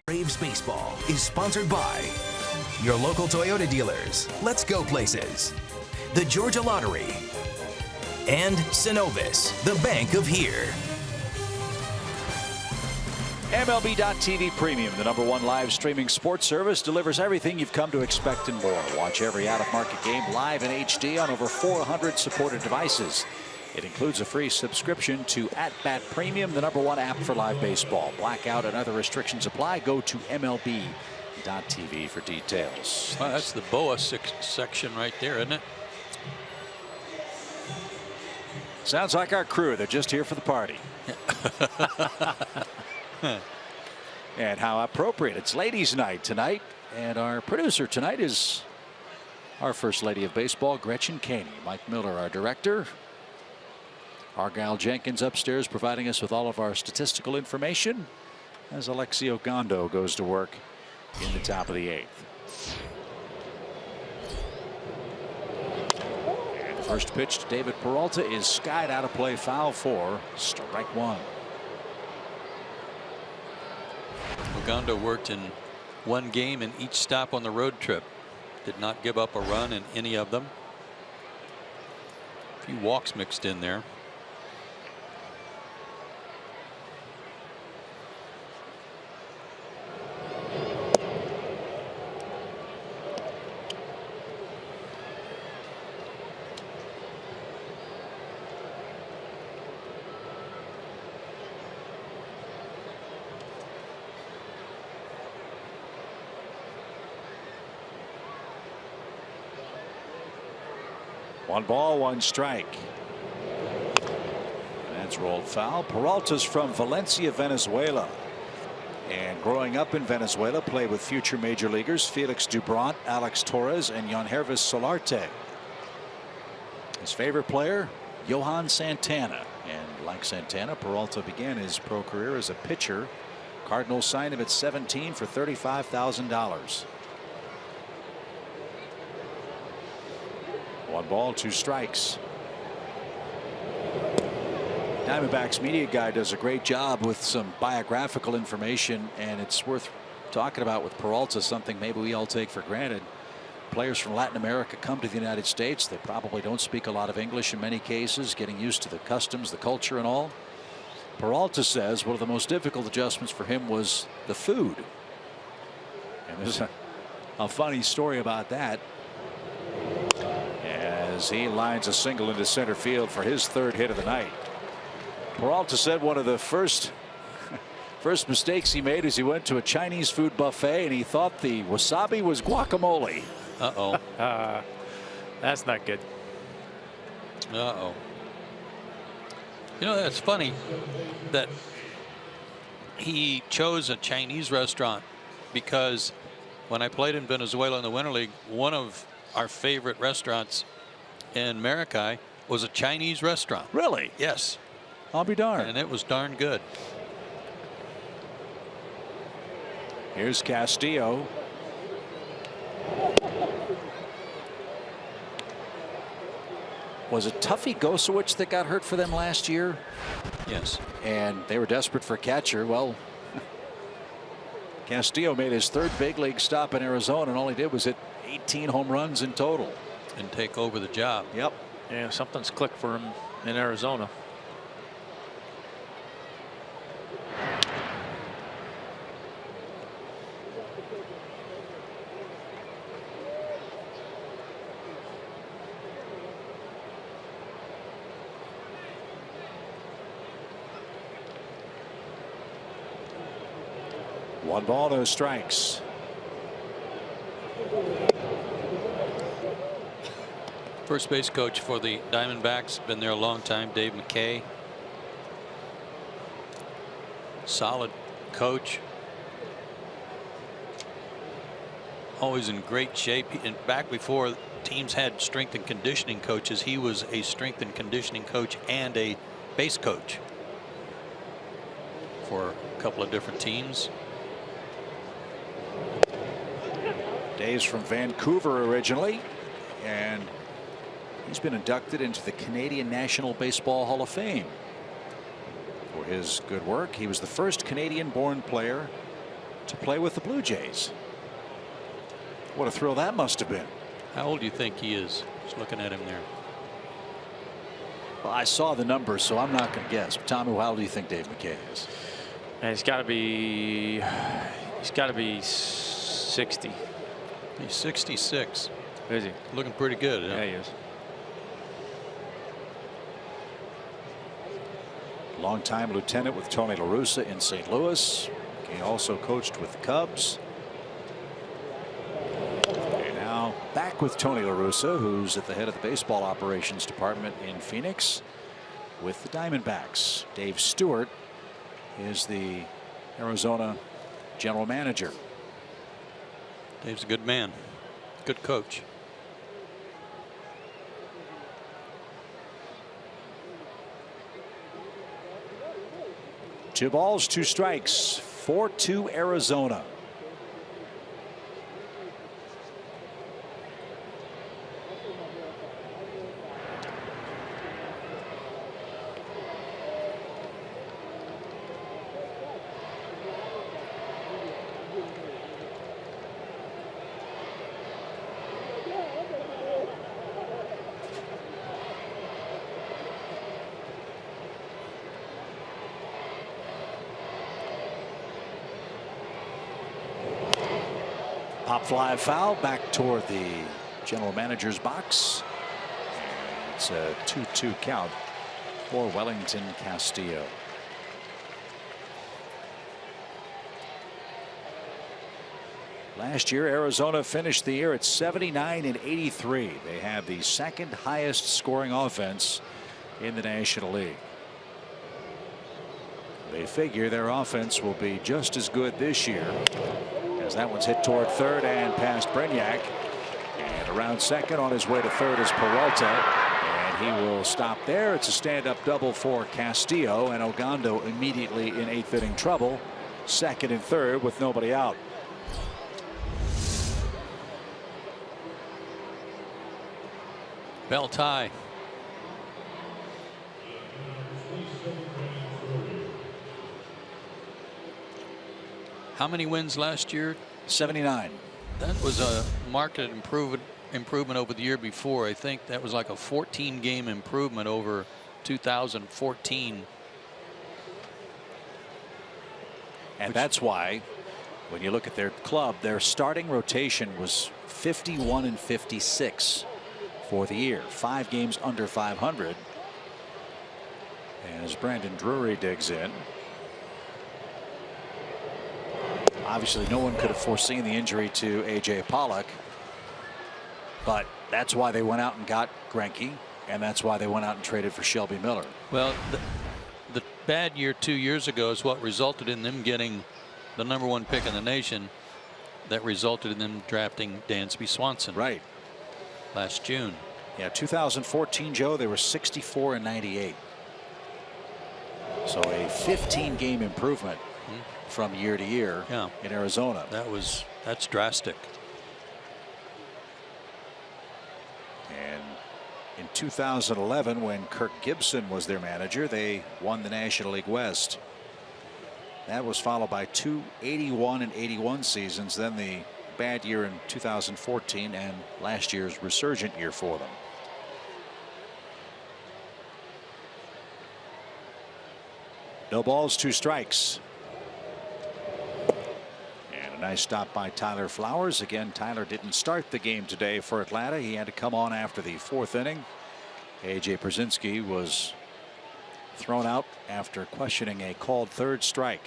Braves baseball is sponsored by your local Toyota dealers. Let's go places. The Georgia Lottery and Synovus, the bank of here. MLB.TV Premium, the #1 live streaming sports service, delivers everything you've come to expect and more. Watch every out-of-market game live in HD on over 400 supported devices. It includes a free subscription to At Bat Premium, the #1 app for live baseball. Blackout and other restrictions apply. Go to MLB.TV for details. Well, that's the BOA section right there, isn't it? Sounds like our crew. They're just here for the party. And how appropriate. It's ladies' night tonight. And our producer tonight is our First Lady of Baseball, Gretchen Caney. Mike Miller, our director. Argyle Jenkins upstairs providing us with all of our statistical information as Alexio Gondo goes to work in the top of the 8th. First pitch to David Peralta is skied out of play, foul for strike one. Ogando worked in one game in each stop on the road trip. Did not give up a run in any of them. A few walks mixed in there. One ball, one strike. That's rolled foul. Peralta's from Valencia, Venezuela. And growing up in Venezuela, played with future major leaguers Felix Dubront, Alex Torres, and Yangervis Solarte. His favorite player, Johan Santana. And like Santana, Peralta began his pro career as a pitcher. Cardinals signed him at 17 for $35,000. One ball, two strikes. Diamondbacks media guy does a great job with some biographical information, and it's worth talking about with Peralta, something maybe we all take for granted. Players from Latin America come to the United States. They probably don't speak a lot of English in many cases, getting used to the customs, the culture and all. Peralta says one of the most difficult adjustments for him was the food. And there's a funny story about that. As he lines a single into center field for his third hit of the night. Peralta said one of the first mistakes he made is he went to a Chinese food buffet and he thought the wasabi was guacamole. Uh-oh. That's not good. Uh-oh. You know, that's funny that he chose a Chinese restaurant, because when I played in Venezuela in the Winter League, one of our favorite restaurants in Maracay was a Chinese restaurant. Really? Yes. I'll be darned. And it was darn good. Here's Castillo. Was it Tuffy Gosowicz that got hurt for them last year? Yes. And they were desperate for a catcher. Well, Castillo made his third big league stop in Arizona, and all he did was hit 18 home runs in total. And take over the job. Yep. Yeah, something's clicked for him in Arizona. One ball, no strikes. First base coach for the Diamondbacks, been there a long time, Dave McKay. Solid coach. Always in great shape. And back before teams had strength and conditioning coaches, he was a strength and conditioning coach and a base coach for a couple of different teams. Dave's from Vancouver originally, and he's been inducted into the Canadian National Baseball Hall of Fame for his good work. He was the first Canadian-born player to play with the Blue Jays. What a thrill that must have been. How old do you think he is? Just looking at him there. Well, I saw the numbers, so I'm not going to guess. Tommy, how old do you think Dave McKay is? And he's got to be 60. He's 66. Is he? Looking pretty good. Yeah, he is. Longtime lieutenant with Tony La Russa in St. Louis. He also coached with the Cubs. And now back with Tony La Russa, who's at the head of the baseball operations department in Phoenix with the Diamondbacks. Dave Stewart is the Arizona general manager. Dave's a good man, good coach. Two balls, two strikes, 4-2 Arizona. Pop fly foul back toward the general manager's box. It's a 2-2 count for Wellington Castillo. Last year, Arizona finished the year at 79 and 83. They have the second highest scoring offense in the National League. They figure their offense will be just as good this year, as that one's hit toward third and past Brignac. And around second on his way to third is Peralta. And he will stop there. It's a stand-up double for Castillo, and Ogando immediately in eighth inning trouble. Second and third with nobody out. Bell tie. How many wins last year? 79. That was a marked improvement over the year before. I think that was like a 14-game improvement over 2014. And that's why, when you look at their club, their starting rotation was 51 and 56 for the year. 5 games under 500. As Brandon Drury digs in. Obviously, no one could have foreseen the injury to A.J. Pollock. But that's why they went out and got Greinke, and that's why they went out and traded for Shelby Miller. Well, the bad year 2 years ago is what resulted in them getting the #1 pick in the nation. That resulted in them drafting Dansby Swanson. Right. Last June. Yeah, 2014, Joe, they were 64 and 98. So a 15-game improvement from year to year in Arizona. That's drastic. And in 2011, when Kirk Gibson was their manager, they won the National League West. That was followed by 2 81 and 81 seasons, then the bad year in 2014 and last year's resurgent year for them. No balls, 2 strikes. And a nice stop by Tyler Flowers. Again, Tyler didn't start the game today for Atlanta. He had to come on after the 4th inning. A.J. Pierzynski was thrown out after questioning a called 3rd strike.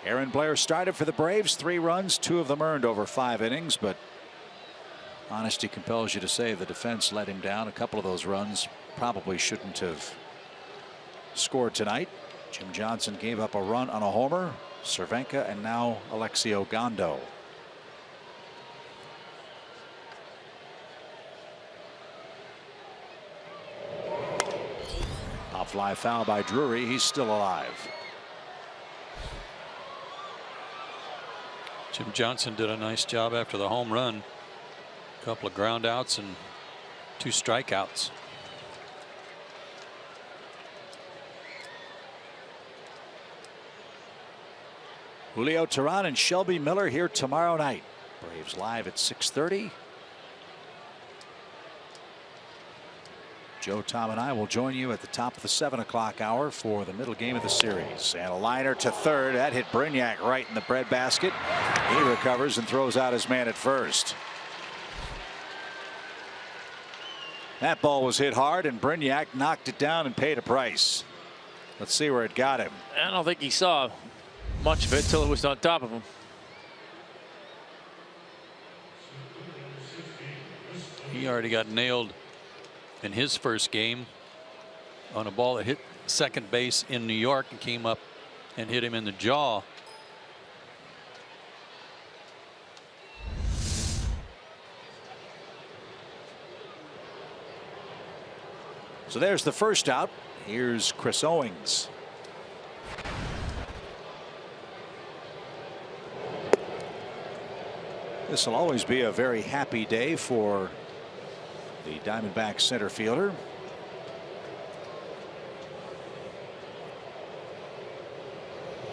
Aaron Blair started for the Braves. 3 runs, 2 of them earned over 5 innings, but honesty compels you to say the defense let him down. A couple of those runs probably shouldn't have scored tonight. Jim Johnson gave up a run on a homer. Cervenka and now Alexi Ogando. Pop fly foul by Drury. He's still alive. Jim Johnson did a nice job after the home run. A couple of ground outs and 2 strikeouts. Julio Teheran and Shelby Miller here tomorrow night. Braves live at 6:30. Joe, Tom, and I will join you at the top of the 7 o'clock hour for the middle game of the series. And a liner to third. That hit Brignac right in the breadbasket. He recovers and throws out his man at first. That ball was hit hard, and Brignac knocked it down and paid a price. Let's see where it got him. I don't think he saw much of it till it was on top of him. He already got nailed in his first game on a ball that hit second base in New York and came up and hit him in the jaw. So there's the first out. Here's Chris Owings. This will always be a very happy day for the Diamondbacks center fielder.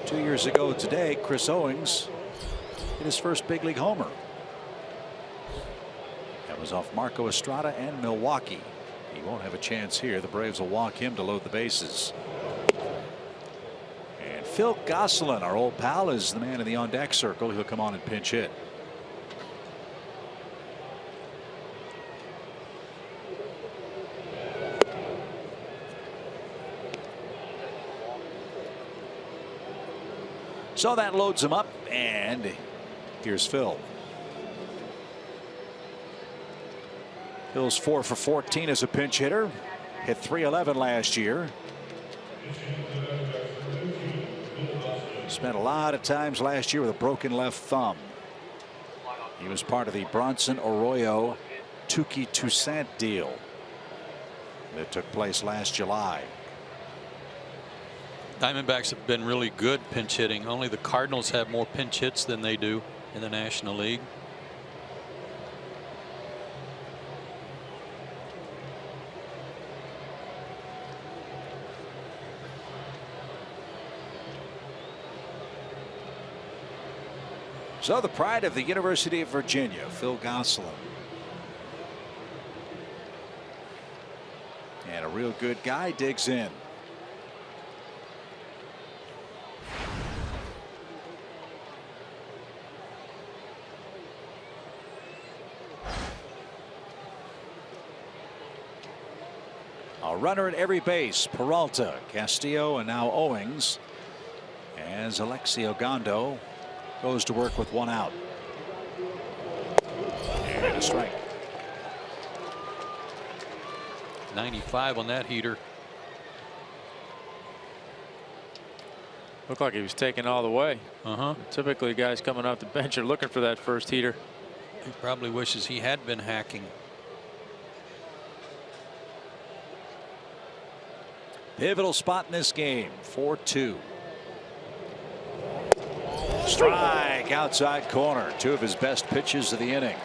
Two years ago today, Chris Owings hit his first big league homer. That was off Marco Estrada and Milwaukee. He won't have a chance here. The Braves will walk him to load the bases. And Phil Gosselin, our old pal, is the man in the on-deck circle. He'll come on and pinch hit. So that loads him up, and here's Phil. Phil's 4 for 14 as a pinch hitter. Hit .311 last year. Spent a lot of times last year with a broken left thumb. He was part of the Bronson Arroyo Tuki Toussaint deal that took place last July. Diamondbacks have been really good pinch hitting. Only the Cardinals have more pinch hits than they do in the National League. So the pride of the University of Virginia, Phil Gosselin. And a real good guy digs in. A runner at every base. Peralta, Castillo, and now Owings, as Alexi Ogando goes to work with one out. And a strike. 95 on that heater. Looked like he was taking all the way. Typically guys coming off the bench are looking for that first heater. He probably wishes he had been hacking. Pivotal spot in this game. 4-2. Strike outside corner. Two of his best pitches of the inning.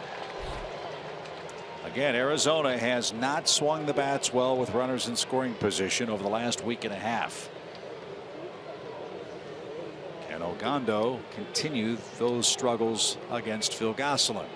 Again, Arizona has not swung the bats well with runners in scoring position over the last week and a half. Can Ogando continue those struggles against Phil Gosselin?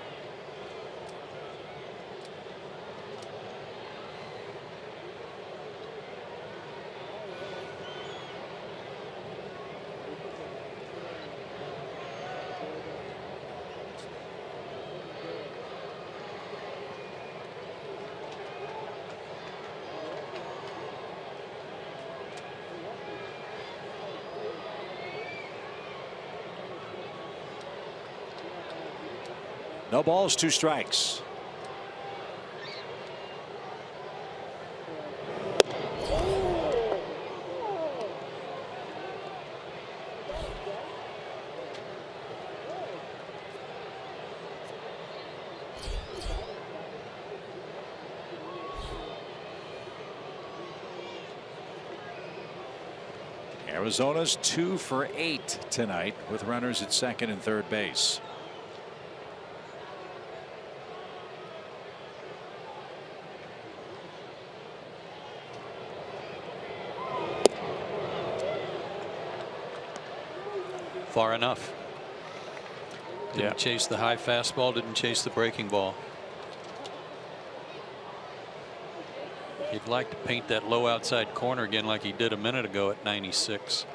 No balls, 2 strikes. Arizona's 2 for 8 tonight with runners at second and third base. Far enough. Didn't chase the high fastball, didn't chase the breaking ball. He'd like to paint that low outside corner again like he did a minute ago at 96.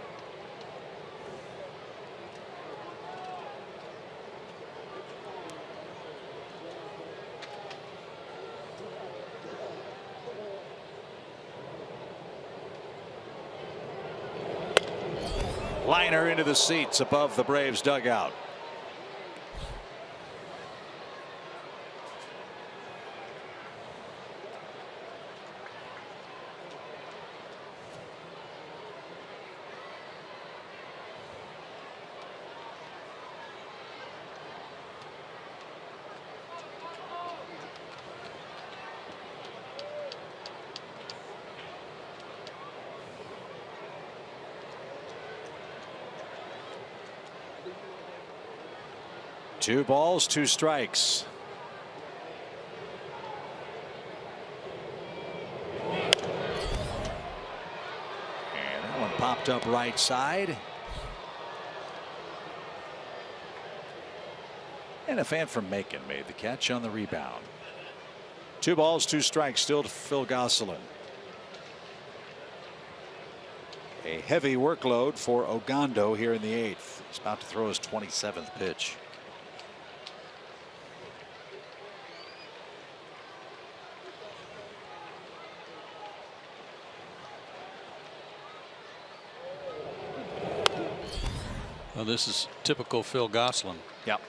Liner into the seats above the Braves dugout. Two balls, 2 strikes. And that one popped up right side. And a fan from Macon made the catch on the rebound. 2 balls, 2 strikes still to Phil Gosselin. A heavy workload for Ogando here in the 8th. He's about to throw his 27th pitch. Well, this is typical Phil Gosselin. Yep.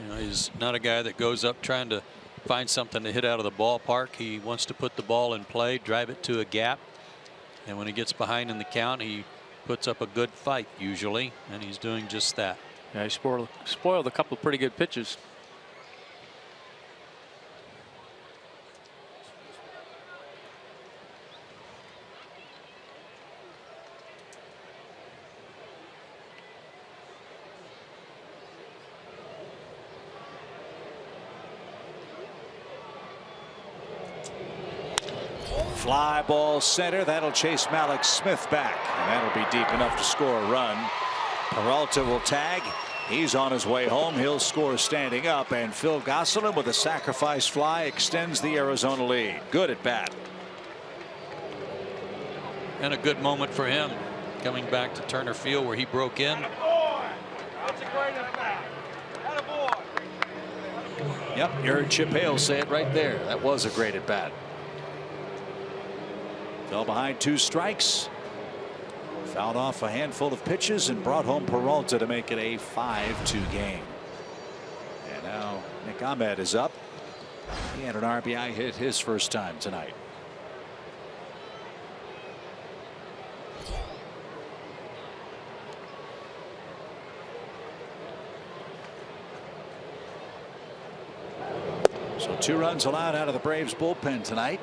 You know, he's not a guy that goes up trying to find something to hit out of the ballpark. He wants to put the ball in play, drive it to a gap. And when he gets behind in the count, he puts up a good fight usually, and he's doing just that. Yeah, he spoiled a couple of pretty good pitches. Fly ball center. That'll chase Malik Smith back, and that'll be deep enough to score a run. Peralta will tag. He's on his way home. He'll score standing up, and Phil Gosselin with a sacrifice fly extends the Arizona lead. Good at bat. And a good moment for him coming back to Turner Field where he broke in. Yep, you heard Chip Hale say it right there. That was a great at bat. Fell behind 2 strikes. Fouled off a handful of pitches and brought home Peralta to make it a 5-2 game. And now Nick Ahmed is up. He had an RBI hit his first time tonight. So 2 runs allowed out of the Braves bullpen tonight.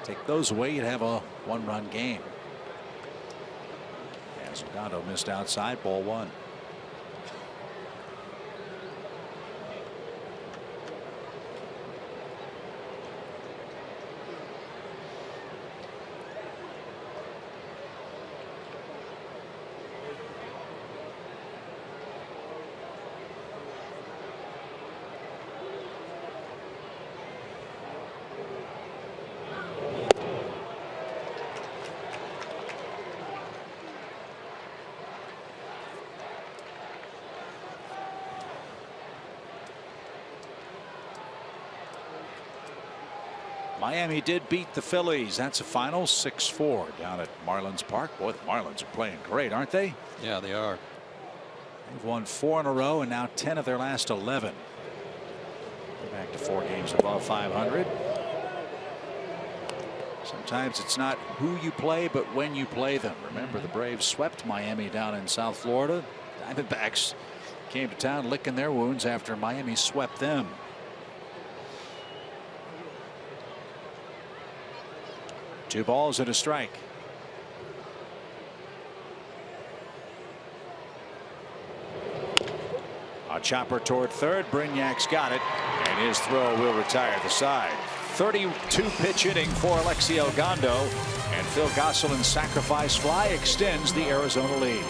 Take those away, you'd have a 1-run game. As Ogando missed outside, ball 1. Miami did beat the Phillies. That's a final 6-4 down at Marlins Park. Boy, the Marlins are playing great, aren't they? Yeah, they are. They've won 4 in a row and now 10 of their last 11. They're back to 4 games above 500. Sometimes it's not who you play, but when you play them. Remember, the Braves swept Miami down in South Florida. Diamondbacks came to town licking their wounds after Miami swept them. Two balls and a strike. A chopper toward third. Brignac's got it, and his throw will retire the side. 32 pitch inning for Alexi Ogando, and Phil Gosselin's sacrifice fly extends the Arizona lead.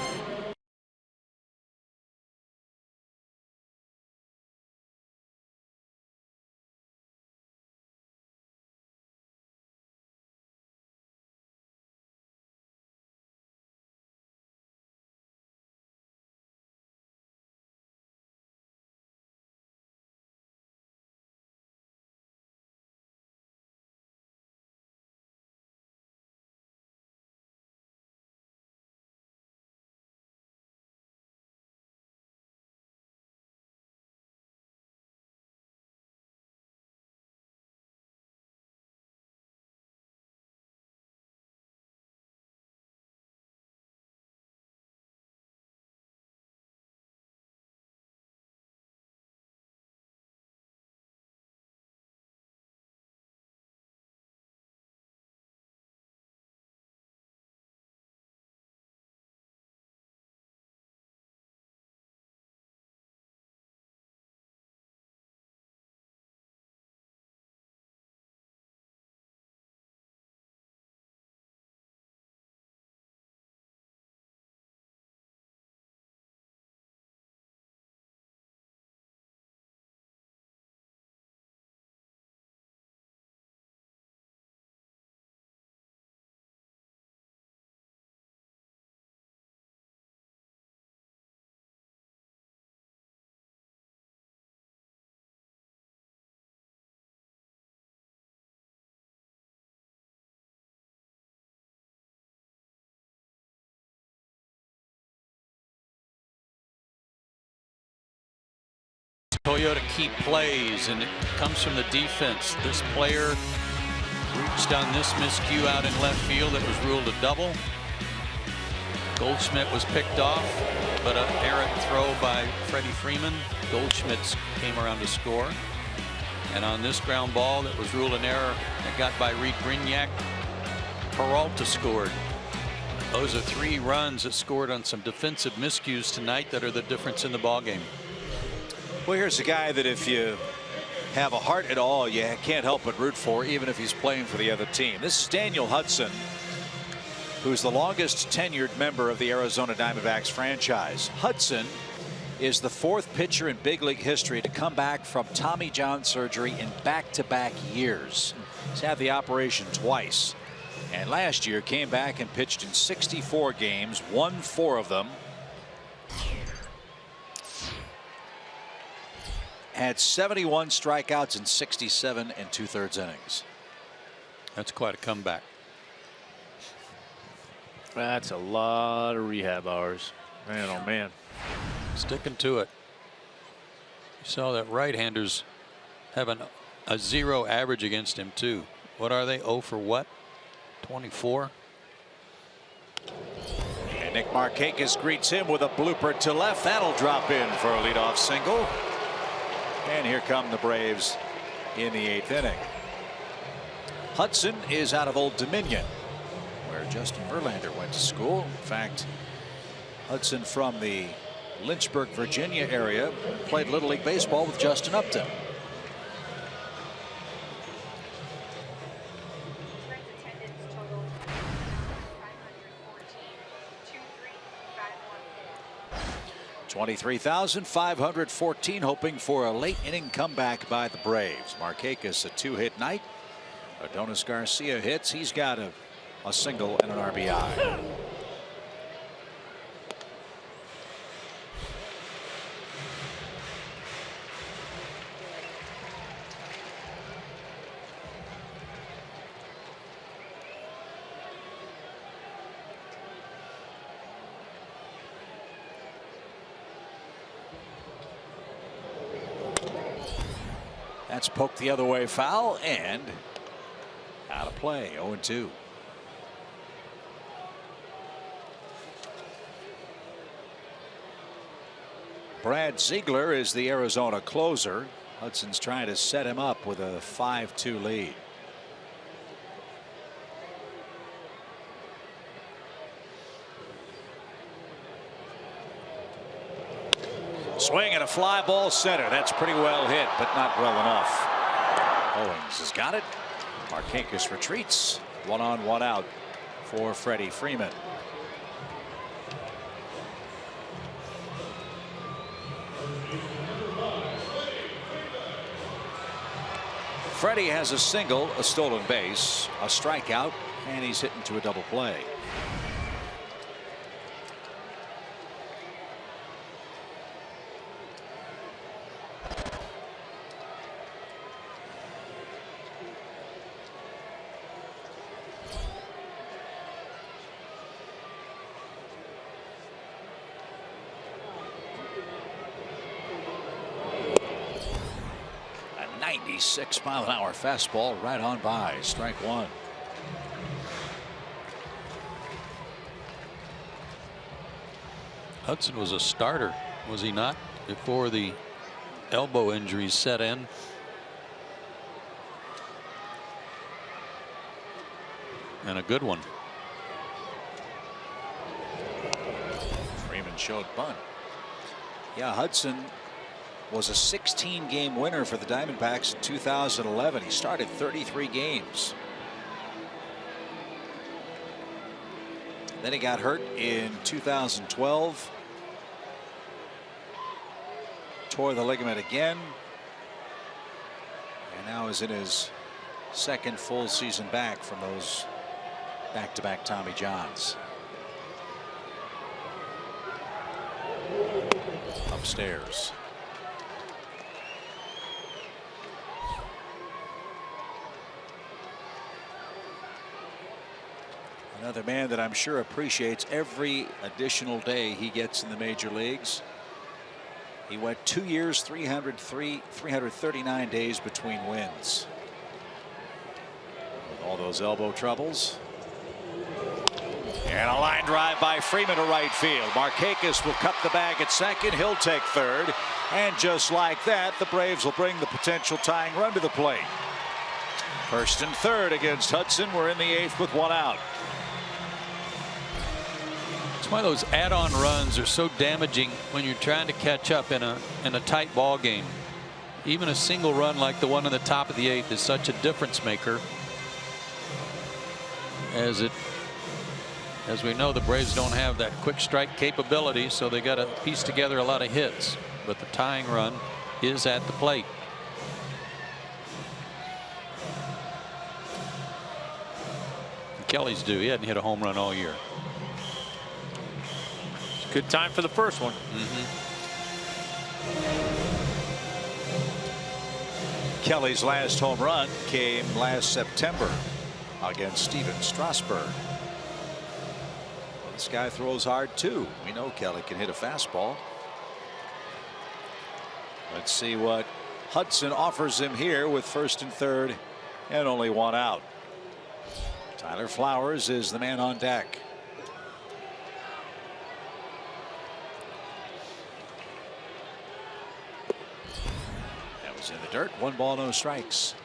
Toyota key plays, and it comes from the defense. This player reached on this miscue out in left field that was ruled a double. Goldschmidt was picked off, but an errant throw by Freddie Freeman. Goldschmidt came around to score. And on this ground ball that was ruled an error that got by Reed Brignac, Peralta scored. Those are 3 runs that scored on some defensive miscues tonight that are the difference in the ball game. Well, here's a guy that if you have a heart at all, you can't help but root for, even if he's playing for the other team. This is Daniel Hudson, who's the longest tenured member of the Arizona Diamondbacks franchise. Hudson is the 4th pitcher in big league history to come back from Tommy John surgery in back-to-back years. He's had the operation twice, and last year came back and pitched in 64 games, won 4 of them. Had 71 strikeouts in 67 2/3 innings. That's quite a comeback. That's a lot of rehab hours. Man, oh man. Sticking to it. You saw that right-handers have a 0 average against him too. What are they? 0 for what? 24. And Nick Markakis greets him with a blooper to left. That'll drop in for a leadoff single. And here come the Braves in the 8th inning. Hudson is out of Old Dominion, where Justin Verlander went to school. In fact, Hudson from the Lynchburg, Virginia area played Little League Baseball with Justin Upton. $23,514, hoping for a late inning comeback by the Braves. Markakis a 2-hit night. Adonis Garcia hits. He's got a single and an RBI. That's poked the other way, foul, and out of play. 0-2. Brad Ziegler is the Arizona closer. Hudson's trying to set him up with a 5-2 lead. Swing and a fly ball center. That's pretty well hit, but not well enough. Owings has got it. Markakis retreats. 1 on, 1 out for Freddie Freeman. Freddie has a single, a stolen base, a strikeout, and he's hit into a double play. A 96-mile-an-hour fastball right on by. Strike 1. Hudson was a starter, was he not, before the elbow injuries set in? And a good one. Freeman showed bunt. Yeah, Hudson was a 16-game winner for the Diamondbacks in 2011. He started 33 games. Then he got hurt in 2012. Tore the ligament again. And now is in his second full season back from those back-to-back Tommy Johns. Upstairs. Another man that I'm sure appreciates every additional day he gets in the major leagues. He went 2 years, 339 days between wins. With all those elbow troubles. And a line drive by Freeman to right field. Markakis will cut the bag at second. He'll take third. And just like that, the Braves will bring the potential tying run to the plate. First and third against Hudson. We're in the 8th with 1 out. It's why those add-on runs are so damaging when you're trying to catch up in a tight ball game. Even a single run like the one in the top of the 8th is such a difference maker. As we know, the Braves don't have that quick strike capability, so they got to piece together a lot of hits. But the tying run is at the plate. Kelly's due. He hadn't hit a home run all year. It's a good time for the first one. Kelly's last home run came last September against Steven Strasburg. This guy throws hard too. We know Kelly can hit a fastball. Let's see what Hudson offers him here with first and third and only 1 out. Tyler Flowers is the man on deck. That was in the dirt. 1 ball, no strikes.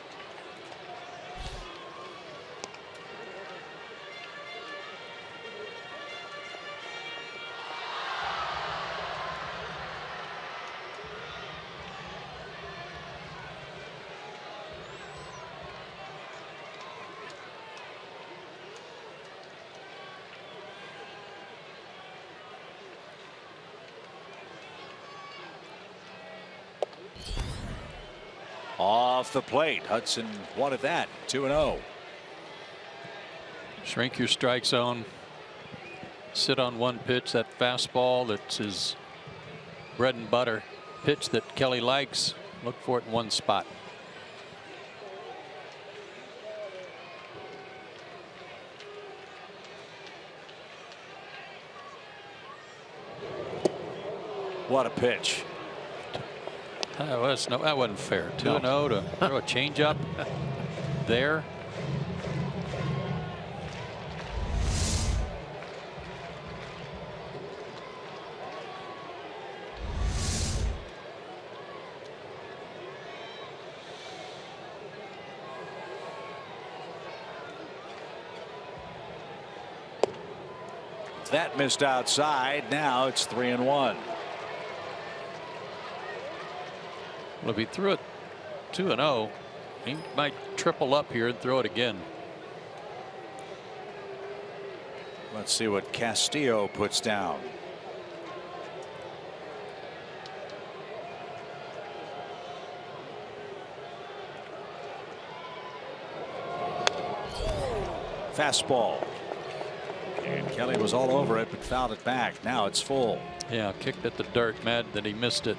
Off the plate. Hudson wanted that. 2-0. Shrink your strike zone. Sit on one pitch. That fastball that's his bread and butter pitch that Kelly likes. Look for it in one spot. What a pitch. That wasn't fair. 2-0 to throw a changeup there. That missed outside. Now it's 3-1. Well, if he threw it 2-0, he might triple up here and throw it again. Let's see what Castillo puts down. Fastball. And Kelly was all over it, but fouled it back. Now it's full. Yeah, kicked at the dirt. Mad that he missed it.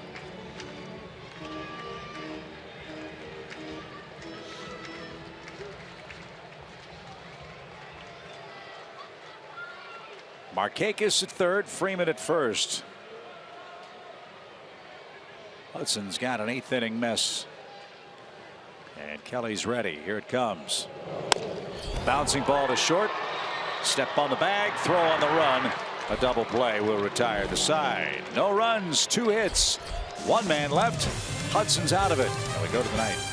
Markakis at third, Freeman at first. Hudson's got an 8th inning mess. And Kelly's ready. Here it comes. Bouncing ball to short. Step on the bag, throw on the run. A double play will retire the side. No runs, 2 hits, 1 man left. Hudson's out of it. And we go to the 9th.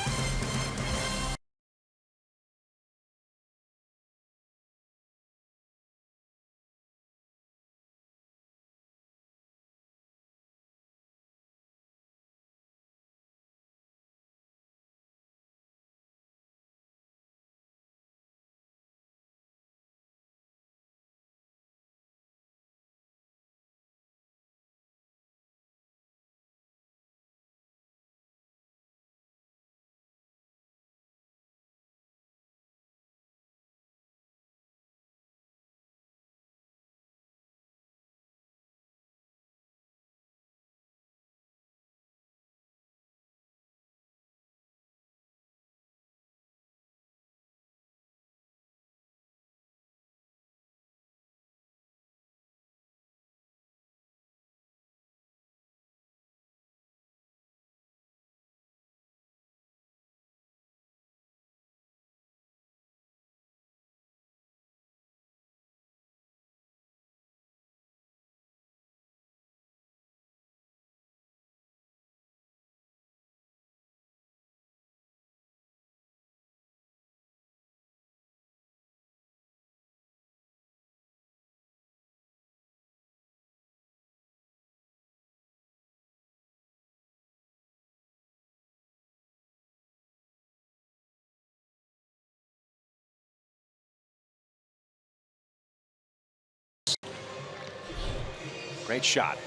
Great shot.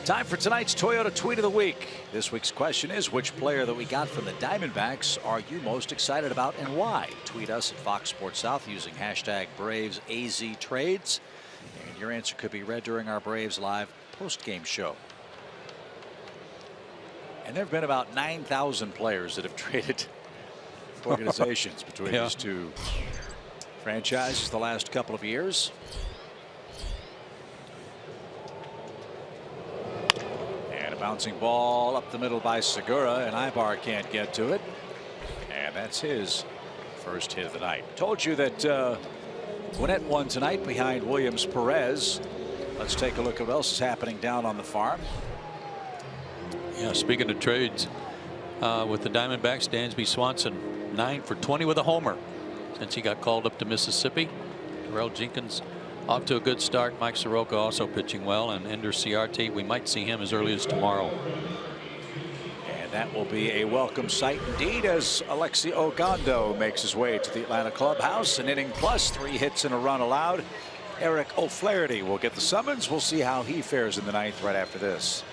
Time for tonight's Toyota Tweet of the Week. This week's question is, which player that we got from the Diamondbacks are you most excited about and why? Tweet us at Fox Sports South using hashtag BravesAZTrades. And your answer could be read during our Braves Live post-game show. And there have been about 9,000 players that have traded organizations between these two franchises the last couple of years. Bouncing ball up the middle by Segura, and Ibar can't get to it. And that's his first hit of the night. Told you that Gwinnett won tonight behind Williams Perez. Let's take a look at what else is happening down on the farm. Yeah, speaking of trades, with the Diamondbacks, Dansby Swanson 9 for 20 with a homer since he got called up to Mississippi. Terrell Jenkins off to a good start. Mike Soroka also pitching well, and Ender Ciarte, we might see him as early as tomorrow. And that will be a welcome sight indeed as Alexi Ogando makes his way to the Atlanta clubhouse. An inning plus, 3 hits and a run allowed. Eric O'Flaherty will get the summons. We'll see how he fares in the ninth right after this.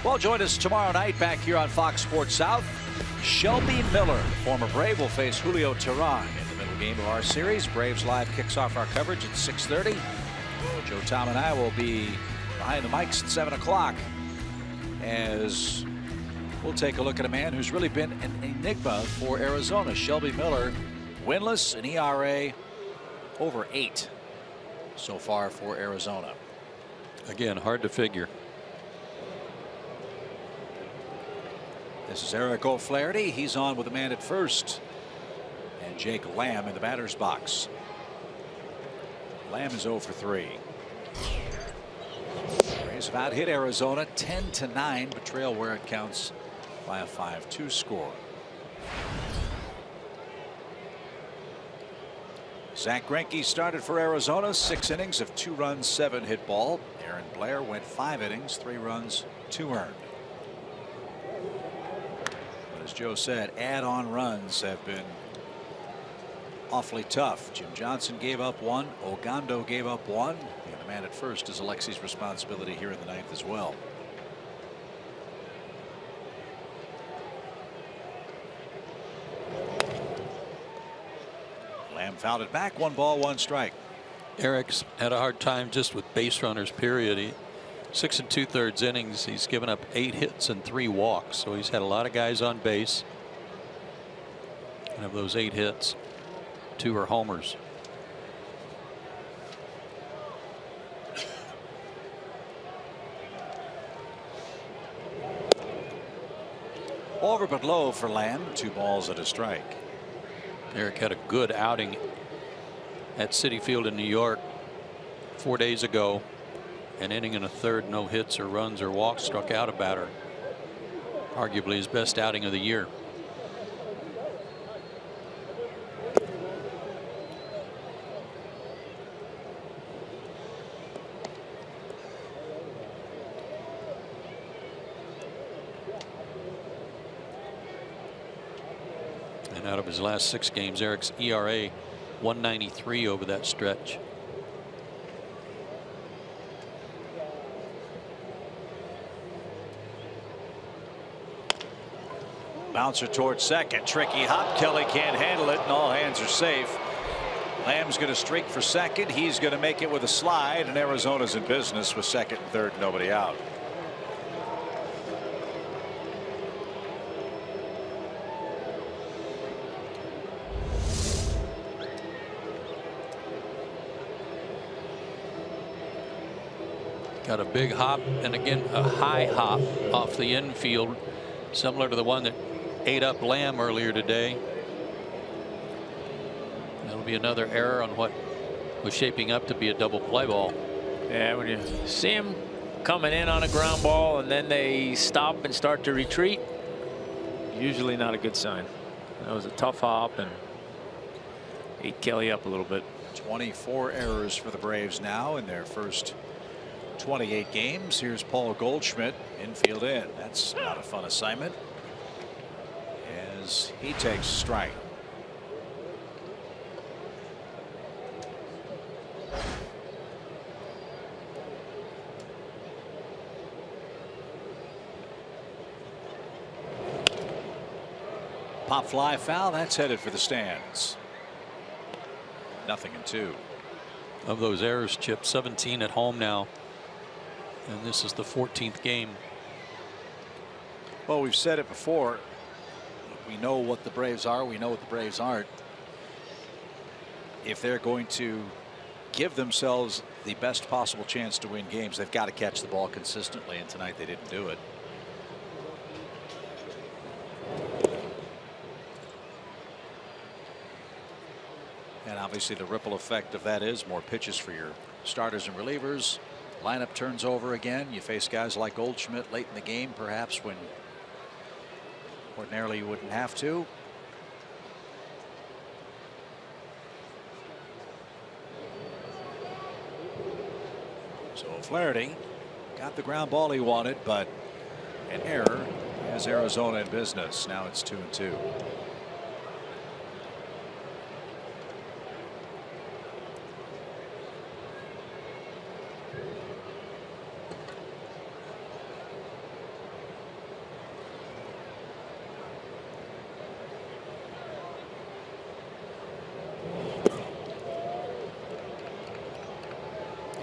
Well, join us tomorrow night back here on Fox Sports South. Shelby Miller, former Brave, will face Julio Teheran in the middle game of our series. Braves Live kicks off our coverage at 6:30. Joe, Tom, and I will be behind the mics at 7 o'clock as we'll take a look at a man who's really been an enigma for Arizona. Shelby Miller, winless, an ERA over 8 so far for Arizona. Again, hard to figure. This is Eric O'Flaherty. He's on with the man at first. And Jake Lamb in the batter's box. Lamb is 0 for 3. Rays have out hit Arizona 10-9, but trail where it counts by a 5-2 score. Zach Greinke started for Arizona, 6 innings of 2 runs, 7 hit ball. Aaron Blair went 5 innings, 3 runs, 2 earned. As Joe said, add-on runs have been awfully tough. Jim Johnson gave up 1. Ogando gave up 1. And the man at first is Alexi's responsibility here in the ninth as well. Lamb fouled it back. 1 ball, 1 strike. Eric's had a hard time just with base runners, period. 6 2/3 innings. He's given up 8 hits and 3 walks. So he's had a lot of guys on base. And of those 8 hits, 2 are homers. Over but low for Lamb. 2 balls and a strike. Eric had a good outing at Citi Field in New York 4 days ago. An inning and a third, no hits or runs or walks, struck out a batter. Arguably his best outing of the year. And out of his last 6 games, Eric's ERA 193 over that stretch. Bouncer towards second. Tricky hop. Kelly can't handle it, and all hands are safe. Lamb's going to streak for second. He's going to make it with a slide, and Arizona's in business with second and third, nobody out. Got a big hop, and again a high hop off the infield, similar to the one that ate up Lamb earlier today. That'll be another error on what was shaping up to be a double play ball. Yeah, when you see him coming in on a ground ball and then they stop and start to retreat, usually not a good sign. That was a tough hop and ate Kelly up a little bit. 24 errors for the Braves now in their first 28 games. Here's Paul Goldschmidt, infield in. That's not a fun assignment as he takes a strike. Pop fly foul. That's headed for the stands. 0-2. Of those errors, Chip, 17 at home now. And this is the 14th game. Well, we've said it before. We know what the Braves are. We know what the Braves aren't. If they're going to give themselves the best possible chance to win games, they've got to catch the ball consistently. And tonight they didn't do it. And obviously the ripple effect of that is more pitches for your starters and relievers. Lineup turns over again. You face guys like Goldschmidt late in the game, perhaps when ordinarily you wouldn't have to. So Flaherty got the ground ball he wanted, but an error has Arizona in business. Now it's 2-2.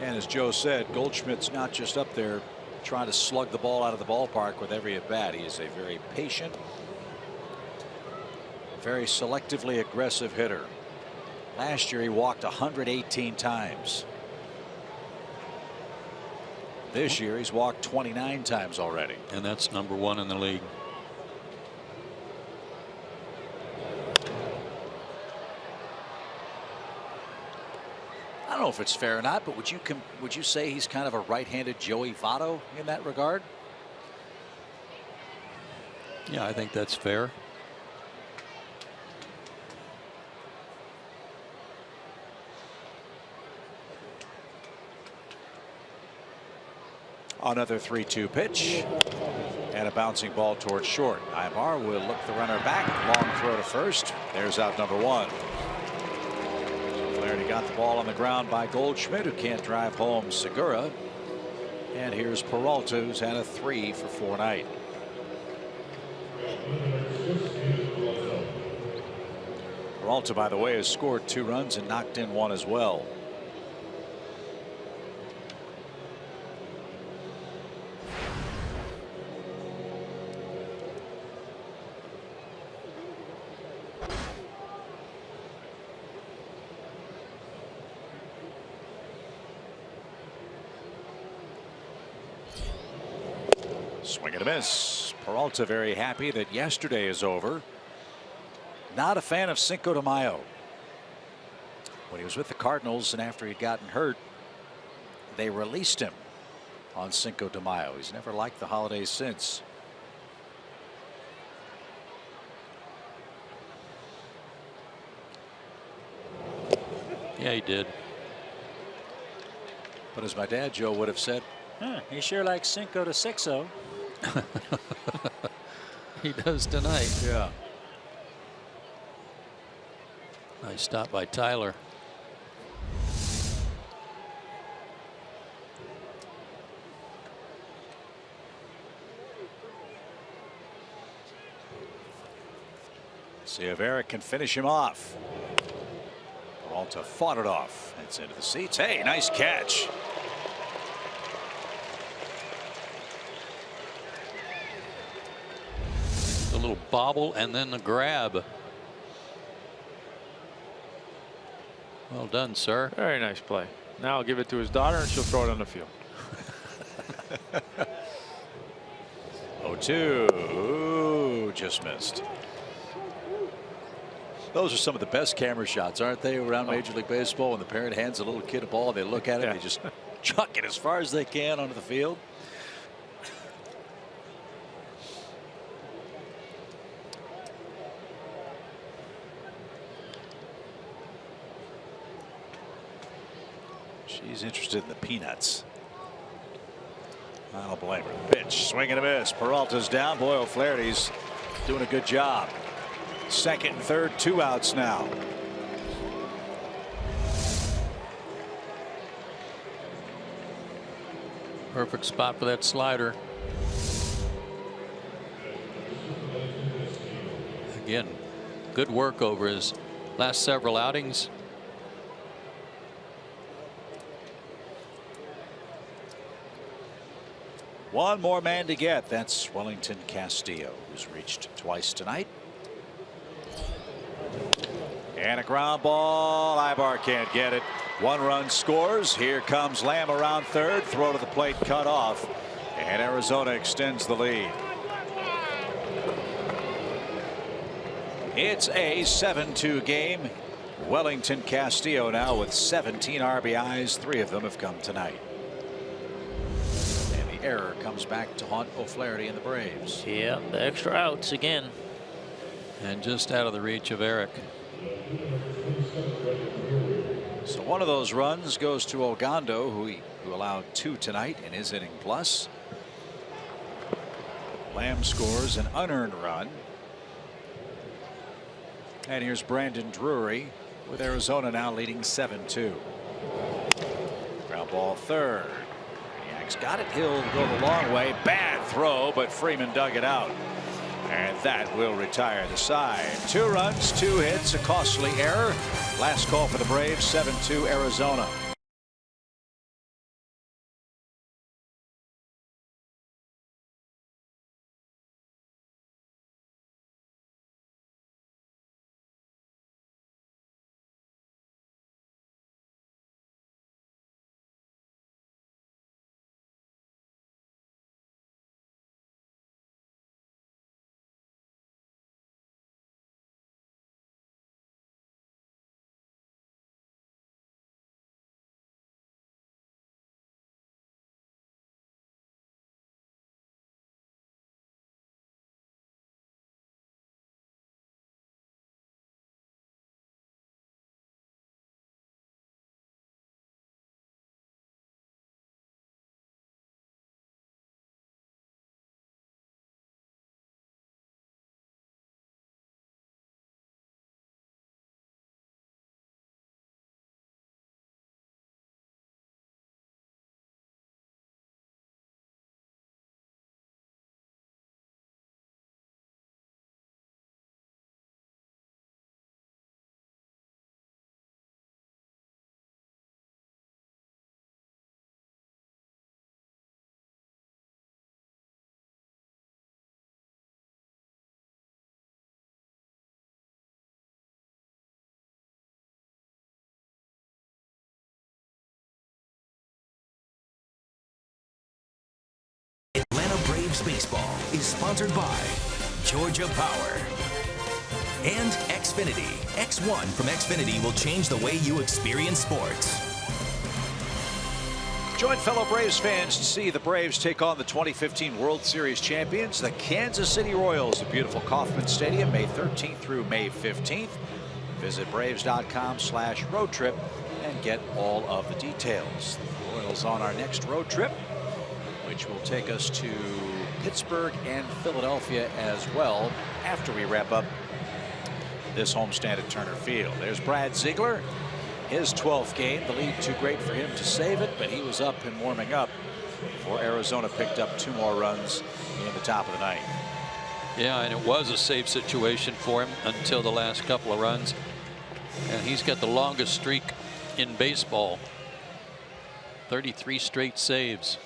And as Joe said, Goldschmidt's not just up there trying to slug the ball out of the ballpark with every at bat. He is a very patient, very selectively aggressive hitter. Last year he walked 118 times. This year he's walked 29 times already. And that's #1 in the league. I don't know if it's fair or not, but would you say he's kind of a right-handed Joey Votto in that regard? Yeah, I think that's fair. Another 3-2 pitch and a bouncing ball towards short. Aymar will look the runner back. Long throw to first. There's out #1. Flaherty got the ball on the ground by Goldschmidt, who can't drive home Segura. And here's Peralta, who's had a 3-for-4 night. Peralta, by the way, has scored 2 runs and knocked in 1 as well. Swing and a miss. Peralta very happy that yesterday is over. Not a fan of Cinco de Mayo. When he was with the Cardinals and after he'd gotten hurt, they released him on Cinco de Mayo. He's never liked the holidays since. Yeah, he did. But as my dad Joe would have said, he sure likes Cinco de Sixo. He does tonight. Yeah. Nice stop by Tyler. See if Eric can finish him off. Peralta fought it off. It's into the seats. Hey, nice catch. A little bobble and then the grab. Well done, sir. Very nice play. Now I'll give it to his daughter and she'll throw it on the field. 0-2. Ooh, just missed. Those are some of the best camera shots, aren't they, around Major League Baseball? When the parent hands a little kid a ball, they look at it, they just chuck it as far as they can onto the field. She's interested in the peanuts. I don't blame her. Pitch, swing and a miss. Peralta's down. Boy, O'Flaherty's doing a good job. Second and third, 2 outs now. Perfect spot for that slider. Again, good work over his last several outings. One more man to get. That's Wellington Castillo, who's reached twice tonight. And a ground ball. Ibar can't get it. 1 run scores. Here comes Lamb around third. Throw to the plate cut off. And Arizona extends the lead. It's a 7-2 game. Wellington Castillo now with 17 RBIs. 3 of them have come tonight. And the error comes back to haunt O'Flaherty and the Braves. Yeah, the extra outs again. And just out of the reach of Eric. So one of those runs goes to Ogando, who allowed 2 tonight in his inning plus. Lamb scores an unearned run. And here's Brandon Drury with Arizona now leading 7-2. Ground ball third. Yanks got it. He'll go the long way. Bad throw, but Freeman dug it out. And that will retire the side. 2 runs, 2 hits, a costly error. Last call for the Braves, 7-2 Arizona. Braves baseball is sponsored by Georgia Power and Xfinity. X1 from Xfinity will change the way you experience sports. Join fellow Braves fans to see the Braves take on the 2015 World Series champions, the Kansas City Royals, at beautiful Kauffman Stadium, May 13th through May 15th. Visit Braves.com/road trip and get all of the details. The Royals on our next road trip, which will take us to Pittsburgh and Philadelphia as well after we wrap up this homestand at Turner Field. There's Brad Ziegler, his 12th game. The lead too great for him to save it, but he was up and warming up before Arizona picked up 2 more runs in the top of the ninth. Yeah, and it was a safe situation for him until the last couple of runs. And he's got the longest streak in baseball. 33 straight saves.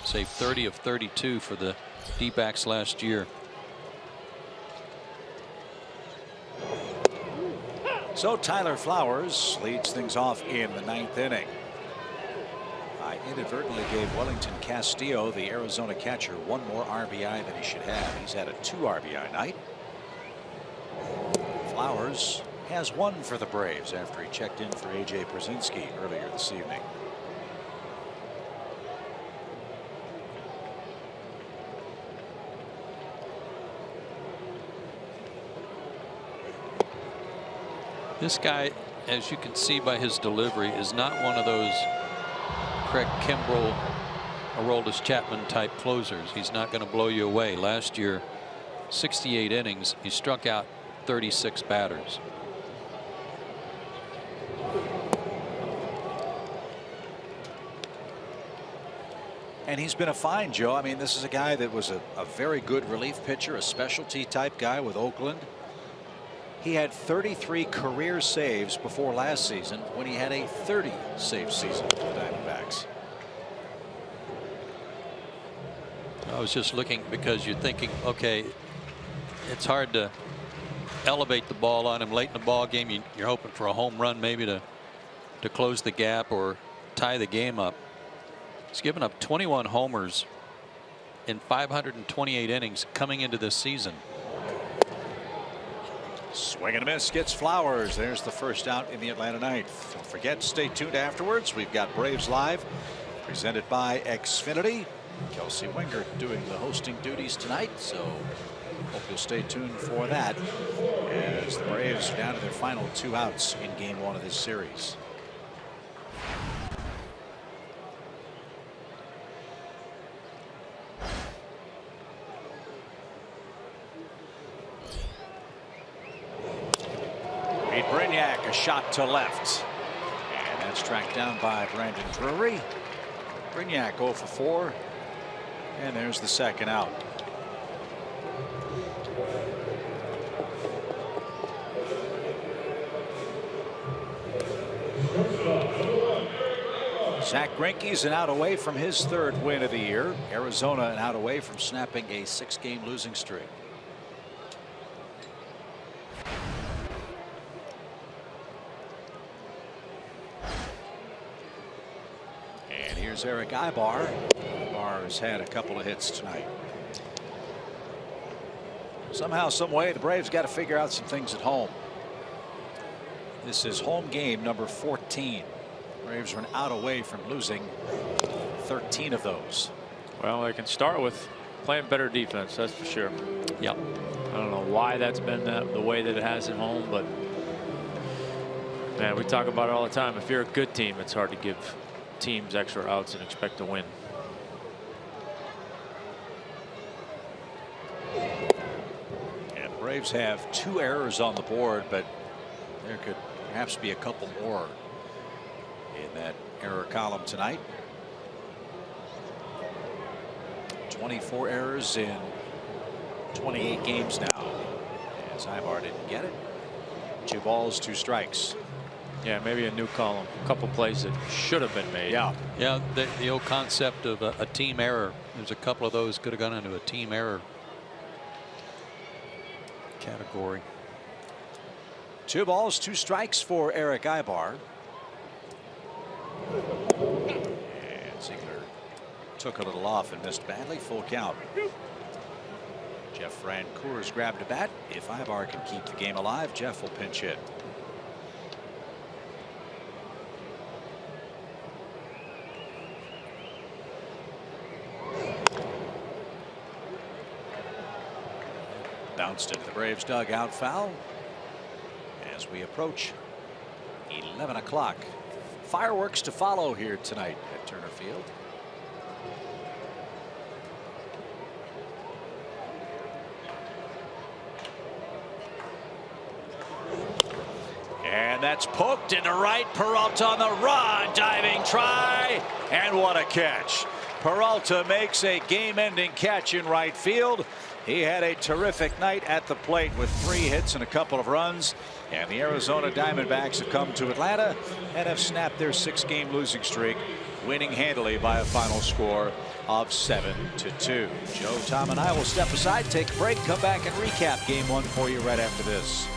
Saved 30 of 32 for the D-backs last year. So Tyler Flowers leads things off in the 9th inning. I inadvertently gave Wellington Castillo, the Arizona catcher, 1 more RBI than he should have. He's had a 2 RBI night. Flowers has 1 for the Braves after he checked in for A.J. Brzezinski earlier this evening. This guy, as you can see by his delivery, is not one of those Craig Kimbrell, Aroldis Chapman type closers. He's not going to blow you away. Last year, 68 innings, he struck out 36 batters. And he's been a fine, Joe. I mean, this is a guy that was a very good relief pitcher, a specialty type guy with Oakland. He had 33 career saves before last season when he had a 30 save season with the Diamondbacks. I was just looking because you're thinking, okay, it's hard to elevate the ball on him late in the ball game. You're hoping for a home run maybe to close the gap or tie the game up. He's given up 21 homers in 528 innings coming into this season. Swing and a miss, gets Flowers. There's the first out in the Atlanta ninth. Don't forget, stay tuned afterwards. We've got Braves Live presented by Xfinity. Kelsey Wingert doing the hosting duties tonight, so hope you'll stay tuned for that as the Braves are down to their final 2 outs in game 1 of this series. A shot to left, and that's tracked down by Brandon Drury. Brignac 0 for 4, and there's the second out. Zach Greinke's an out away from his 3rd win of the year. Arizona an out away from snapping a 6-game losing streak. Eric Ibar. Ibar's had a couple of hits tonight. Somehow, some way, the Braves got to figure out some things at home. This is home game number 14. Braves are an out away from losing 13 of those. Well, they can start with playing better defense, that's for sure. Yep. I don't know why that's been the way that it has at home, but man, we talk about it all the time. If you're a good team, it's hard to give teams extra outs and expect to win. And the Braves have 2 errors on the board, but there could perhaps be a couple more in that error column tonight. 24 errors in 28 games now, as Ibar didn't get it. 2 balls, 2 strikes. Yeah, maybe a new column. A couple plays that should have been made. Yeah. Yeah, the old concept of a team error. There's a couple of those could have gone into a team error category. 2 balls, 2 strikes for Eric Ibar. And Ziegler took a little off and missed badly. Full count. Jeff Francoeurs grabbed a bat. If Ibar can keep the game alive, Jeff will pinch hit. Bounced into the Braves dugout, foul. As we approach 11 o'clock. Fireworks to follow here tonight at Turner Field. that's poked into right. Peralta on the run, diving try, and what a catch. Peralta makes a game-ending catch in right field. He had a terrific night at the plate with 3 hits and a couple of runs. And the Arizona Diamondbacks have come to Atlanta and have snapped their 6-game losing streak, winning handily by a final score of 7-2. Joe, Tom, and I will step aside, take a break, come back and recap Game 1 for you right after this.